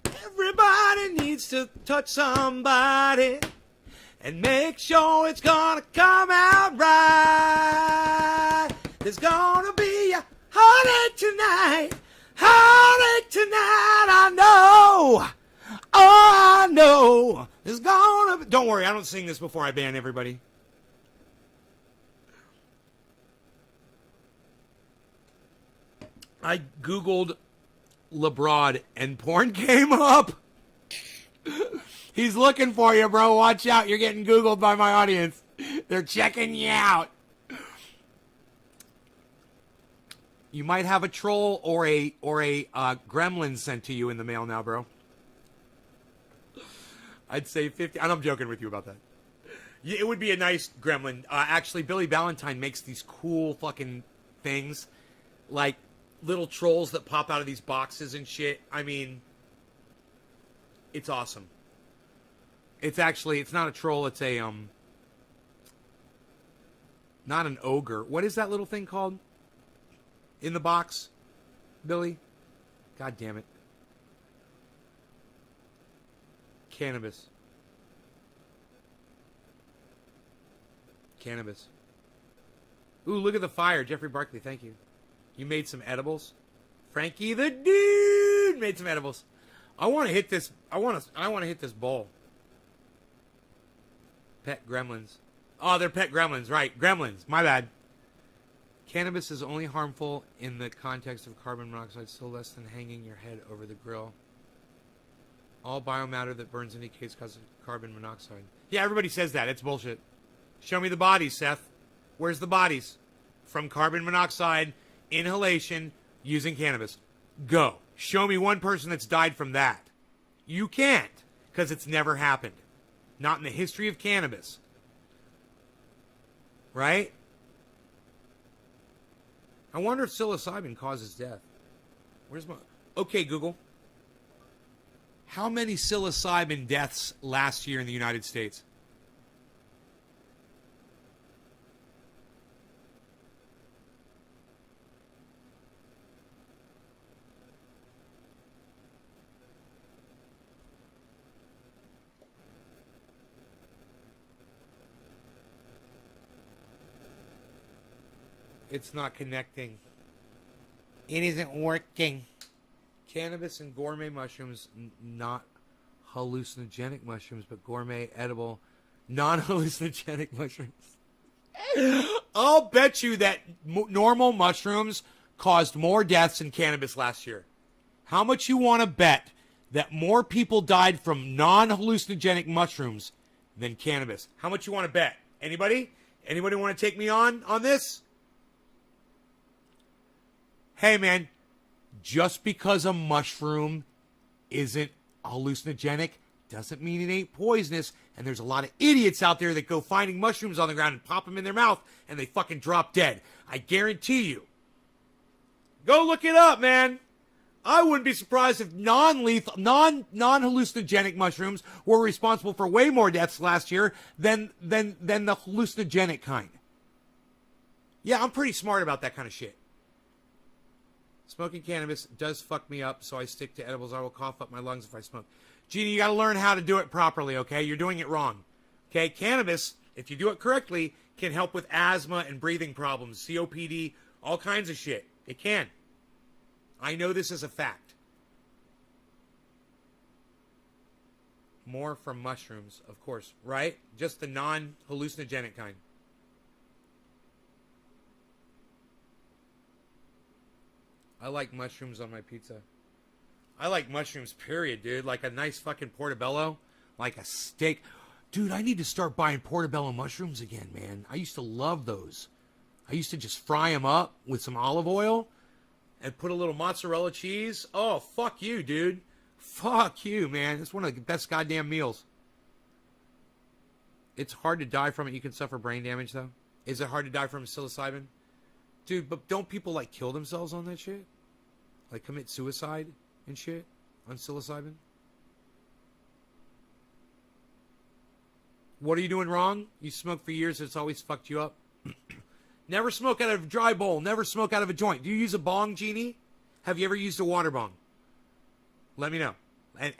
Speaker 1: everybody needs to touch somebody and make sure it's gonna come out right. There's gonna be a heartache tonight. Heartache tonight, I know. Oh, I know. There's gonna be... Don't worry, I don't sing this before I ban everybody. I Googled LeBron and porn came up. He's looking for you, bro. Watch out. You're getting Googled by my audience. They're checking you out. You might have a troll or a gremlin sent to you in the mail now, bro. I'd say 50. And I'm joking with you about that. It would be a nice gremlin. Actually, Billy Ballantyne makes these cool fucking things. Like little trolls that pop out of these boxes and shit. I mean, it's awesome. It's not a troll. It's a, not an ogre. What is that little thing called? In the box, Billy? God damn it. Cannabis. Ooh, look at the fire. Jeffrey Barkley, thank you. You made some edibles? Frankie the dude made some edibles. I want to hit this. I want to hit this bowl. Pet gremlins. Oh, they're pet gremlins, right? Gremlins. My bad. Cannabis is only harmful in the context of carbon monoxide, still less than hanging your head over the grill. All biomatter that burns indicates cause of carbon monoxide. Yeah, everybody says that. It's bullshit. Show me the bodies, Seth. Where's the bodies? From carbon monoxide, inhalation, using cannabis. Go. Show me one person that's died from that. You can't, because it's never happened. Not in the history of cannabis. Right? I wonder if psilocybin causes death. Where's my... Okay, Google. How many psilocybin deaths last year in the United States? It's not connecting. It isn't working. Cannabis and gourmet mushrooms, not hallucinogenic mushrooms, but gourmet, edible, non-hallucinogenic mushrooms. I'll bet you that normal mushrooms caused more deaths than cannabis last year. How much you want to bet that more people died from non-hallucinogenic mushrooms than cannabis? How much you want to bet? Anybody? Anybody want to take me on this? Hey, man, just because a mushroom isn't hallucinogenic doesn't mean it ain't poisonous. And there's a lot of idiots out there that go finding mushrooms on the ground and pop them in their mouth and they fucking drop dead. I guarantee you. Go look it up, man. I wouldn't be surprised if non-lethal, non-hallucinogenic mushrooms were responsible for way more deaths last year than the hallucinogenic kind. Yeah, I'm pretty smart about that kind of shit. Smoking cannabis does fuck me up, so I stick to edibles. I will cough up my lungs if I smoke. Jeannie, you got to learn how to do it properly, okay? You're doing it wrong. Okay? Cannabis, if you do it correctly, can help with asthma and breathing problems, COPD, all kinds of shit. It can. I know this is a fact. More from mushrooms, of course, right? Just the non-hallucinogenic kind. I like mushrooms on my pizza. I like mushrooms, period, dude. Like a nice fucking portobello. Like a steak. Dude, I need to start buying portobello mushrooms again, man. I used to love those. I used to just fry them up with some olive oil and put a little mozzarella cheese. Oh, fuck you, dude. Fuck you, man. It's one of the best goddamn meals. It's hard to die from it. You can suffer brain damage, though. Is it hard to die from psilocybin? Dude, but don't people, like, kill themselves on that shit? Like, commit suicide and shit on psilocybin? What are you doing wrong? You smoke for years, it's always fucked you up. Never smoke out of a dry bowl. Never smoke out of a joint. Do you use a bong, Jeannie? Have you ever used a water bong? Let me know. And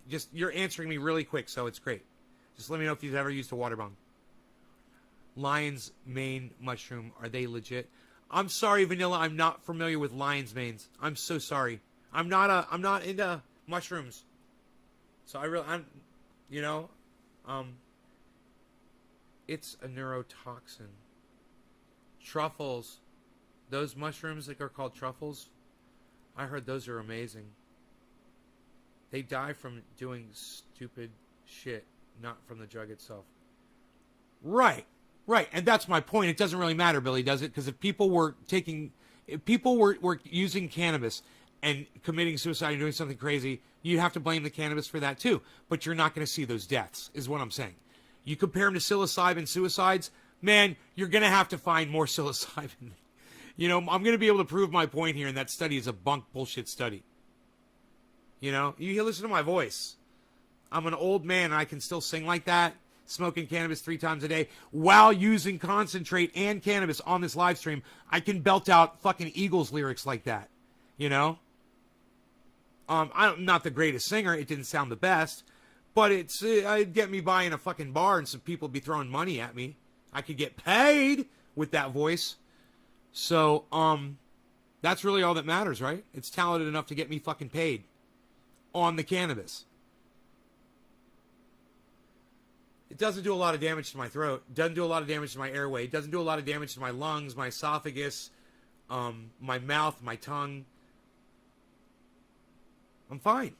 Speaker 1: just, you're answering me really quick, so it's great. Just let me know if you've ever used a water bong. Lion's mane mushroom, are they legit? I'm sorry, Vanilla. I'm not familiar with lion's manes. I'm so sorry. I'm not into mushrooms. So it's a neurotoxin. Truffles. Those mushrooms that are called truffles, I heard those are amazing. They die from doing stupid shit, not from the drug itself. Right. Right, and that's my point. It doesn't really matter, Billy, does it? Because if people were using cannabis and committing suicide and doing something crazy, you'd have to blame the cannabis for that too. But you're not going to see those deaths, is what I'm saying. You compare them to psilocybin suicides, man, you're going to have to find more psilocybin. You know, I'm going to be able to prove my point here, and that study is a bunk bullshit study. You know, you listen to my voice. I'm an old man, and I can still sing like that. Smoking cannabis 3 times a day while using concentrate and cannabis on this live stream. I can belt out fucking Eagles lyrics like that, you know. I'm not the greatest singer. It didn't sound the best, but it'd get me by in a fucking bar and some people would be throwing money at me. I could get paid with that voice. So, that's really all that matters, right? It's talented enough to get me fucking paid on the cannabis. It doesn't do a lot of damage to my throat. It doesn't do a lot of damage to my airway. It doesn't do a lot of damage to my lungs, my esophagus, my mouth, my tongue. I'm fine.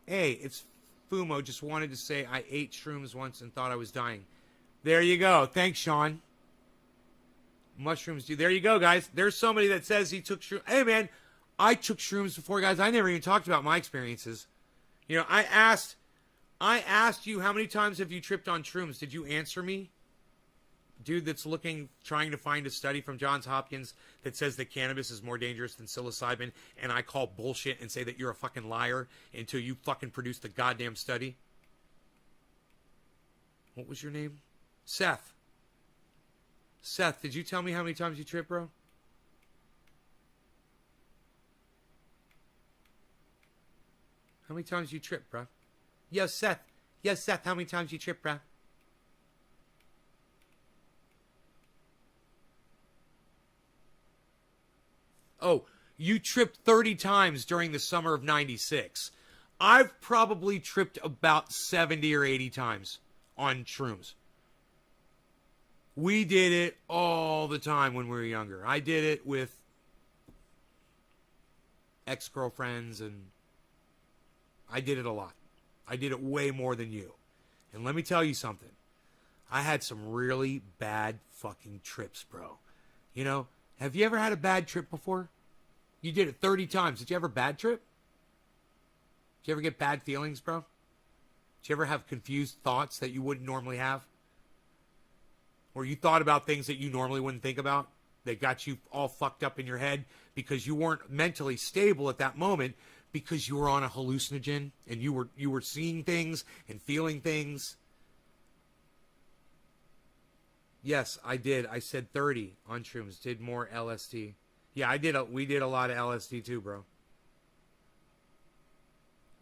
Speaker 1: Hey, it's Fumo. Just wanted to say I ate shrooms once and thought I was dying. There you go. Thanks, Sean. Mushrooms do. There you go, guys. There's somebody that says he took shrooms. Hey, man, I took shrooms before, guys. I never even talked about my experiences. You know, I asked you how many times have you tripped on shrooms. Did you answer me? Dude that's trying to find a study from Johns Hopkins that says that cannabis is more dangerous than psilocybin, and I call bullshit and say that you're a fucking liar until you fucking produce the goddamn study. What was your name? Seth. Seth, did you tell me how many times you tripped, bro? How many times you tripped, bro? Yo, Seth. Yes, Seth, how many times you tripped, bruh? Oh, you tripped 30 times during the summer of 96. I've probably tripped about 70 or 80 times on shrooms. We did it all the time when we were younger. I did it with ex-girlfriends, and I did it a lot. I did it way more than you. And let me tell you something. I had some really bad fucking trips, bro. You know, have you ever had a bad trip before? You did it 30 times. Did you ever bad trip? Did you ever get bad feelings, bro? Did you ever have confused thoughts that you wouldn't normally have? Or you thought about things that you normally wouldn't think about? That got you all fucked up in your head because you weren't mentally stable at that moment because you were on a hallucinogen and you were seeing things and feeling things. Yes, I did. I said 30 on shrooms. Did more LSD. Yeah, we did a lot of LSD too, bro.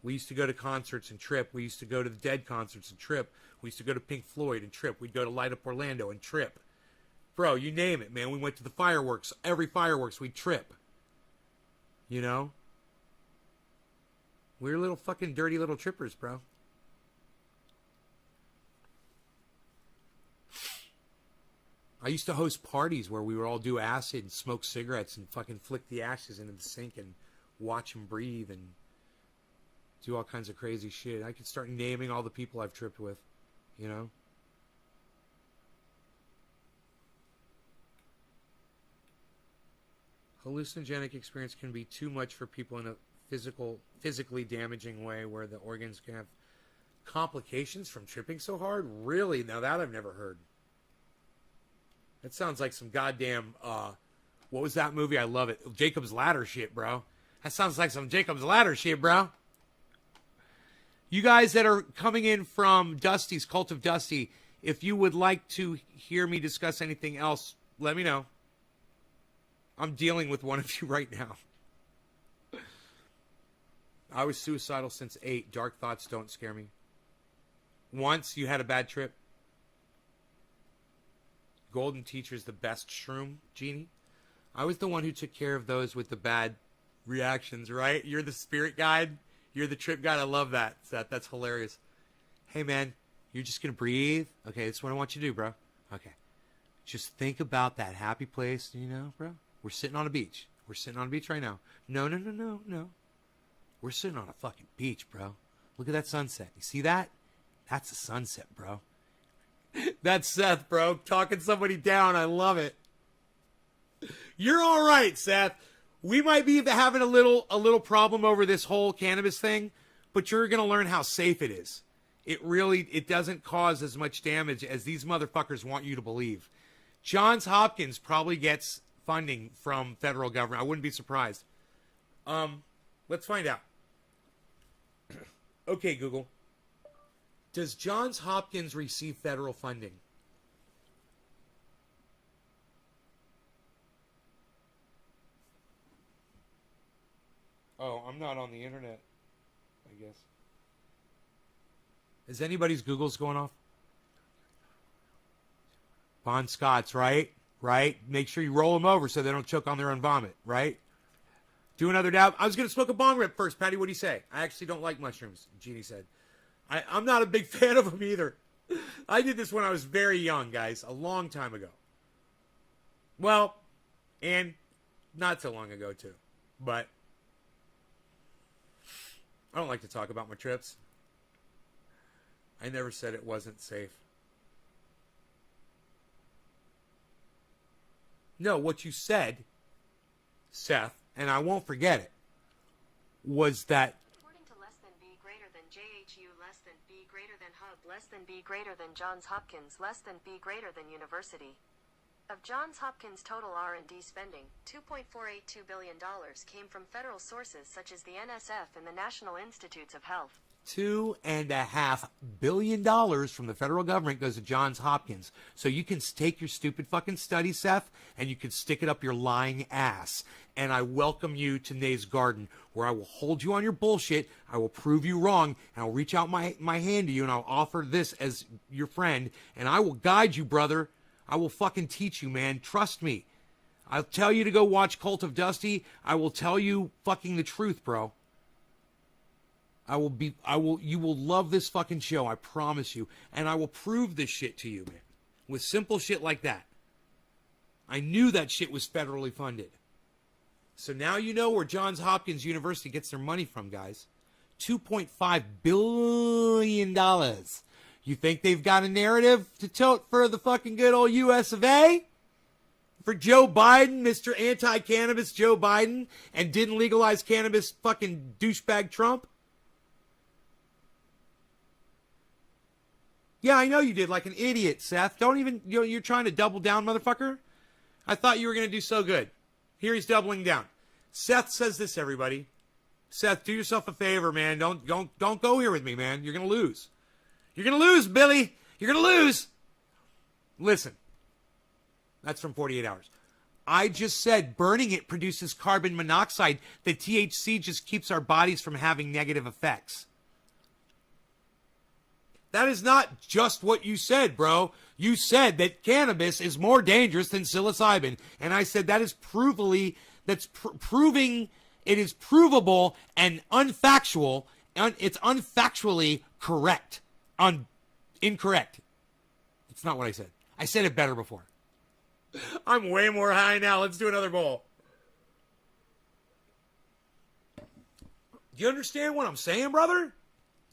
Speaker 1: We used to go to concerts and trip. We used to go to the Dead concerts and trip. We used to go to Pink Floyd and trip. We'd go to Light Up Orlando and trip. Bro, you name it, man. We went to the fireworks. Every fireworks, we'd trip. You know? We were little fucking dirty little trippers, bro. I used to host parties where we would all do acid and smoke cigarettes and fucking flick the ashes into the sink and watch them breathe and do all kinds of crazy shit. I could start naming all the people I've tripped with, you know? Hallucinogenic experience can be too much for people in a physically damaging way where the organs can have complications from tripping so hard. Really? Now that I've never heard. That sounds like some goddamn, what was that movie? I love it. Jacob's Ladder shit, bro. That sounds like some Jacob's Ladder shit, bro. You guys that are coming in from Dusty's, Cult of Dusty, if you would like to hear me discuss anything else, let me know. I'm dealing with one of you right now. I was suicidal since 8. Dark thoughts don't scare me. Once you had a bad trip. Golden Teacher's the best shroom, Genie. I was the one who took care of those with the bad reactions, right? You're the spirit guide. You're the trip guide. I love that, Seth. That's hilarious. Hey, man, you're just going to breathe? Okay, that's what I want you to do, bro. Okay. Just think about that happy place, you know, bro? We're sitting on a beach. We're sitting on a beach right now. No. We're sitting on a fucking beach, bro. Look at that sunset. You see that? That's a sunset, bro. That's Seth, bro. Talking somebody down. I love it. You're all right, Seth. We might be having a little problem over this whole cannabis thing, but you're going to learn how safe it is. It doesn't cause as much damage as these motherfuckers want you to believe. Johns Hopkins probably gets funding from federal government. I wouldn't be surprised. Let's find out. Okay, Google. Does Johns Hopkins receive federal funding? Oh, I'm not on the internet, I guess. Is anybody's Google's going off? Bon Scott's, right? Right? Make sure you roll them over so they don't choke on their own vomit, right? Do another dab. I was going to smoke a bong rip first. Patty, what do you say? I actually don't like mushrooms, Jeannie said. I'm not a big fan of them either. I did this when I was very young, guys, a long time ago. Well, and not so long ago, too. But I don't like to talk about my trips. I never said it wasn't safe. No, what you said, Seth, and I won't forget it, was that
Speaker 4: according to less than B greater than JHU, less than B greater than Hub, less than B greater than Johns Hopkins, less than B greater than University. Of Johns Hopkins' total R&D spending, $2.482 billion came from federal sources such as the NSF and the National Institutes of Health.
Speaker 1: $2.5 billion from the federal government goes to Johns Hopkins. So you can take your stupid fucking study, Seth, and you can stick it up your lying ass. And I welcome you to Nay's Garden, where I will hold you on your bullshit. I will prove you wrong, and I'll reach out my hand to you, and I'll offer this as your friend, and I will guide you, brother. I will fucking teach you, man. Trust me. I'll tell you to go watch Cult of Dusty. I will tell you fucking the truth, bro. You will love this fucking show, I promise you. And I will prove this shit to you, man. With simple shit like that. I knew that shit was federally funded. So now you know where Johns Hopkins University gets their money from, guys. $2.5 billion. You think they've got a narrative to tote for the fucking good old US of A? For Joe Biden, Mr. Anti-Cannabis Joe Biden, and didn't legalize cannabis fucking douchebag Trump? Yeah, I know you did, like an idiot, Seth. Don't even, you're trying to double down, motherfucker. I thought you were going to do so good. Here he's doubling down. Seth says this, everybody. Seth, do yourself a favor, man. Don't go here with me, man. You're going to lose. You're going to lose, Billy. You're going to lose. Listen. That's from 48 Hours. I just said burning it produces carbon monoxide. The THC just keeps our bodies from having negative effects. That is not just what you said, bro. You said that cannabis is more dangerous than psilocybin. And I said that is proving it is provable and unfactual. It's unfactually correct. Incorrect. It's not what I said. I said it better before. I'm way more high now. Let's do another bowl. Do you understand what I'm saying, brother?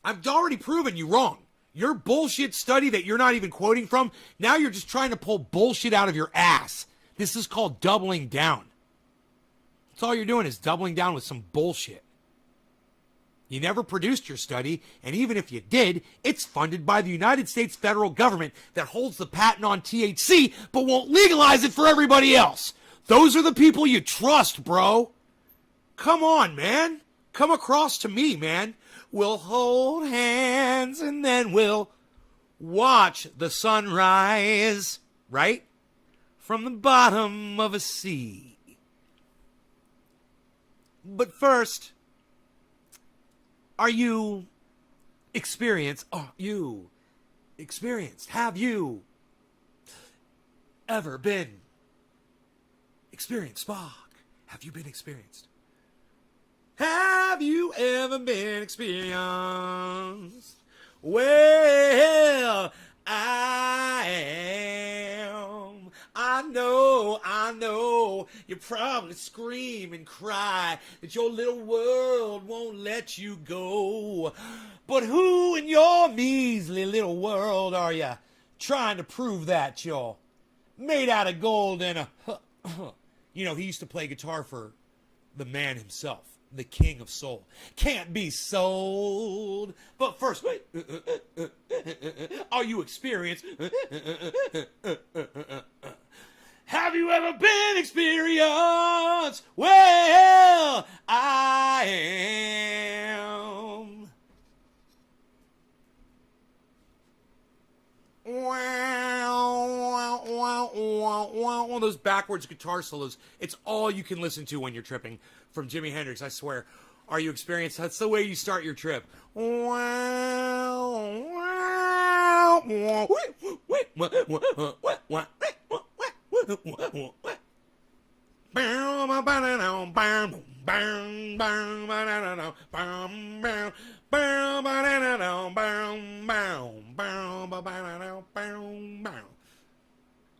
Speaker 1: I've already proven you wrong. Your bullshit study that you're not even quoting from, now you're just trying to pull bullshit out of your ass. This is called doubling down. That's all you're doing is doubling down with some bullshit. You never produced your study, and even if you did, it's funded by the United States federal government that holds the patent on THC, but won't legalize it for everybody else. Those are the people you trust, bro. Come on, man. Come across to me, man. We'll hold hands and then we'll watch the sunrise, right? From the bottom of a sea. But first, are you experienced? Are you experienced? Have you ever been experienced, Spock? Have you been experienced? Have you ever been experienced? Well, I am. I know. You probably scream and cry that your little world won't let you go. But who in your measly little world are you trying to prove that you're made out of gold and a... You know, he used to play guitar for the man himself. The king of soul. Can't be sold. But first, wait. Are you experienced? Have you ever been experienced? Well, I am. Wow, those backwards guitar solos. It's all you can listen to when you're tripping. From Jimi Hendrix, I swear. Are you experienced? That's the way you start your trip.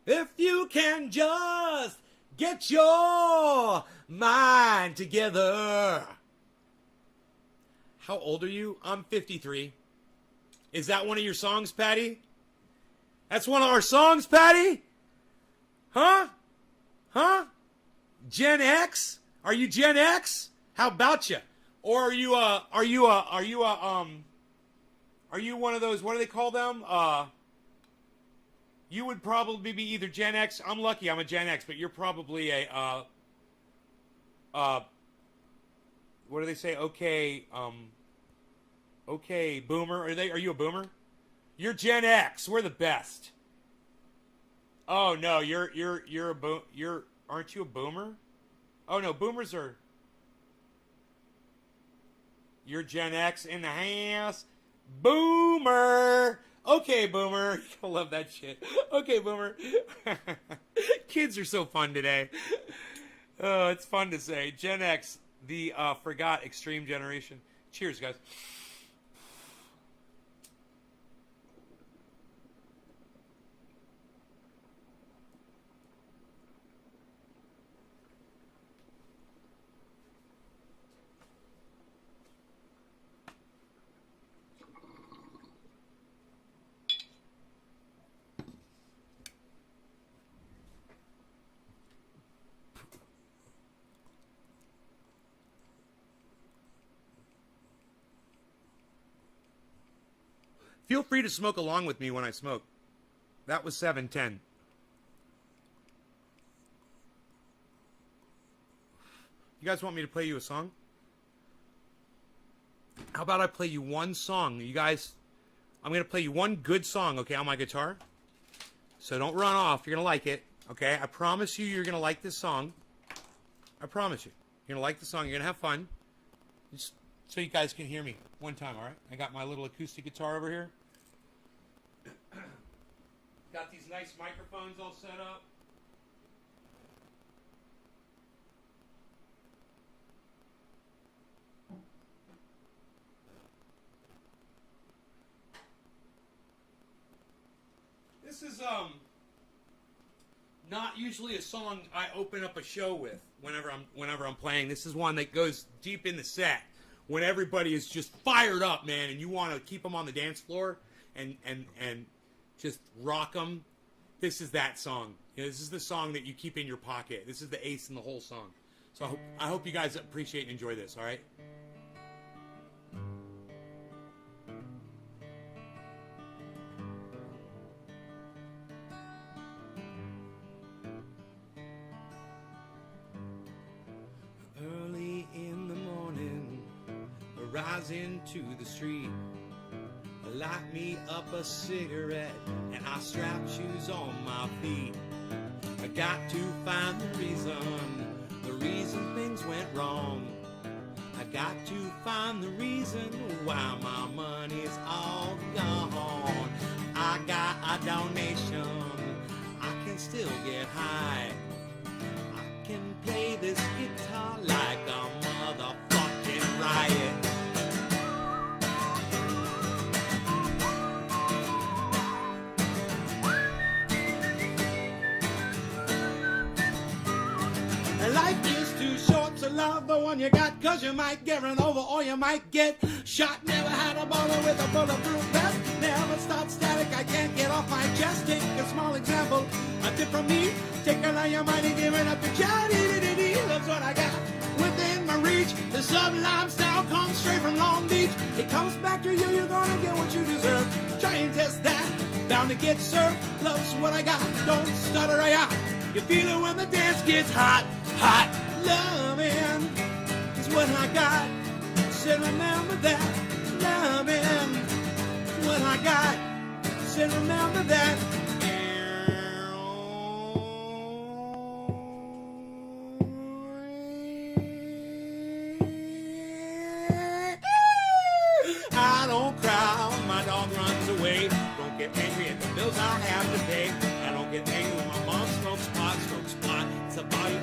Speaker 1: If you can just get your mind together. How old are you? I'm 53. Is that one of your songs, Patty? That's one of our songs, Patty? Huh? Gen X? Are you Gen X? How about you? Or are you one of those, what do they call them? You would probably be either Gen X. I'm lucky I'm a Gen X, but you're probably a, what do they say? Okay, boomer. Are you a boomer? You're Gen X. We're the best. Oh no, you're aren't you a boomer? Oh no, boomers are. You're Gen X in the house. Boomer. Okay, Boomer. I love that shit. Okay, Boomer. Kids are so fun today. Oh, it's fun to say. Gen X, the forgot extreme generation. Cheers, guys. Feel free to smoke along with me when I smoke. That was 710. You guys want me to play you a song? How about I play you one song? You guys, I'm going to play you one good song, okay, on my guitar. So don't run off. You're going to like it, okay? I promise you're going to like this song. I promise you. You're going to like the song. You're going to have fun. Just so you guys can hear me one time, all right? I got my little acoustic guitar over here. Got these nice microphones all set up. This is not usually a song I open up a show with whenever I'm playing. This is one that goes deep in the set when everybody is just fired up, man, and you want to keep them on the dance floor and just rock them. This is that song. You know, this is the song that you keep in your pocket. This is the ace in the whole song. So I hope you guys appreciate and enjoy this, all right? Early in the morning, rise into the street. Light me up a cigarette and I strap shoes on my feet. I got to find the reason things went wrong. I got to find the reason why my money's all gone. I got a donation, I can still get high. I can play this guitar like a motherfucking riot. Life is too short to love the one you got, cause you might get run over or you might get shot. Never had a bowler with a bulletproof vest. Never stop static, I can't get off my chest. Take a small example, a tip from me. Take all of your money, give it up to charity. Love's what I got within my reach. The sublime style comes straight from Long Beach. It comes back to you, you're gonna get what you deserve. Try and test that, bound to get served. Love's what I got, don't stutter or yacht. You feel it when the dance gets hot, hot. Loving is what I got. Said remember that. Loving is what I got. Said remember that. I don't cry, my dog runs away. Don't get angry at the bills I'll have to pay. I don't get angry when my mom smokes pot. It's a body,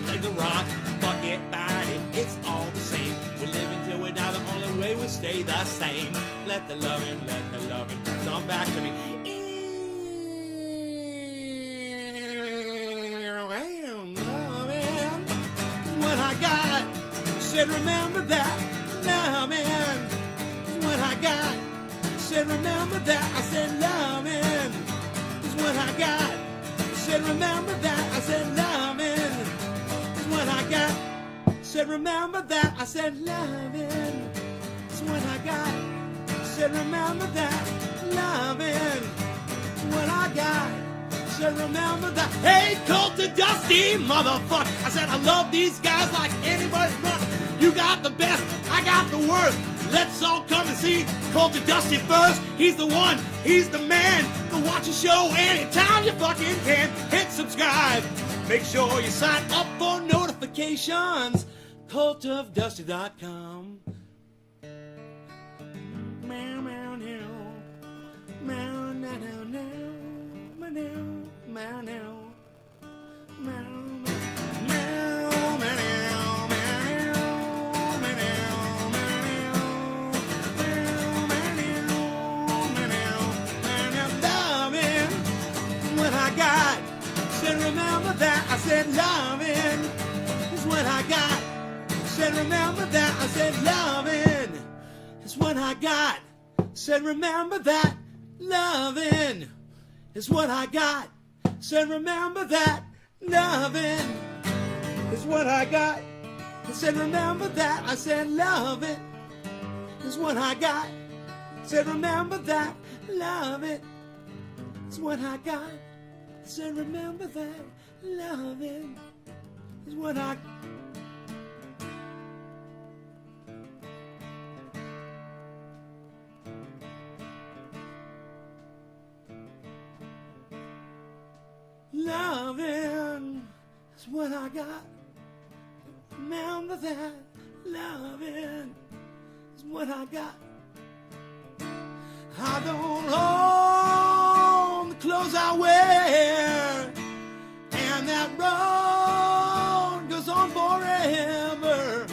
Speaker 1: play the rock, fuck it, bite it, it's all the same. We live until we die, the only way we stay the same. Let the loving come back to me. Loving what I got. Said remember that. Loving what I got. Said remember that. I said loving is what I got. Said remember that. I said loving is what I got. Said remember that. I said loving is what I got. Said remember that. Loving is what I got. Said remember that. Hey, Cult of Dusty, motherfucker. I said I love these guys like anybody's brother. You got the best, I got the worst. Let's all come and see Cult of Dusty first. He's the one, he's the man. Go watch a show anytime you fucking can. Hit subscribe. Make sure you sign up for notifications. cultofdusty.com. Meow, meow, meow. Meow. remember that. I said, loving is what I got. Said, remember that. I said, loving is what I got. Said, remember that. Loving is what I got. Said, remember that. Loving is what I got. I said, remember that. I said, loving is what I got. Said, remember that. Loving is what I got. Said, remember that. Loving is what I got. Loving is what I got. Remember that. Loving is what I got. I don't own the clothes I wear, and that road goes on forever.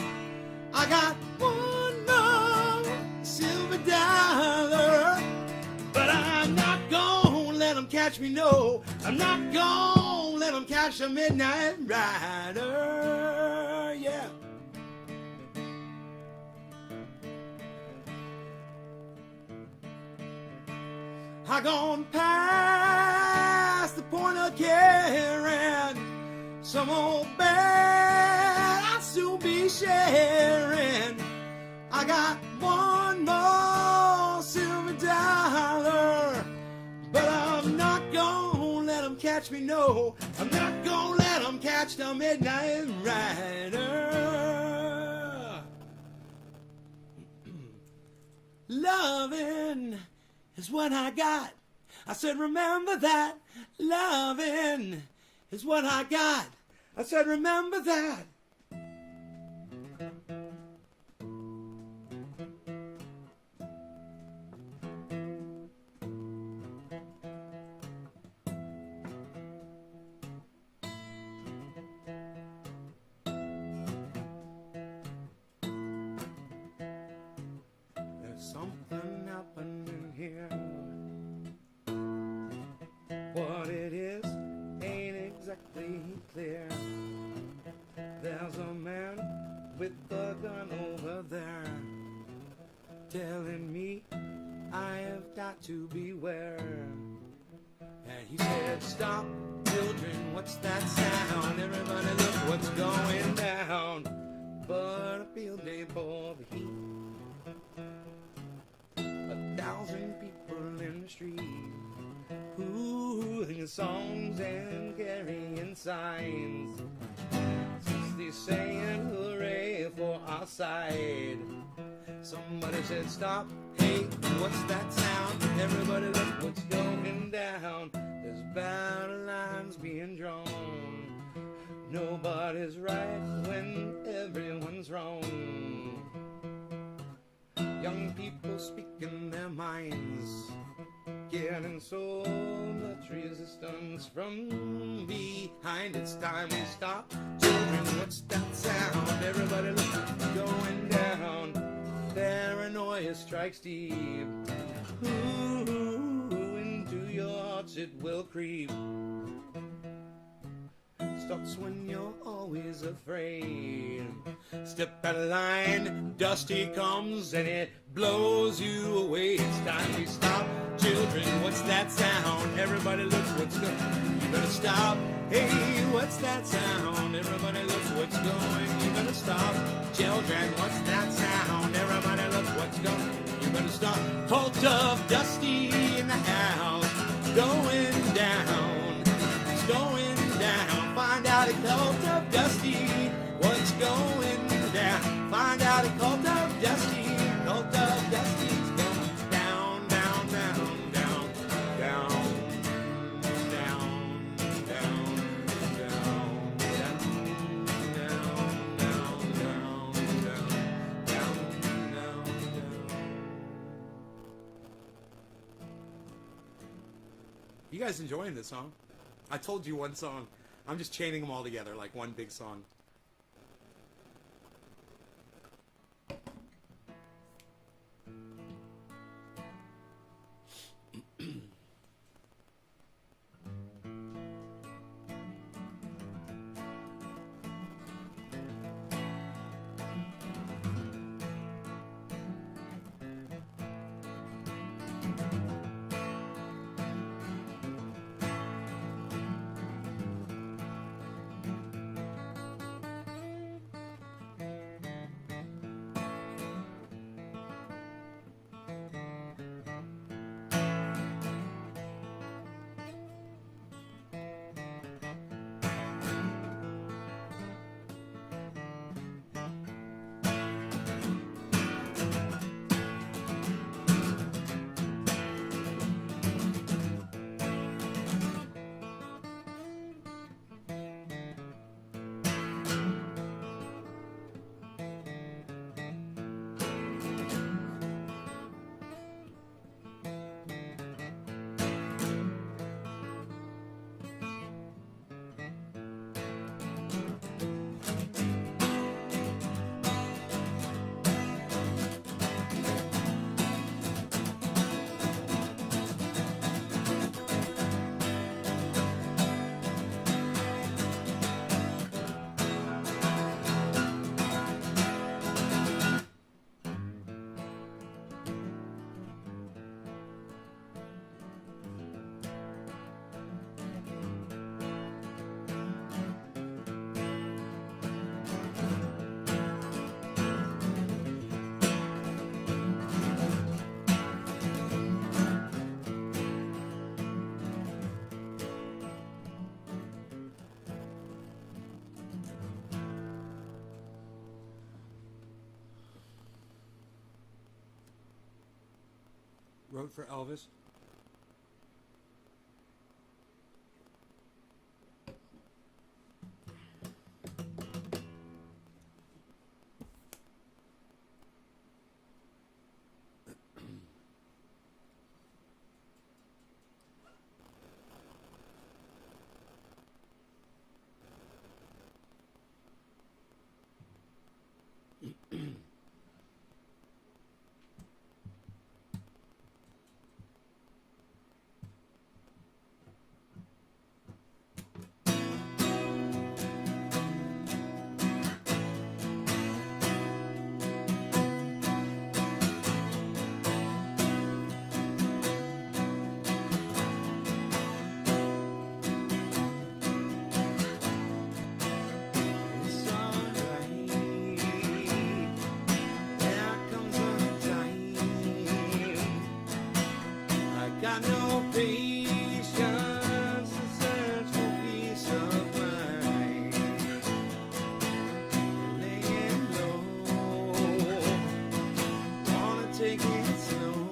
Speaker 1: I got one more silver dollar, but I'm not gonna let them catch me, no. I'm not gonna let them catch the midnight rider, yeah. I gone past the point of caring. Some old bed I'll soon be sharing. I got one more silver dollar, but I'm not gonna let them catch me, no. I'm not gonna let them catch the midnight rider. Loving is what I got. I said, remember that. Loving is what I got. I said, remember that. There's something happening here. What it is ain't exactly clear. There's a man with a gun over there telling me I have got to beware. And he said, stop, children, what's that sound? Everybody look what's going down. But a field day for the heat. 1,000 people in the street, singing songs and carrying signs. They saying hooray for our side. Somebody said stop, hey, what's that sound? Everybody look what's going down. There's battle lines being drawn. Nobody's right when everyone's wrong. Young people speaking their minds, getting so much resistance from behind. It's time we stop. Children, what's that sound? Everybody look, going down. Paranoia strikes deep. Ooh, into your hearts it will creep. Stops when you're always afraid. Step out of line, Dusty comes and it blows you away. It's time we stop. Children, what's that sound? Everybody look what's going. You better stop. Hey, what's that sound? Everybody look what's going. You better stop. Children, what's that sound? Everybody look what's going. You better stop. Cult of Dusty in the house. Going down. It's going down. Find out a cult of Dusty. What's going down? Find out a cult of Dusty. Cult of Dusty's going down, down, down, down, down, down, down, down, down, down, down, down. You guys enjoying this song? I told you one song. I'm just chaining them all together like one big song. wrote for Elvis.
Speaker 5: Got no patience to search for peace of mind. Laying low, wanna take it slow.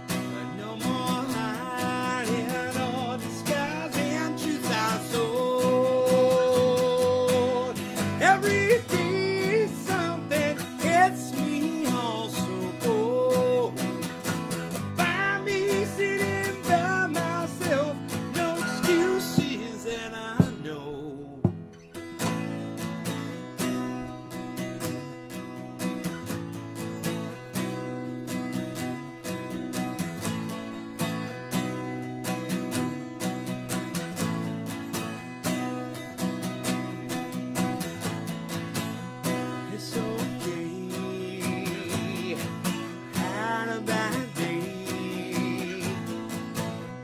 Speaker 5: But no more hiding or disguising truth I sold. Every day something hits me all so cold. Find me sitting by myself, no excuses, and I know. It's okay. Had a bad day.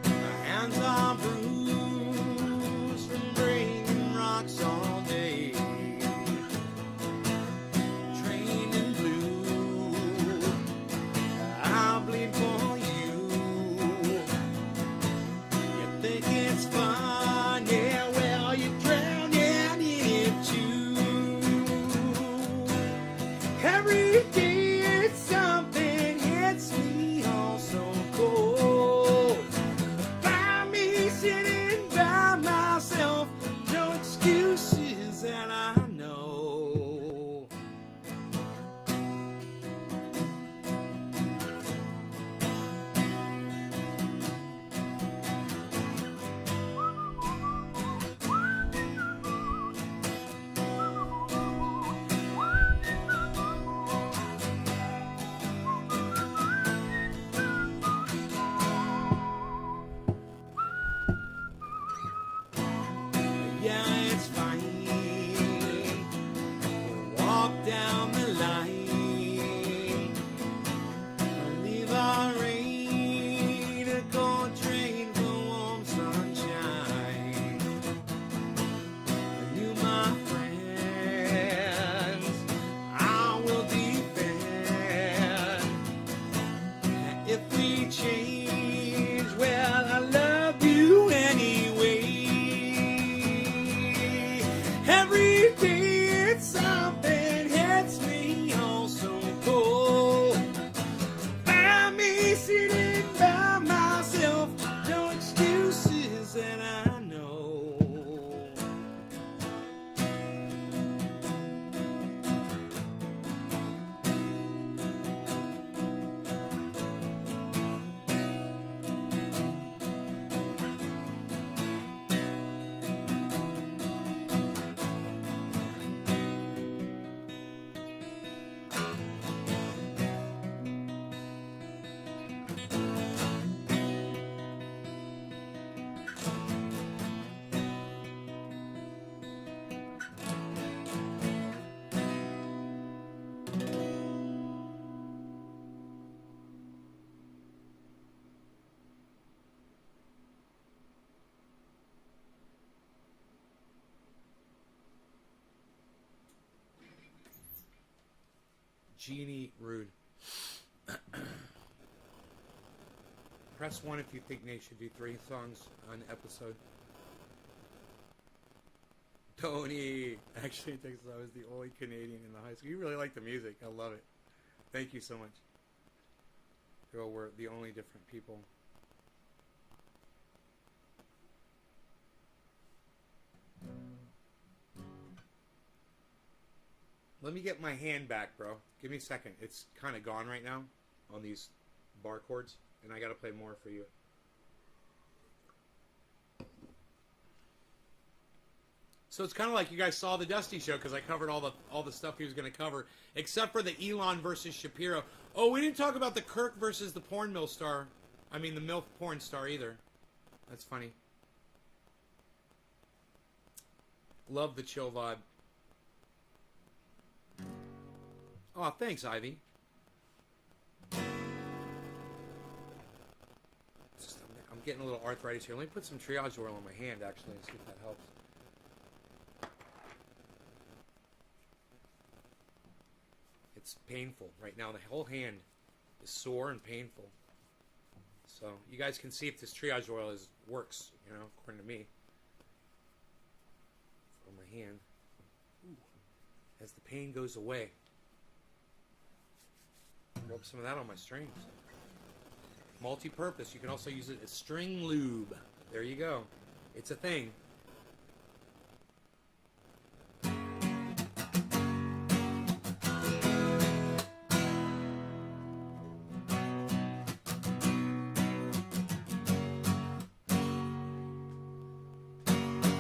Speaker 5: My hands are bruised from breaking rocks all day. Trained in blue, I'll bleed for you. You think it's fun, yeah, well, you're drowning in it too. Every day it's something hits me all so cold. Find me sitting by myself, no excuses, and I know. Yeah, it's fine. Walk down the line. Leave our rain a cold train for warm sunshine. You, my friends, I will defend. If we change, well, I love you anyway. Every day it's something hits me all so cold. Find me sitting by myself, no excuses, and I know.
Speaker 1: Jeannie Rude. Press 1 if you think Nate should do 3 songs on episode. Tony actually thinks I was the only Canadian in the high school. You really like the music. I love it. Thank you so much. Girl, we're the only different people. Let me get my hand back, bro. Give me a second. It's kind of gone right now on these bar chords, and I got to play more for you. So it's kind of like you guys saw the Dusty show because I covered all the stuff he was going to cover, except for the Elon versus Shapiro. Oh, we didn't talk about the Kirk versus the porn mill star. I mean, the MILF porn star either. That's funny. Love the chill vibe. Oh, thanks, Ivy. I'm getting a little arthritis here. Let me put some triage oil on my hand, actually, and see if that helps. It's painful right now. The whole hand is sore and painful. So you guys can see if this triage oil works, you know, according to me. On my hand. Ooh. As the pain goes away. Rub some of that on my strings. Multi-purpose. You can also use it as string lube. There you go. It's a thing.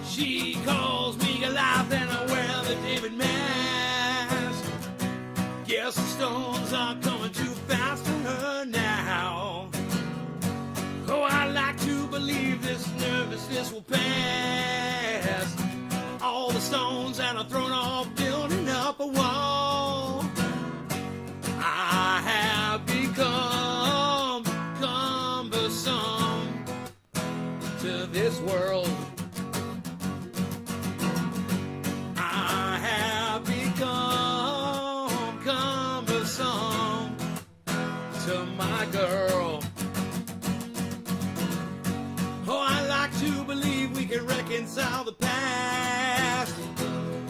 Speaker 5: She calls me Goliath and I wear the David mask. Guess the stones are coming too fast for her now. Oh, I like to believe this nervousness will pass. All the stones that are thrown off building up a wall. I have become cumbersome to this world. Girl. Oh, I like to believe we can reconcile the past,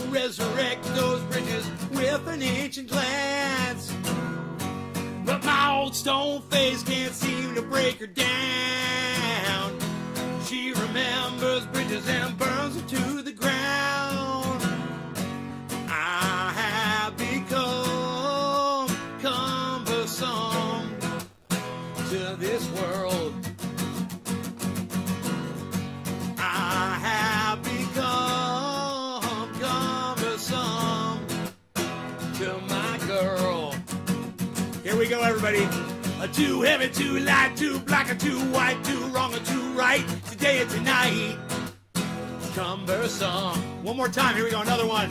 Speaker 5: resurrect those bridges with an ancient glance. But my old stone face can't seem to break her down. She remembers bridges and burns them to the ground. I have become cumbersome to this world. I have become cumbersome to my girl. Here we go, everybody. Too heavy, too light, too black, or too white, too wrong, or too right. Today or tonight. Cumbersome. One more time. Here we go. Another one.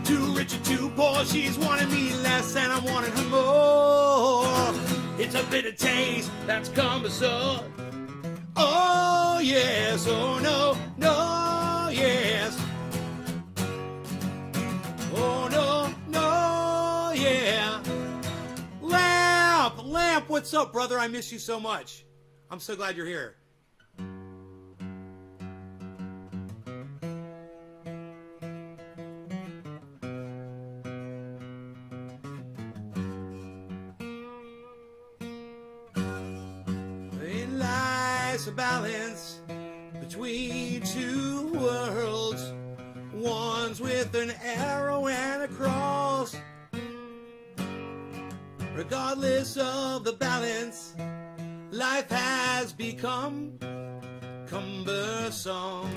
Speaker 5: Too rich or too poor. She's wanting me less, and I'm wanting her more. It's a bitter taste that's cumbersome. Oh, yes. Oh, no. No, yes. Oh, no. No, yeah. Lamp, what's up, brother? I miss you so much. I'm so glad you're here. In lies a balance between two worlds. One's with an arrow and a cross. Regardless of the balance, life has become cumbersome.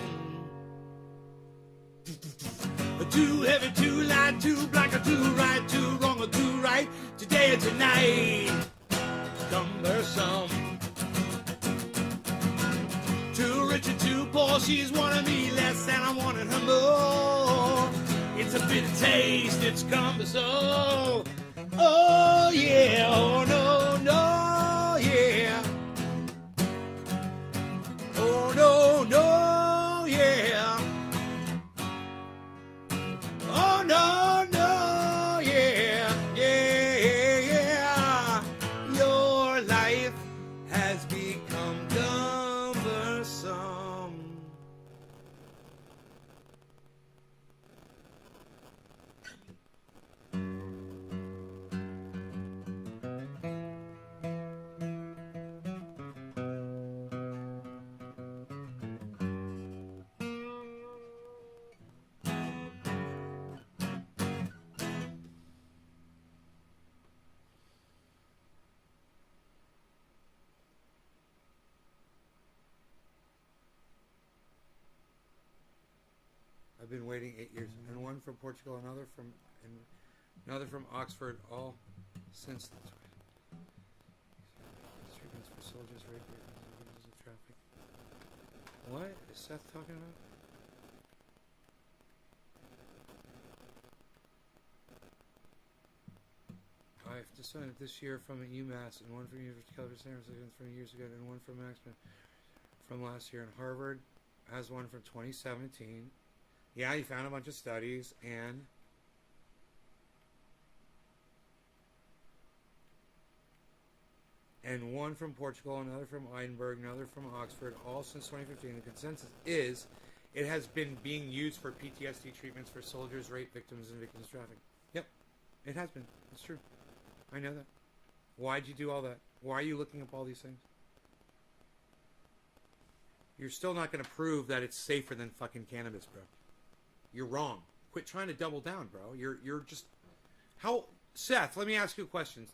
Speaker 5: Too heavy, too light, too black, or too right, too wrong, or too right. Today or tonight, cumbersome. Too rich or too poor, she's wanting me less, and I wanted her more. It's a bitter taste, it's cumbersome. Oh yeah, oh no, no, yeah. Oh no, no, yeah. Oh no, no, yeah, yeah, yeah. Your life has become cumbersome.
Speaker 1: been waiting 8 years, and one from Portugal, another from Oxford, all since the treatments for soldiers, rape victims of traffic. What is Seth talking about? I've decided this year from UMass, and one from University of California, San Francisco from years ago, and one from Maxman from last year, and Harvard has one from 2017. Yeah, he found a bunch of studies, and one from Portugal, another from Edinburgh, another from Oxford, all since 2015. The consensus is it has been being used for PTSD treatments for soldiers, rape victims, and victims of trafficking. Yep, it has been. It's true. I know that. Why'd you do all that? Why are you looking up all these things? You're still not going to prove that it's safer than fucking cannabis, bro. You're wrong. Quit trying to double down, bro. You're just... How... Seth, let me ask you a question.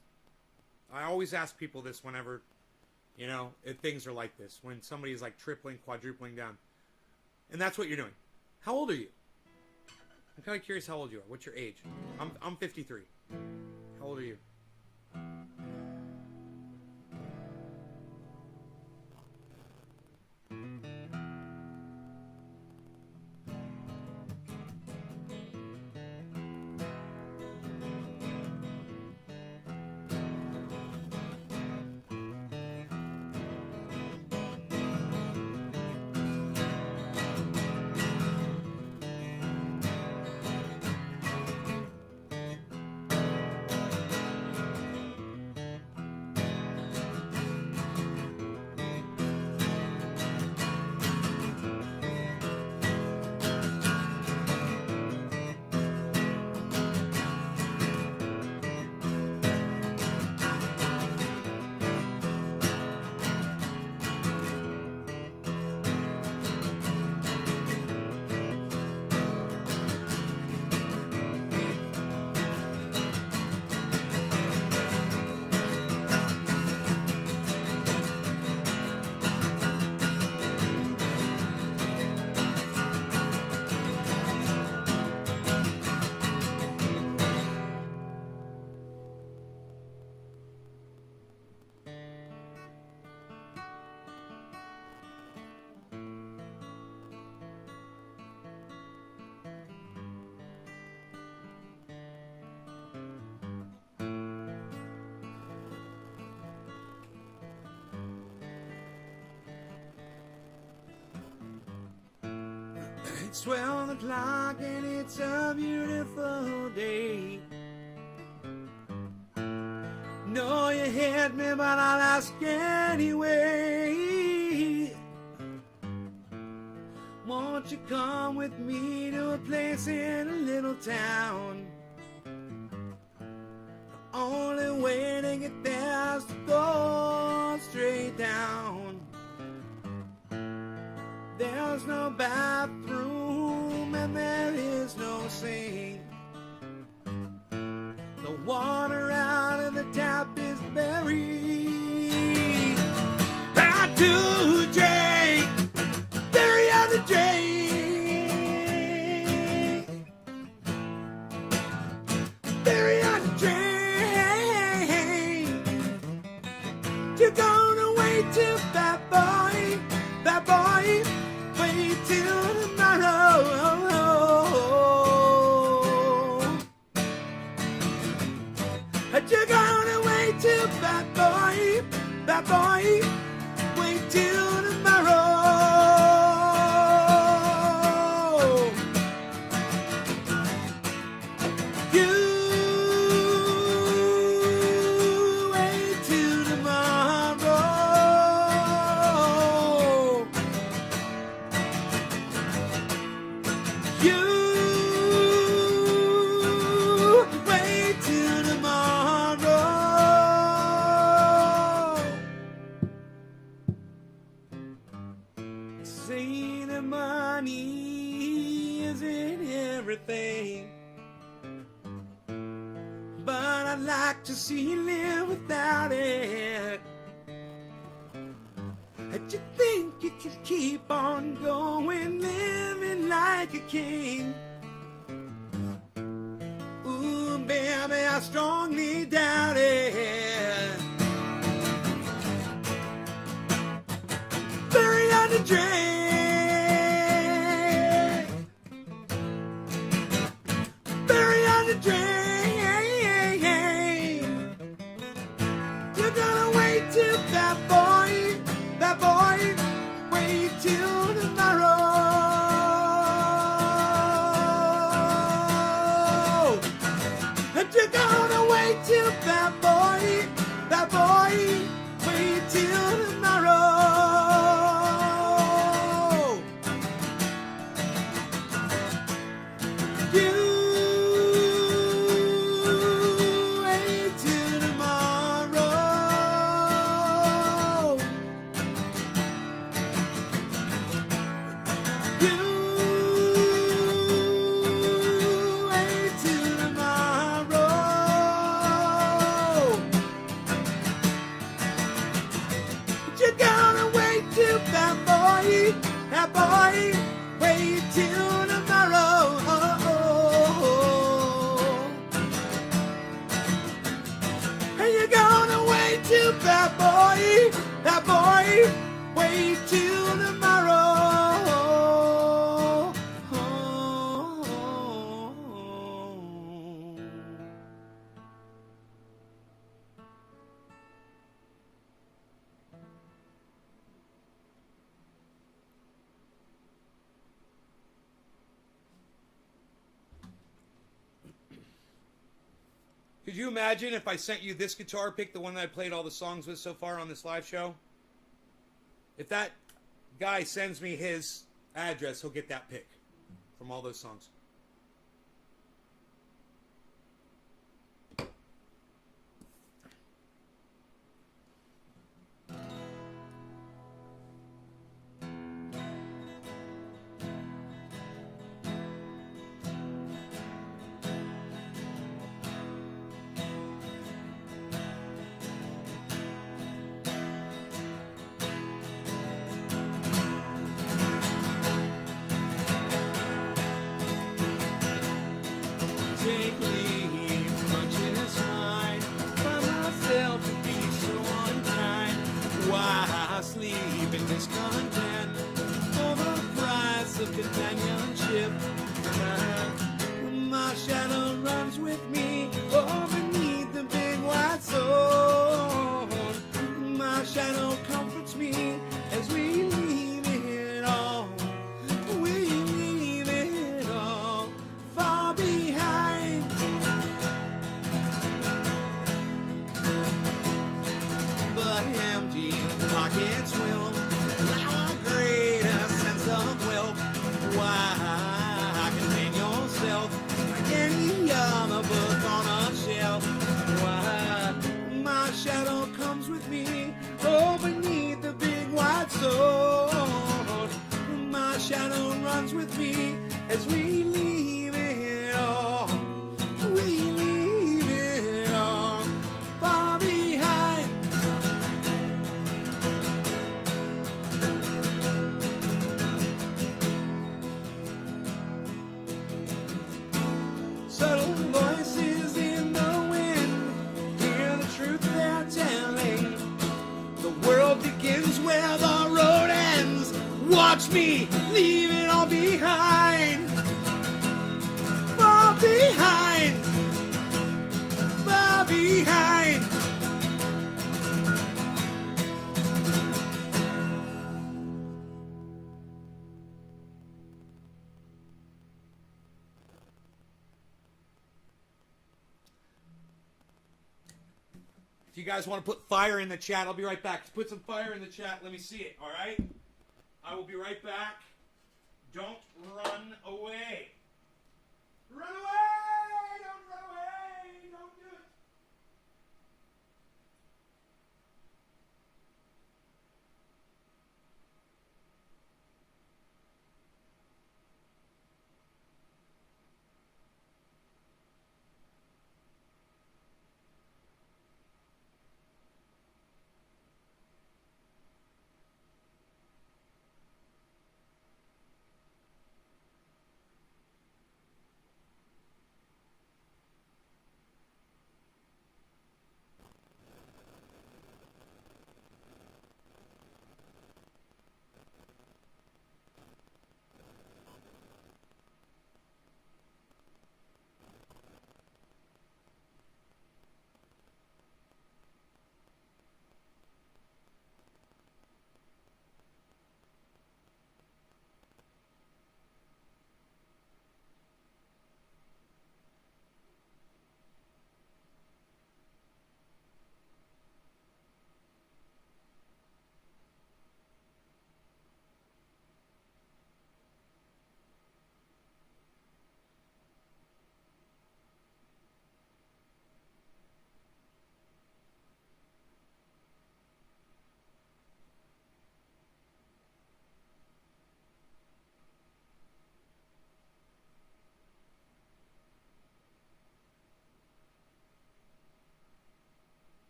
Speaker 1: I always ask people this whenever, if things are like this. When somebody is like tripling, quadrupling down. And that's what you're doing. How old are you? I'm kind of curious how old you are. What's your age? I'm 53. How old are you? It's 12 o'clock and it's a beautiful day. No, you hit me, but I'll ask anyway. Won't you come with me to a place in a little town? The only way to get there is to go straight down. There's no bathroom and there is no sink. The water out of the tap is buried. I do drink, bury on the drink, bury on the drink. You're gonna wait till that boy, wait till tomorrow. You're gonna wait till bad boy, wait till tomorrow. You wait till tomorrow. You wait till tomorrow. Say the money isn't everything, but I'd like to see you live without it.
Speaker 5: you think you can keep on going, living like a king? Ooh, baby, I strongly doubt it. Very hard to drink. Very hard to drink. You're gonna wait till that boy, wait till tomorrow. And you're gonna wait till that boy, wait till tomorrow. You wait till tomorrow. You wait till tomorrow. You're gonna wait till that boy, wait till tomorrow. And you're gonna wait till that boy, wait till tomorrow.
Speaker 1: Could you imagine if I sent you this guitar pick, the one that I played all the songs with so far on this live show? If that guy sends me his address, he'll get that pick from all those songs.
Speaker 5: Take leave, munching is fine. Find myself to be so unkind. Why sleep in discontent for the price of companionship? My shadow runs with me beneath the big white sword. My shadow comforts me as we leave it all. We leave it all far behind. But empty pockets will allow a greater sense of wealth. Why contain yourself like any other book on a shelf? Why my shadow comes with me beneath the big white sword. My shadow runs with me as we leave it all. We leave it all far behind. Subtle voices in the wind, hear the truth they're telling. The world begins where the road ends. Watch me leave it all behind. Far behind. Far behind.
Speaker 1: If you guys want to put fire in the chat, I'll be right back. Put some fire in the chat. Let me see it, all right? I will be right back. Don't run away. Run away! Don't run away! Don't do it.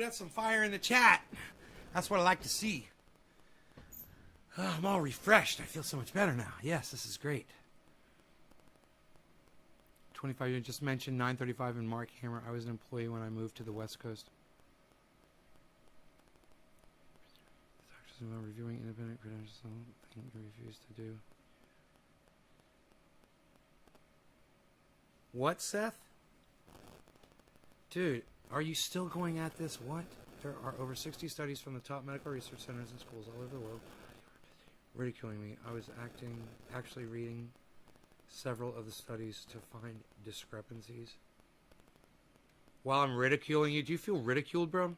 Speaker 1: that's some fire in the chat. That's what I like to see. Oh, I'm all refreshed. I feel so much better now. Yes, this is great. 25 years, just mentioned 935 and Mark Hammer. I was an employee when I moved to the West Coast. Reviewing independent credentials, something you refuse to do. What, Seth? Dude, are you still going at this? What? There are over 60 studies from the top medical research centers and schools all over the world ridiculing me. I was actually reading several of the studies to find discrepancies. While I'm ridiculing you, do you feel ridiculed, bro?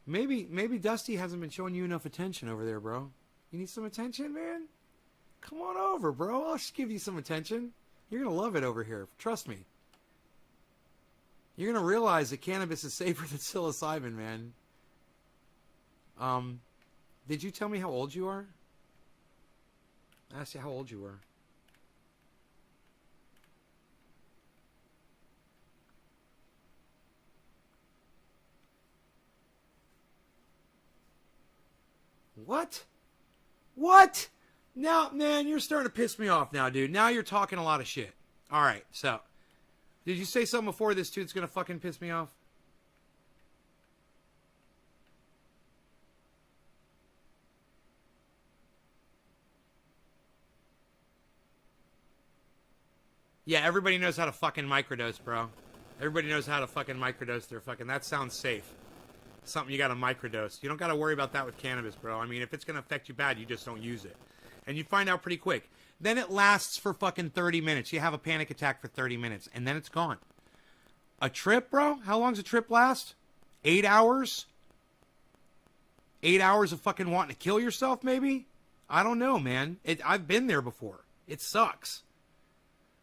Speaker 1: Maybe Dusty hasn't been showing you enough attention over there, bro. You need some attention, man? Come on over, bro. I'll just give you some attention. You're going to love it over here. Trust me. You're going to realize that cannabis is safer than psilocybin, man. Did you tell me how old you are? I asked you how old you were. What? What? Now, man, you're starting to piss me off now, dude. Now you're talking a lot of shit. All right, so. Did you say something before this, too, that's going to fucking piss me off? Yeah, everybody knows how to fucking microdose, bro. Everybody knows how to fucking microdose their fucking... That sounds safe. Something you got to microdose. You don't got to worry about that with cannabis, bro. I mean, if it's going to affect you bad, you just don't use it. And you find out pretty quick. Then it lasts for fucking 30 minutes. You have a panic attack for 30 minutes, and then it's gone. A trip, bro? How long's a trip last? 8 hours? 8 hours of fucking wanting to kill yourself, maybe? I don't know, man. I've been there before. It sucks.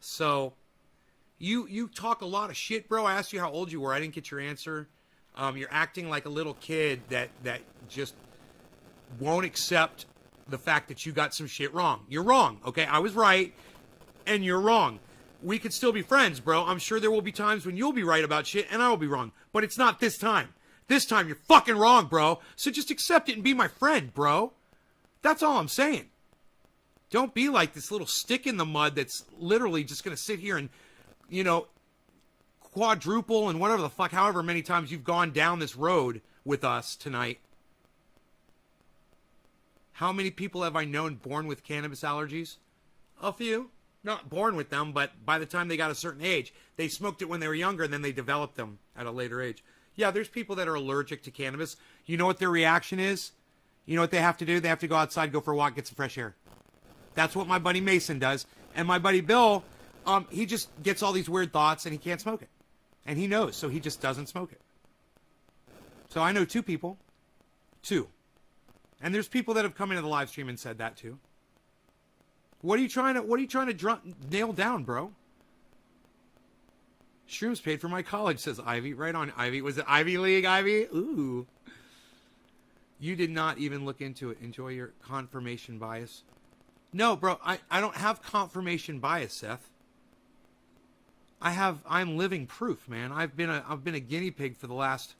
Speaker 1: So, you talk a lot of shit, bro. I asked you how old you were. I didn't get your answer. You're acting like a little kid that just won't accept the fact that you got some shit wrong. You're wrong, okay? I was right, and you're wrong. We could still be friends, bro. I'm sure there will be times when you'll be right about shit, and I will be wrong. But it's not this time. This time, you're fucking wrong, bro. So just accept it and be my friend, bro. That's all I'm saying. Don't be like this little stick in the mud that's literally just going to sit here and, you know, quadruple and whatever the fuck, however many times you've gone down this road with us tonight. How many people have I known born with cannabis allergies? A few. Not born with them, but by the time they got a certain age, they smoked it when they were younger and then they developed them at a later age. Yeah, there's people that are allergic to cannabis. You know what their reaction is? You know what they have to do? They have to go outside, go for a walk, get some fresh air. That's what my buddy Mason does. And my buddy Bill, he just gets all these weird thoughts and he can't smoke it. And he knows, so he just doesn't smoke it. So I know 2 people. 2. And there's people that have come into the live stream and said that too. What are you trying to nail down, bro? Shrooms paid for my college, says Ivy. Right on, Ivy. Was it Ivy League, Ivy? Ooh. You did not even look into it. Enjoy your confirmation bias. No, bro, I don't have confirmation bias, Seth. I'm living proof, man. I've been a guinea pig for the last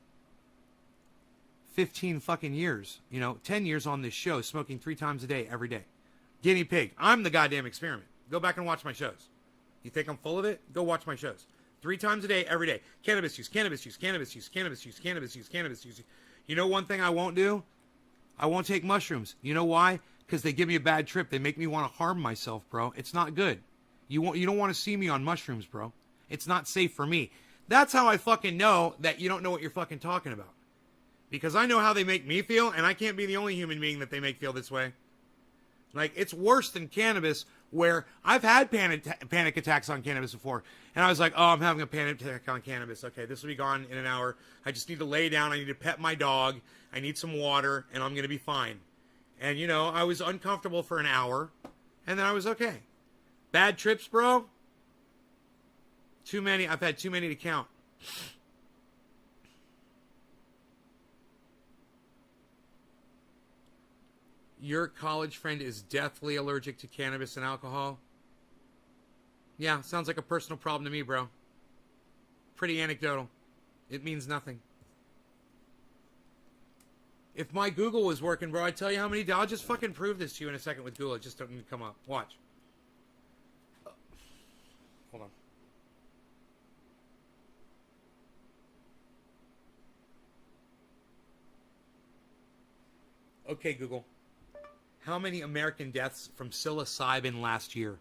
Speaker 1: 15 fucking years. 10 years on this show, smoking 3 times a day, every day. Guinea pig. I'm the goddamn experiment. Go back and watch my shows. You think I'm full of it? Go watch my shows. 3 times a day, every day. Cannabis use, cannabis use, cannabis use, cannabis use, cannabis use, cannabis use. You know one thing I won't do? I won't take mushrooms. You know why? Because they give me a bad trip. They make me want to harm myself, bro. It's not good. You don't want to see me on mushrooms, bro. It's not safe for me. That's how I fucking know that you don't know what you're fucking talking about. Because I know how they make me feel, and I can't be the only human being that they make feel this way. Like, it's worse than cannabis, where I've had panic attacks on cannabis before. And I was like, oh, I'm having a panic attack on cannabis. Okay, this will be gone in an hour. I just need to lay down. I need to pet my dog. I need some water, and I'm going to be fine. And, I was uncomfortable for an hour, and then I was okay. Bad trips, bro? Too many. I've had too many to count. Your college friend is deathly allergic to cannabis and alcohol? Yeah, sounds like a personal problem to me, bro. Pretty anecdotal. It means nothing. If my Google was working, bro, I'd tell you how many. I'll just fucking prove this to you in a second with Google. It just doesn't come up. Watch. Hold on. Okay, Google. How many American deaths from psilocybin last year?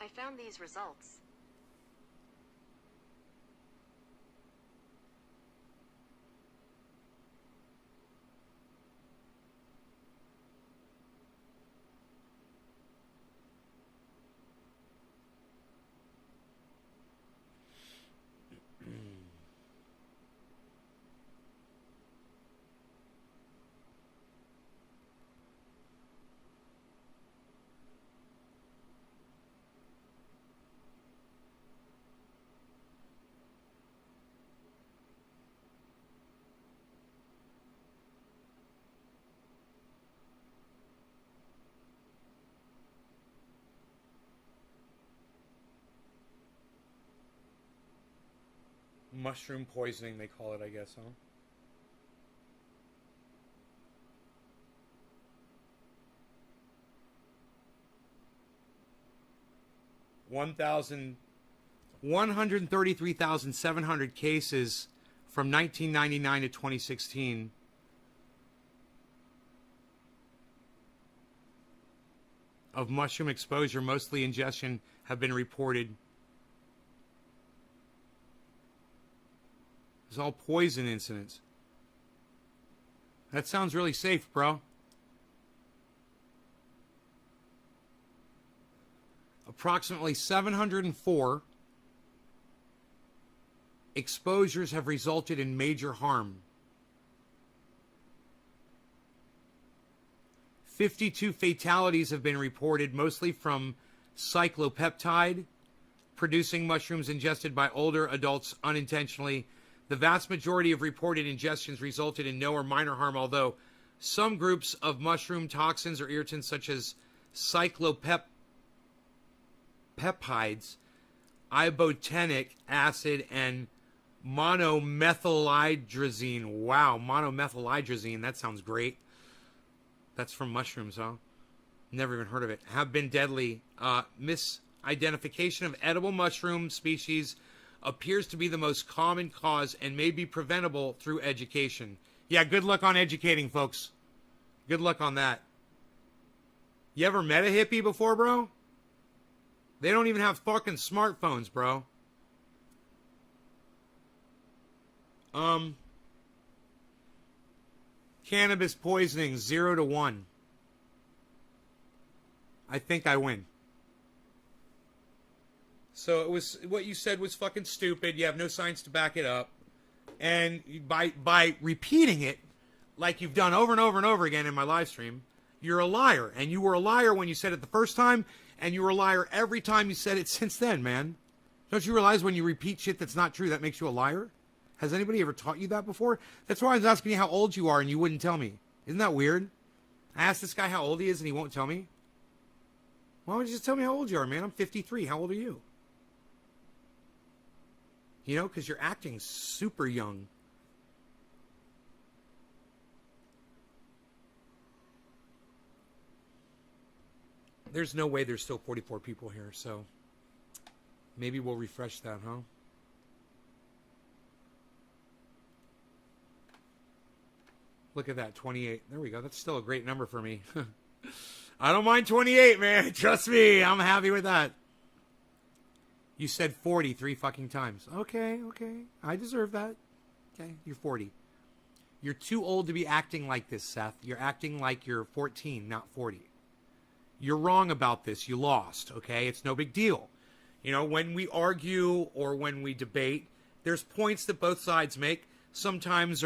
Speaker 4: I found these results.
Speaker 1: Mushroom poisoning, they call it, I guess, huh? $133,700 cases from 1999 to 2016. Of mushroom exposure, mostly ingestion, have been reported. It's all poison incidents. That sounds really safe, bro. Approximately 704 exposures have resulted in major harm. 52 fatalities have been reported, mostly from cyclopeptide, producing mushrooms ingested by older adults unintentionally. The vast majority of reported ingestions resulted in no or minor harm, although some groups of mushroom toxins or irritants such as cyclopeptides, ibotenic acid, and monomethylhydrazine. Wow, monomethylhydrazine, that sounds great. That's from mushrooms, huh? Never even heard of it. Have been deadly. Misidentification of edible mushroom species appears to be the most common cause and may be preventable through education. Yeah, good luck on educating, folks. Good luck on that. You ever met a hippie before, bro? They don't even have fucking smartphones, bro. Cannabis poisoning, 0 to 1. I think I win. So it was, what you said was fucking stupid. You have no science to back it up. And by repeating it, like you've done over and over and over again in my live stream, you're a liar. And you were a liar when you said it the first time, and you were a liar every time you said it since then, man. Don't you realize when you repeat shit that's not true, that makes you a liar? Has anybody ever taught you that before? That's why I was asking you how old you are and you wouldn't tell me. Isn't that weird? I asked this guy how old he is and he won't tell me. Why don't you just tell me how old you are, man? I'm 53. How old are you? You know, because you're acting super young. There's no way there's still 44 people here, so maybe we'll refresh that, huh? Look at that, 28. There we go. That's still a great number for me. I don't mind 28, man. Trust me. I'm happy with that. You said 40 3 fucking times. Okay. I deserve that. Okay, you're 40. You're too old to be acting like this, Seth. You're acting like you're 14, not 40. You're wrong about this. You lost, okay? It's no big deal. You know, when we argue or when we debate, there's points that both sides make. Sometimes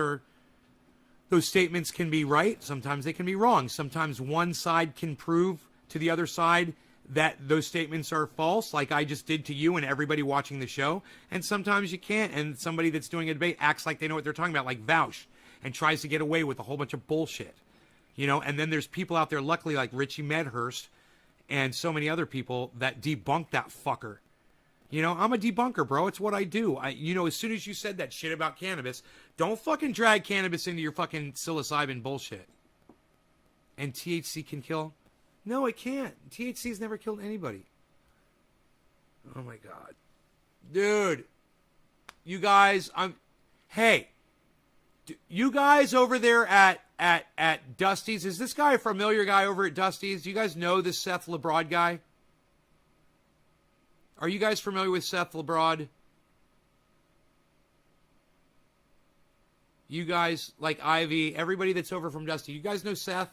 Speaker 1: those statements can be right. Sometimes they can be wrong. Sometimes one side can prove to the other side that those statements are false, like I just did to you and everybody watching the show. And sometimes you can't. And somebody that's doing a debate acts like they know what they're talking about, like Vaush, and tries to get away with a whole bunch of bullshit. You know, and then there's people out there, luckily, like Richie Medhurst and so many other people that debunk that fucker. You know, I'm a debunker, bro. It's what I do. As soon as you said that shit about cannabis, don't fucking drag cannabis into your fucking psilocybin bullshit. And THC can kill? No, it can't. THC's never killed anybody. Oh my God. Dude. You guys, hey. You guys over there at Dusty's, is this guy a familiar guy over at Dusty's? Do you guys know this Seth LeBrod guy? Are you guys familiar with Seth LeBrod? You guys, like Ivy, everybody that's over from Dusty, you guys know Seth?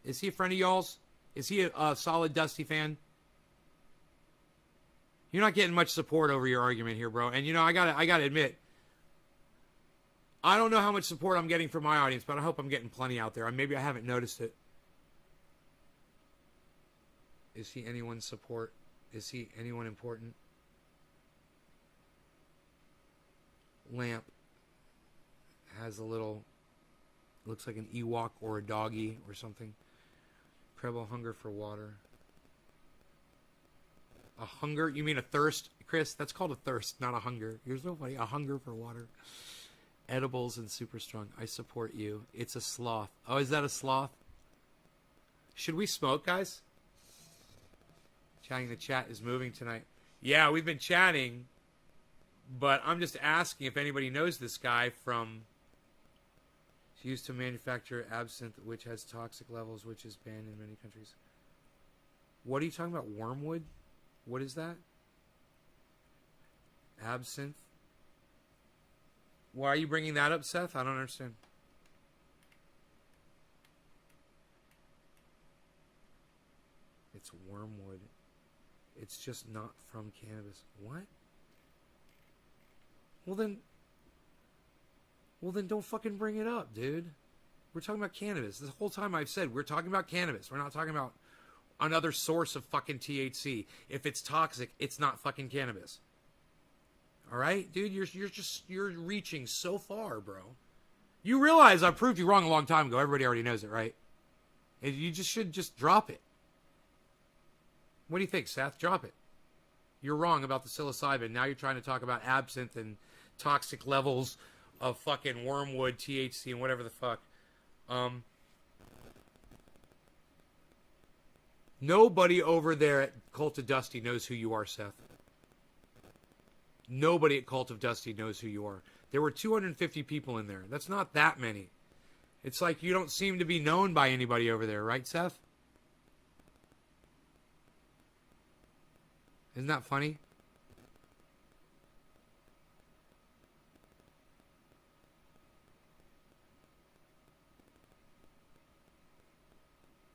Speaker 1: Is he a friend of y'all's? Is he a solid Dusty fan? You're not getting much support over your argument here, bro. And I gotta admit, I don't know how much support I'm getting from my audience, but I hope I'm getting plenty out there. Maybe I haven't noticed it. Is he anyone's support? Is he anyone important? Lamp has a little, looks like an Ewok or a doggy or something. Incredible hunger for water. A hunger? You mean a thirst, Chris? That's called a thirst, not a hunger. You're so funny. A hunger for water. Edibles and super strong. I support you. It's a sloth. Oh, is that a sloth? Should we smoke, guys? Chatting, the chat is moving tonight. Yeah, we've been chatting, but I'm just asking if anybody knows this guy from... It's used to manufacture absinthe, which has toxic levels, which is banned in many countries. What are you talking about? Wormwood? What is that? Absinthe? Why are you bringing that up, Seth? I don't understand. It's wormwood. It's just not from cannabis. What? Well then don't fucking bring it up, dude. We're talking about cannabis. This whole time I've said we're talking about cannabis. We're not talking about another source of fucking THC. If it's toxic, it's not fucking cannabis. All right, dude, you're reaching so far, bro. You realize I proved you wrong a long time ago. Everybody already knows it, right? And you should just drop it. What do you think, Seth? Drop it. You're wrong about the psilocybin. Now you're trying to talk about absinthe and toxic levels of fucking wormwood, THC, and whatever the fuck. Nobody over there at Cult of Dusty knows who you are, Seth. Nobody at Cult of Dusty knows who you are. There were 250 people in there. That's not that many. It's like you don't seem to be known by anybody over there, right, Seth? Isn't that funny?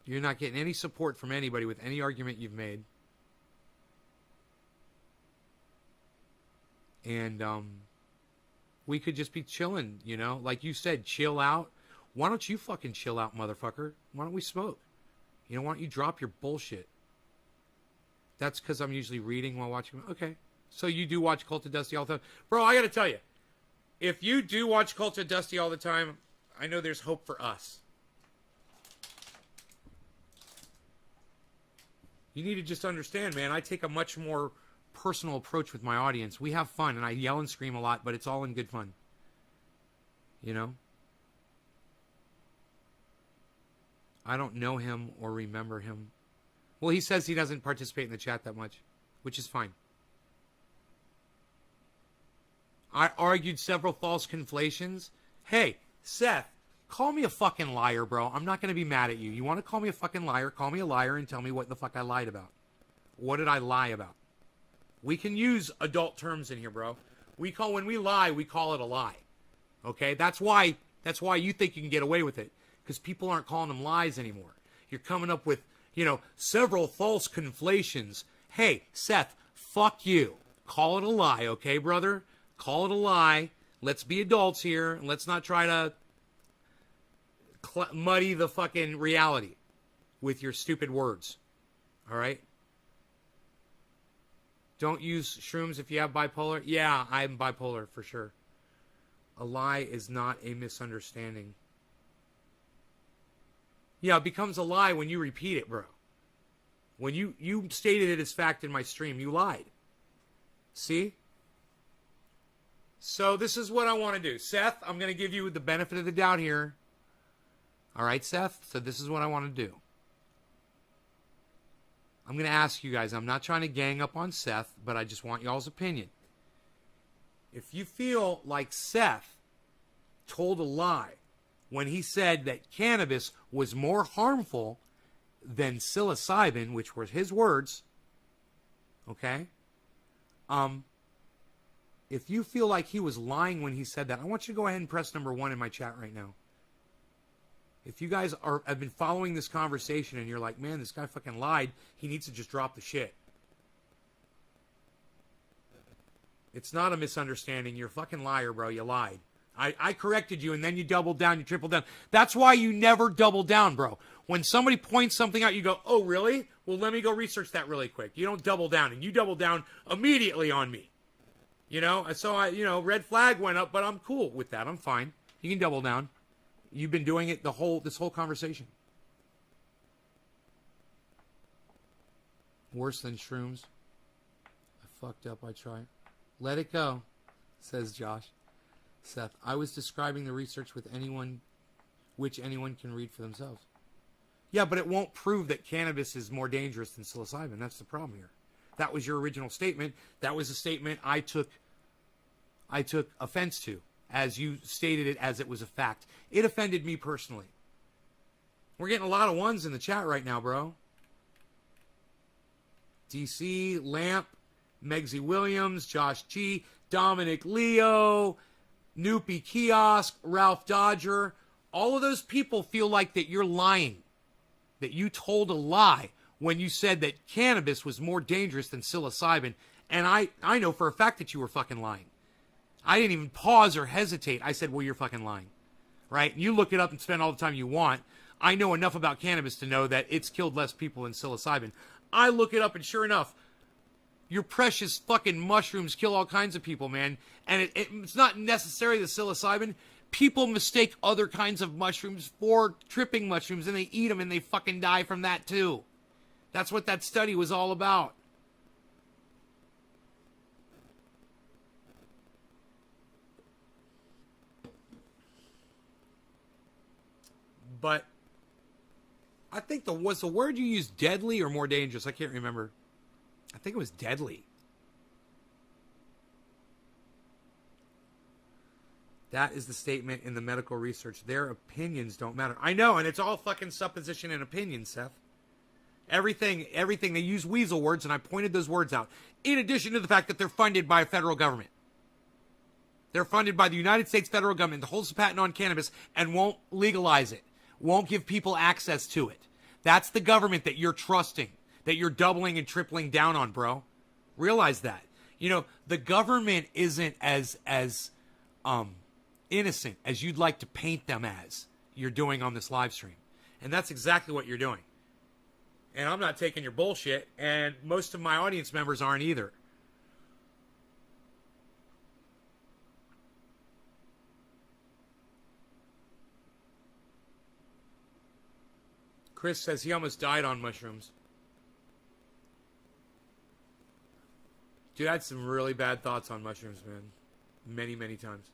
Speaker 1: You're not getting any support from anybody with any argument you've made. And we could just be chilling, like you said, chill out. Why don't you fucking chill out, motherfucker? Why don't we smoke? Why don't you drop your bullshit? That's because I'm usually reading while watching. Okay. So you do watch Cult of Dusty all the time. Bro, I got to tell you, if you do watch Cult of Dusty all the time, I know there's hope for us. You need to just understand, man, I take a much more personal approach with my audience. We have fun, and I yell and scream a lot, but it's all in good fun. I don't know him or remember him. Well, he says he doesn't participate in the chat that much, which is fine. I argued several false conflations. Hey, Seth, call me a fucking liar, bro. I'm not going to be mad at you. You want to call me a fucking liar? Call me a liar and tell me what the fuck I lied about. What did I lie about? We can use adult terms in here, bro. When we lie, we call it a lie. Okay? That's why you think you can get away with it. Because people aren't calling them lies anymore. You're coming up with, several false conflations. Hey, Seth, fuck you. Call it a lie, okay, brother? Call it a lie. Let's be adults here. And let's not try to muddy the fucking reality with your stupid words. All right? Don't use shrooms if you have bipolar. Yeah, I'm bipolar for sure. A lie is not a misunderstanding. Yeah, it becomes a lie when you repeat it, bro. When you stated it as fact in my stream, you lied. See? So this is what I want to do. Seth, I'm going to give you the benefit of the doubt here. All right, Seth? So this is what I want to do. I'm going to ask you guys. I'm not trying to gang up on Seth, but I just want y'all's opinion. If you feel like Seth told a lie when he said that cannabis was more harmful than psilocybin, which were his words, okay? If you feel like he was lying when he said that, I want you to go ahead and press number 1 in my chat right now. If you guys have been following this conversation and you're like, man, this guy fucking lied, he needs to just drop the shit. It's not a misunderstanding. You're a fucking liar, bro. You lied. I corrected you, and then you doubled down, you tripled down. That's why you never double down, bro. When somebody points something out, you go, oh, really? Well, let me go research that really quick. You don't double down, and you double down immediately on me. You know? And so, red flag went up, but I'm cool with that. I'm fine. You can double down. You've been doing it this whole conversation. Worse than shrooms. I fucked up, I tried. Let it go, says Josh. Seth, I was describing the research with which anyone can read for themselves. Yeah, but it won't prove that cannabis is more dangerous than psilocybin. That's the problem here. That was your original statement. That was a statement I took offense to, as you stated it as it was a fact. It offended me personally. We're getting a lot of ones in the chat right now, bro. DC, Lamp, Megsy Williams, Josh G, Dominic Leo, Noopy Kiosk, Ralph Dodger. All of those people feel like that you're lying, that you told a lie when you said that cannabis was more dangerous than psilocybin. And I know for a fact that you were fucking lying. I didn't even pause or hesitate. I said, well, you're fucking lying. Right? And you look it up and spend all the time you want. I know enough about cannabis to know that it's killed less people than psilocybin. I look it up, and sure enough, your precious fucking mushrooms kill all kinds of people, man. And it's not necessarily the psilocybin. People mistake other kinds of mushrooms for tripping mushrooms, and they eat them, and they fucking die from that, too. That's what that study was all about. But I think was the word you used deadly or more dangerous? I can't remember. I think it was deadly. That is the statement in the medical research. Their opinions don't matter. I know, and it's all fucking supposition and opinion, Seth. Everything, they use weasel words, and I pointed those words out. In addition to the fact that they're funded by a federal government. They're funded by the United States federal government that holds the patent on cannabis and won't legalize it. Won't give people access to it. That's the government that you're trusting, that you're doubling and tripling down on, bro. Realize that. You know, the government isn't as innocent as you'd like to paint them as you're doing on this live stream. And that's exactly what you're doing. And I'm not taking your bullshit, and most of my audience members aren't either. Chris says he almost died on mushrooms. Dude, I had some really bad thoughts on mushrooms, man. Many, many times.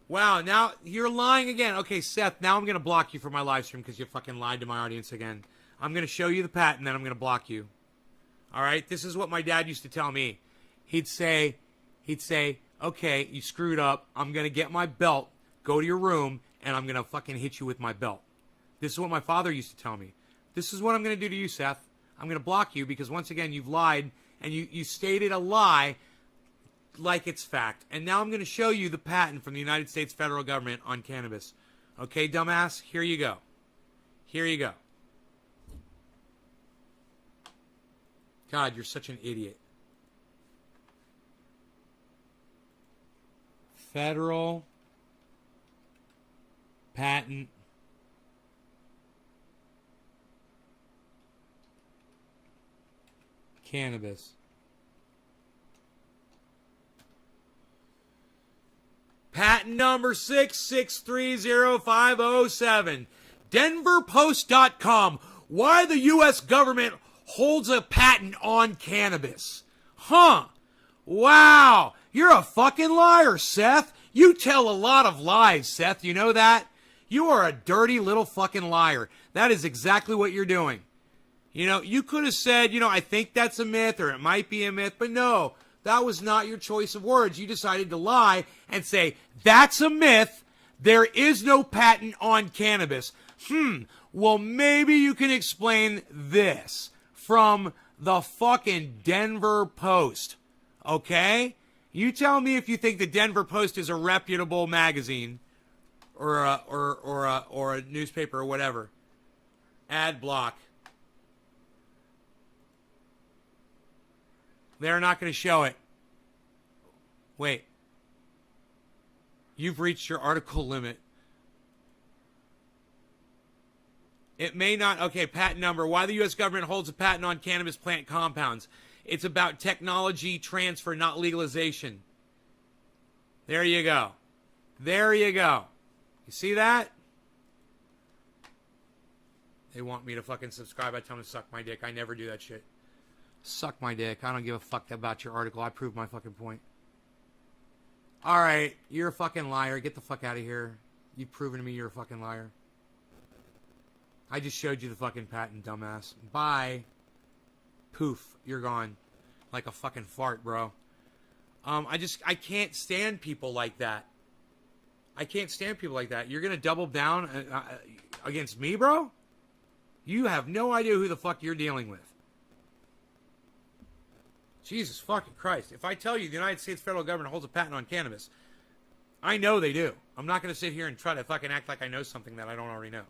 Speaker 1: Wow, now you're lying again. Okay, Seth, now I'm going to block you from my live stream because you fucking lied to my audience again. I'm going to show you the patent, then I'm going to block you. All right? This is what my dad used to tell me. He'd say, okay, you screwed up. I'm going to get my belt, go to your room, and I'm going to fucking hit you with my belt. This is what my father used to tell me. This is what I'm going to do to you, Seth. I'm going to block you because, once again, you've lied, and you stated a lie like it's fact. And now I'm going to show you the patent from the United States federal government on cannabis. Okay, dumbass? Here you go. Here you go. God, you're such an idiot. Federal patent cannabis. Patent number 6630507. DenverPost.com. Why the U.S. government holds a patent on cannabis. Huh. Wow. You're a fucking liar, Seth. You tell a lot of lies, Seth. You know that? You are a dirty little fucking liar. That is exactly what you're doing. You know, you could have said, you know, I think that's a myth or it might be a myth, but no, that was not your choice of words. You decided to lie and say, that's a myth. There is no patent on cannabis. Well, maybe you can explain this from the fucking Denver Post. Okay? You tell me if you think the Denver Post is a reputable magazine or a newspaper or whatever. Ad block. They're not going to show it. Wait. You've reached your article limit. It may not. Okay, patent number. Why the U.S. government holds a patent on cannabis plant compounds. It's about technology transfer, not legalization. There you go. There you go. You see that? They want me to fucking subscribe. I tell them to suck my dick. I never do that shit. Suck my dick. I don't give a fuck about your article. I proved my fucking point. All right. You're a fucking liar. Get the fuck out of here. You've proven to me you're a fucking liar. I just showed you the fucking patent, dumbass. Bye. Poof. You're gone. Like a fucking fart, bro. I can't stand people like that. I can't stand people like that. You're going to double down against me, bro? You have no idea who the fuck you're dealing with. Jesus fucking Christ. If I tell you the United States federal government holds a patent on cannabis, I know they do. I'm not going to sit here and try to fucking act like I know something that I don't already know.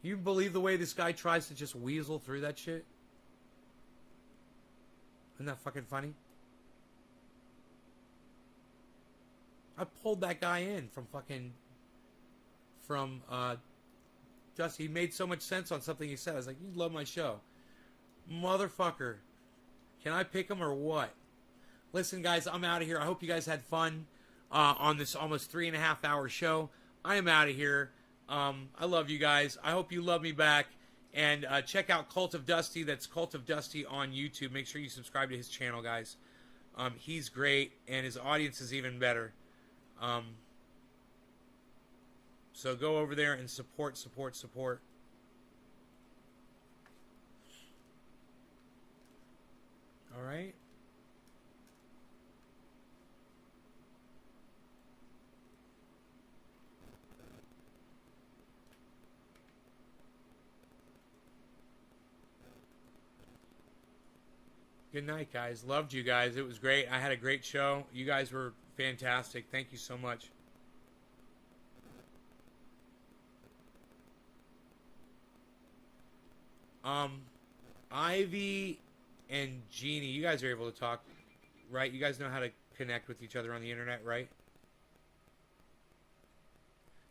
Speaker 1: You believe the way this guy tries to just weasel through that shit? Isn't that fucking funny? I pulled that guy in from Dusty. He made so much sense on something he said. I was like, you love my show. Motherfucker. Can I pick him or what? Listen, guys, I'm out of here. I hope you guys had fun on this almost 3.5 hour show. I am out of here. I love you guys. I hope you love me back. And check out Cult of Dusty. That's Cult of Dusty on YouTube. Make sure you subscribe to his channel, guys. He's great, and his audience is even better. So go over there and support. All right. Good night, guys. Loved you guys. It was great. I had a great show. You guys were fantastic. Thank you so much. Ivy and Jeannie, you guys are able to talk, right? You guys know how to connect with each other on the internet, right?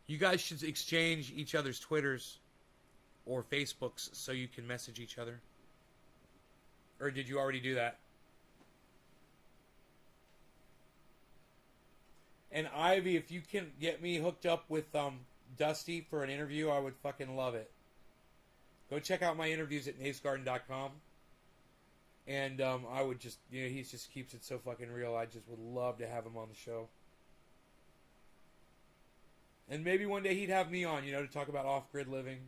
Speaker 1: You guys should exchange each other's Twitters or Facebooks so you can message each other. Or did you already do that? And Ivy, if you can get me hooked up with Dusty for an interview, I would fucking love it. Go check out my interviews at NaceGarden.com. And I would just, you know, he just keeps it so fucking real. I just would love to have him on the show. And maybe one day he'd have me on, you know, to talk about off-grid living,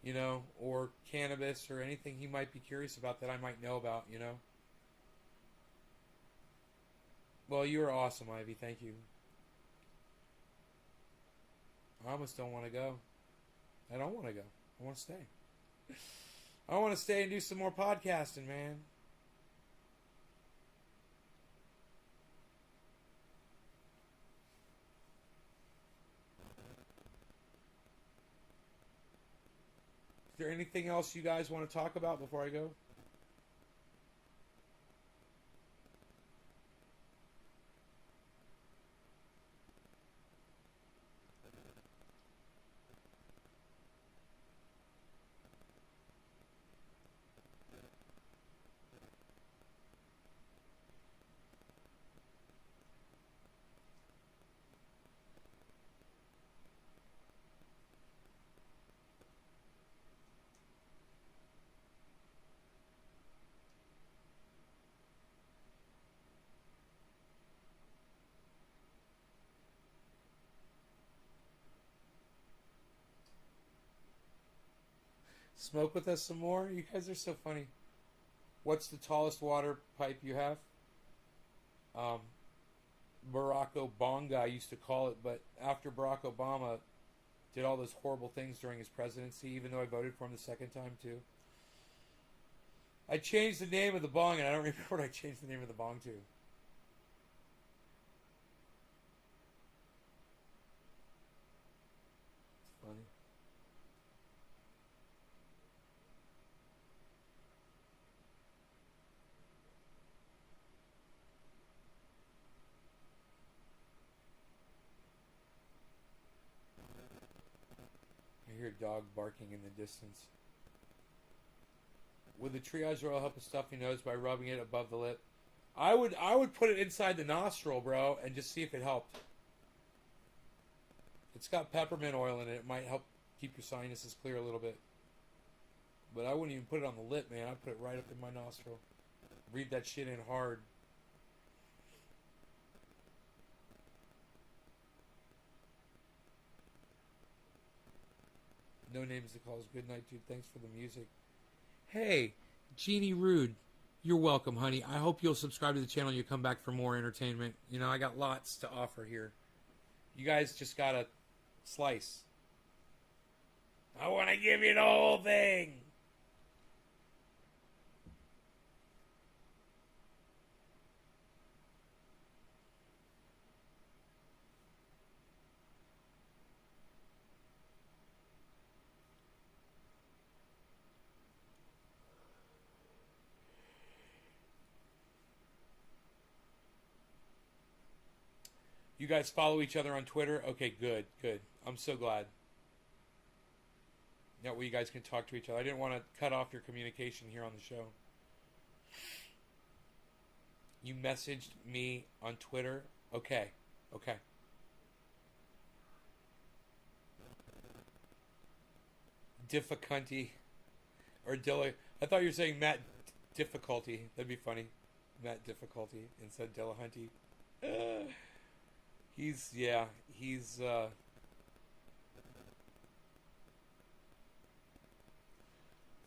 Speaker 1: you know, or cannabis or anything he might be curious about that I might know about, you know. Well, you are awesome, Ivy. Thank you. I almost don't want to go. I don't want to go. I want to stay. I want to stay and do some more podcasting, man. Is there anything else you guys want to talk about before I go? Smoke with us some more? You guys are so funny. What's the tallest water pipe you have? Barack Obama used to call it, but after Barack Obama did all those horrible things during his presidency, even though I voted for him the second time too. I changed the name of the bong, and I don't remember what I changed the name of the bong to. It's funny. I hear a dog barking in the distance. Would the triage oil help a stuffy nose by rubbing it above the lip? I would put it inside the nostril, bro, and just see if it helped. It's got peppermint oil in it. It might help keep your sinuses clear a little bit. But I wouldn't even put it on the lip, man. I'd put it right up in my nostril. Breathe that shit in hard. No names to calls. Good night, dude. Thanks for the music. Hey, Jeannie Rude, you're welcome, honey. I hope you'll subscribe to the channel and you'll come back for more entertainment. You know, I got lots to offer here. You guys just got a slice. I want to give you the whole thing. You guys follow each other on Twitter? Okay, good, good. I'm so glad. That way you guys can talk to each other. I didn't want to cut off your communication here on the show. You messaged me on Twitter? Okay, okay. Difficulty. Or Dilla. I thought you were saying Matt Difficulty. That'd be funny. Matt Difficulty instead Dillahunty. He's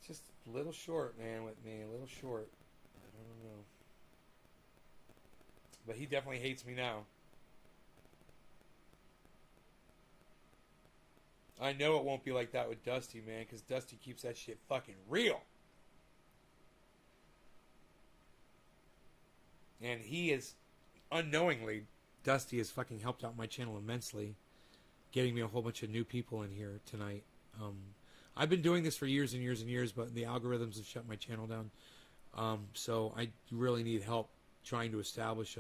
Speaker 1: just a little short, man, with me. A little short. I don't know. But he definitely hates me now. I know it won't be like that with Dusty, man, because Dusty keeps that shit fucking real. And he is, unknowingly, Dusty has fucking helped out my channel immensely, getting me a whole bunch of new people in here tonight. I've been doing this for years and years and years, but the algorithms have shut my channel down. So I really need help trying to establish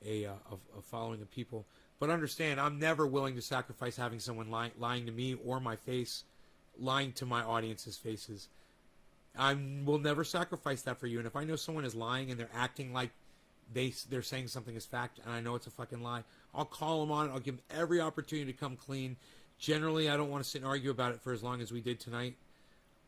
Speaker 1: a following of people. But understand, I'm never willing to sacrifice having someone lying to me or my face, lying to my audience's faces. I will never sacrifice that for you. And if I know someone is lying and they're acting like they're saying something is fact and I know it's a fucking lie, I'll call them on it. I'll give them every opportunity to come clean. Generally, I don't want to sit and argue about it for as long as we did tonight.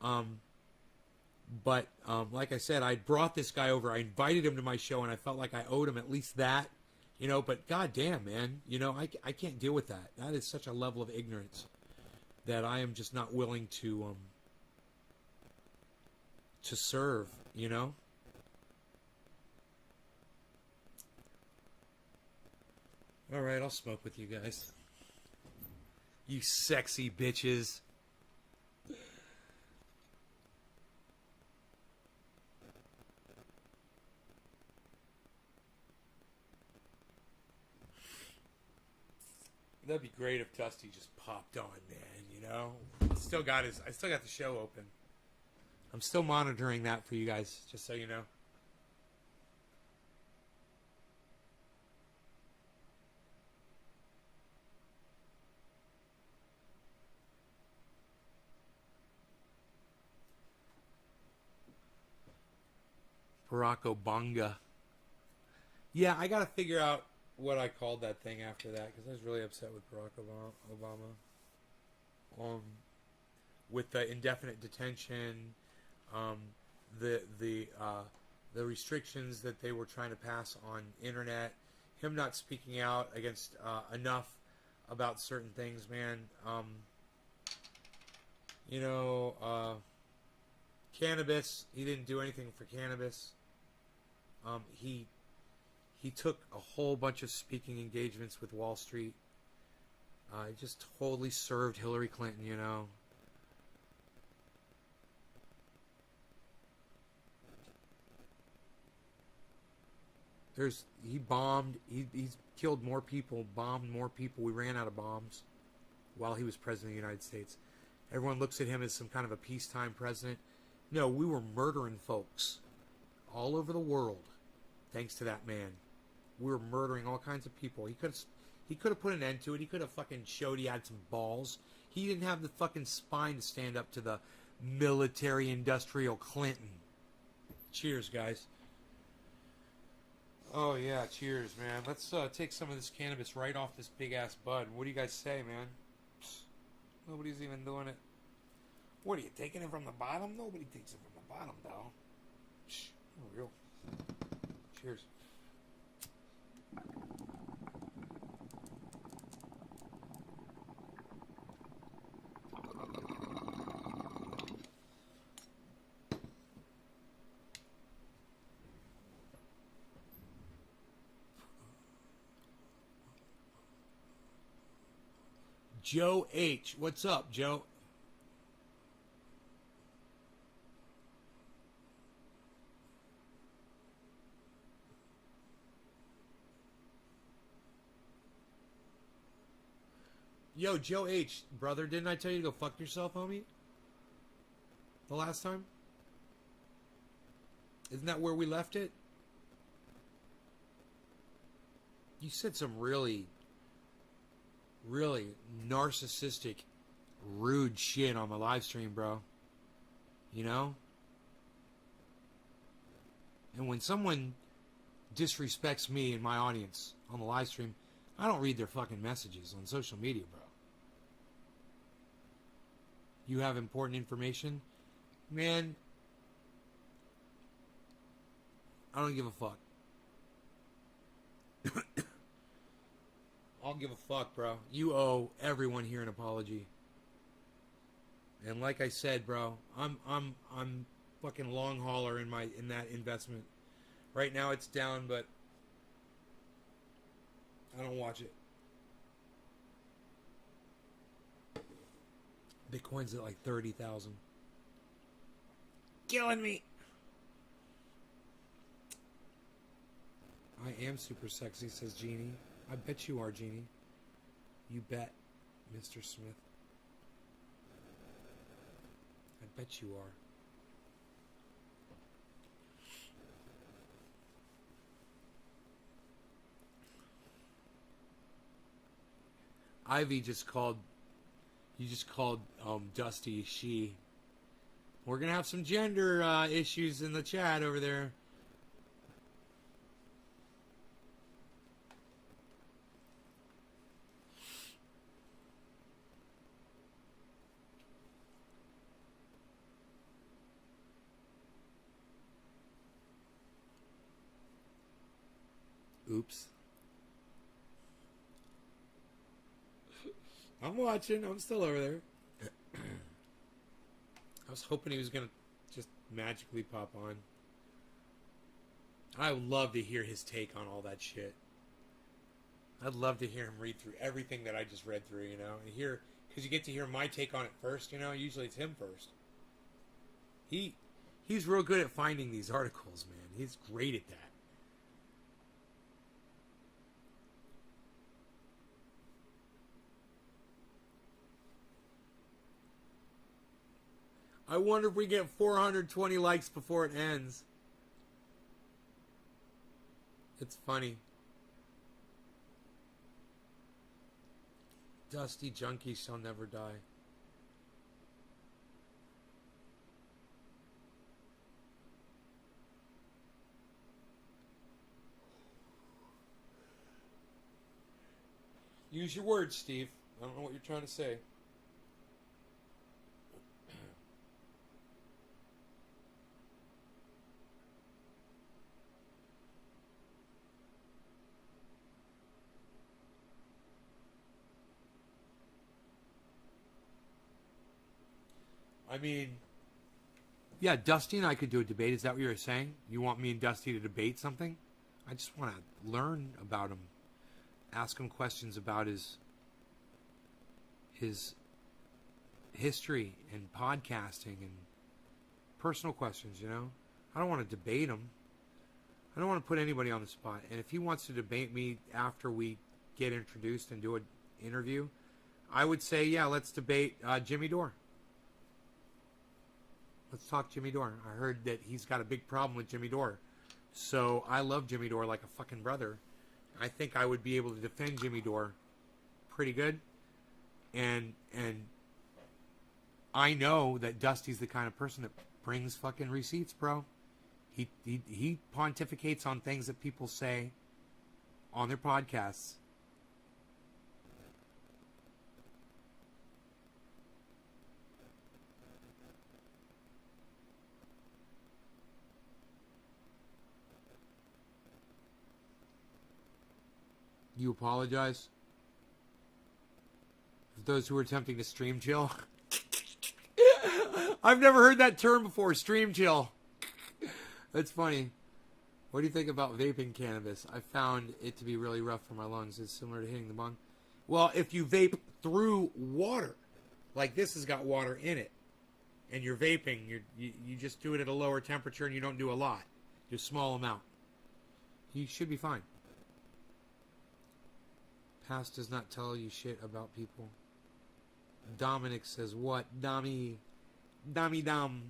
Speaker 1: But like I said, I brought this guy over. I invited him to my show, and I felt like I owed him at least that. You know, but goddamn, man, you know, I can't deal with that. That is such a level of ignorance that I am just not willing to serve, you know? All right, I'll smoke with you guys. You sexy bitches. That'd be great if Dusty just popped on, man, you know? I still got the show open. I'm still monitoring that for you guys, just so you know. Barack Obama. Yeah, I gotta figure out what I called that thing after that, because I was really upset with Barack Obama. With the indefinite detention, the restrictions that they were trying to pass on internet, him not speaking out against enough about certain things, man. You know, cannabis. He didn't do anything for cannabis. He took a whole bunch of speaking engagements with Wall Street. He just totally served Hillary Clinton, you know. He bombed. He's killed more people, bombed more people. We ran out of bombs while he was president of the United States. Everyone looks at him as some kind of a peacetime president. No, we were murdering folks all over the world thanks to that man. We were murdering all kinds of people. He could have put an end to it. He could have fucking showed he had some balls. He didn't have the fucking spine to stand up to the military industrial Clinton. Cheers, guys. Oh, yeah, cheers, man. Let's take some of this cannabis right off this big-ass bud. What do you guys say, man? Psst. Nobody's even doing it. What, are you taking it from the bottom? Nobody takes it from the bottom, though. Shh, real. Cheers. Joe H. What's up, Joe? Yo, Joe H. Brother, didn't I tell you to go fuck yourself, homie? The last time? Isn't that where we left it? You said some really narcissistic, rude shit on the live stream, bro. You know? And when someone disrespects me and my audience on the live stream, I don't read their fucking messages on social media, bro. You have important information? Man, I don't give a fuck. I don't give a fuck, bro. You owe everyone here an apology. And like I said, bro, I'm fucking long hauler in that investment. Right now it's down, but I don't watch it. Bitcoin's at like 30,000. Killing me. I am super sexy, says Jeannie. I bet you are, Jeannie. You bet, Mr. Smith. I bet you are. Ivy just called. You just called Dusty she. We're gonna have some gender issues in the chat over there. Oops. I'm watching. I'm still over there. I was hoping he was going to just magically pop on. I would love to hear his take on all that shit. I'd love to hear him read through everything that I just read through, you know. And hear, because you get to hear my take on it first, you know. Usually it's him first. He's real good at finding these articles, man. He's great at that. I wonder if we get 420 likes before it ends. It's funny. Dusty junkies shall never die. Use your words, Steve. I don't know what you're trying to say. I mean, yeah, Dusty and I could do a debate. Is that what you were saying? You want me and Dusty to debate something? I just want to learn about him, ask him questions about his history and podcasting and personal questions, you know? I don't want to debate him. I don't want to put anybody on the spot. And if he wants to debate me after we get introduced and do an interview, I would say, yeah, let's debate Jimmy Dore. Let's talk Jimmy Dore. I heard that he's got a big problem with Jimmy Dore. So I love Jimmy Dore like a fucking brother. I think I would be able to defend Jimmy Dore pretty good. And I know that Dusty's the kind of person that brings fucking receipts, bro. He pontificates on things that people say on their podcasts. You apologize for those who are attempting to stream chill. I've never heard that term before, stream chill. That's funny. What do you think about vaping cannabis? I found it to be really rough for my lungs. It's similar to hitting the bong. Well, if you vape through water, like this has got water in it, and you're vaping, you just do it at a lower temperature and you don't do a lot. Just a small amount. You should be fine. Past does not tell you shit about people. Dominic says, what? Dummy. Dummy dumb.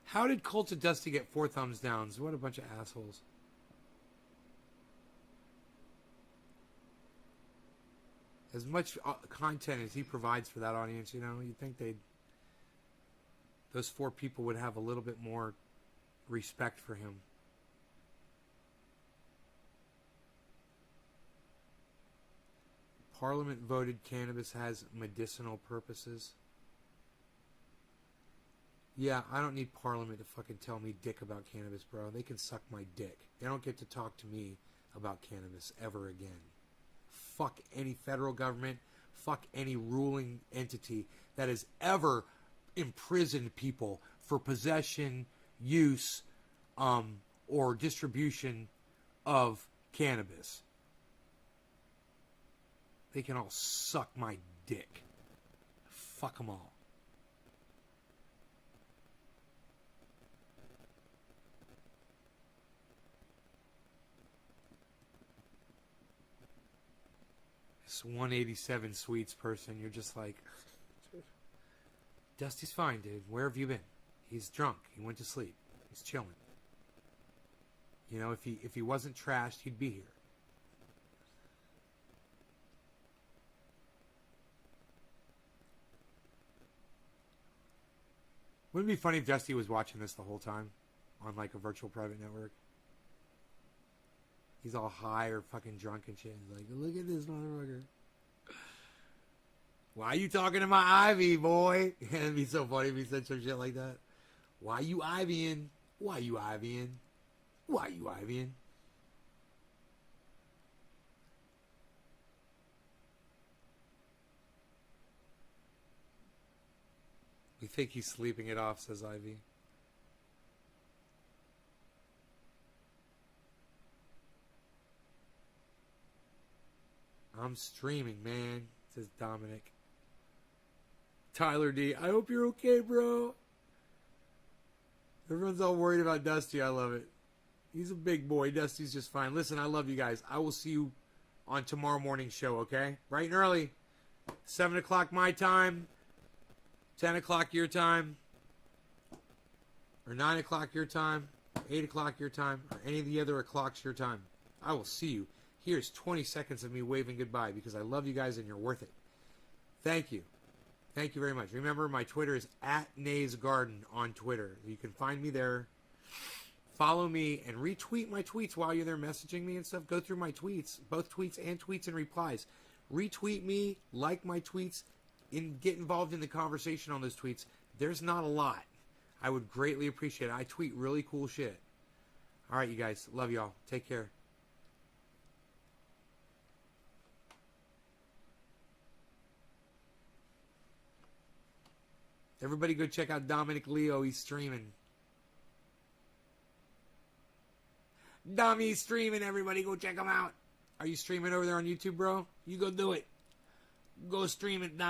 Speaker 1: How did Cult of Dusty get 4 thumbs downs? What a bunch of assholes. As much content as he provides for that audience, you know, you'd think those 4 people would have a little bit more respect for him. Parliament voted cannabis has medicinal purposes. Yeah, I don't need Parliament to fucking tell me dick about cannabis, bro. They can suck my dick. They don't get to talk to me about cannabis ever again. Fuck any federal government. Fuck any ruling entity that has ever imprisoned people for possession, use, or distribution of cannabis. They can all suck my dick. Fuck them all. This 187 Sweets person, you're just like, Dusty's fine, dude. Where have you been? He's drunk. He went to sleep. He's chilling. You know, if he wasn't trashed, he'd be here. Wouldn't it be funny if Dusty was watching this the whole time on like a virtual private network? He's all high or fucking drunk and shit. He's like, look at this motherfucker. Why you talking to my Ivy, boy? It'd be so funny if he said some shit like that. Why you Ivying? Why you Ivying? Why you Ivying? We think he's sleeping it off, says Ivy. I'm streaming, man, says Dominic. Tyler D, I hope you're okay, bro. Everyone's all worried about Dusty. I love it. He's a big boy. Dusty's just fine. Listen, I love you guys. I will see you on tomorrow morning's show, okay? Bright and early. 7 o'clock my time. 10 o'clock your time. Or 9 o'clock your time. 8 o'clock your time. Or any of the other o'clocks your time. I will see you. Here's 20 seconds of me waving goodbye because I love you guys and you're worth it. Thank you. Thank you very much. Remember, my Twitter is @NaysGarden on Twitter. You can find me there. Follow me and retweet my tweets while you're there messaging me and stuff. Go through my tweets, both tweets and tweets and replies. Retweet me, like my tweets, and get involved in the conversation on those tweets. There's not a lot. I would greatly appreciate it. I tweet really cool shit. All right, you guys. Love y'all. Take care. Everybody go check out Dominic Leo. He's streaming. Dommy's streaming. Everybody go check him out. Are you streaming over there on YouTube, bro? You go do it. Go stream it, Dom.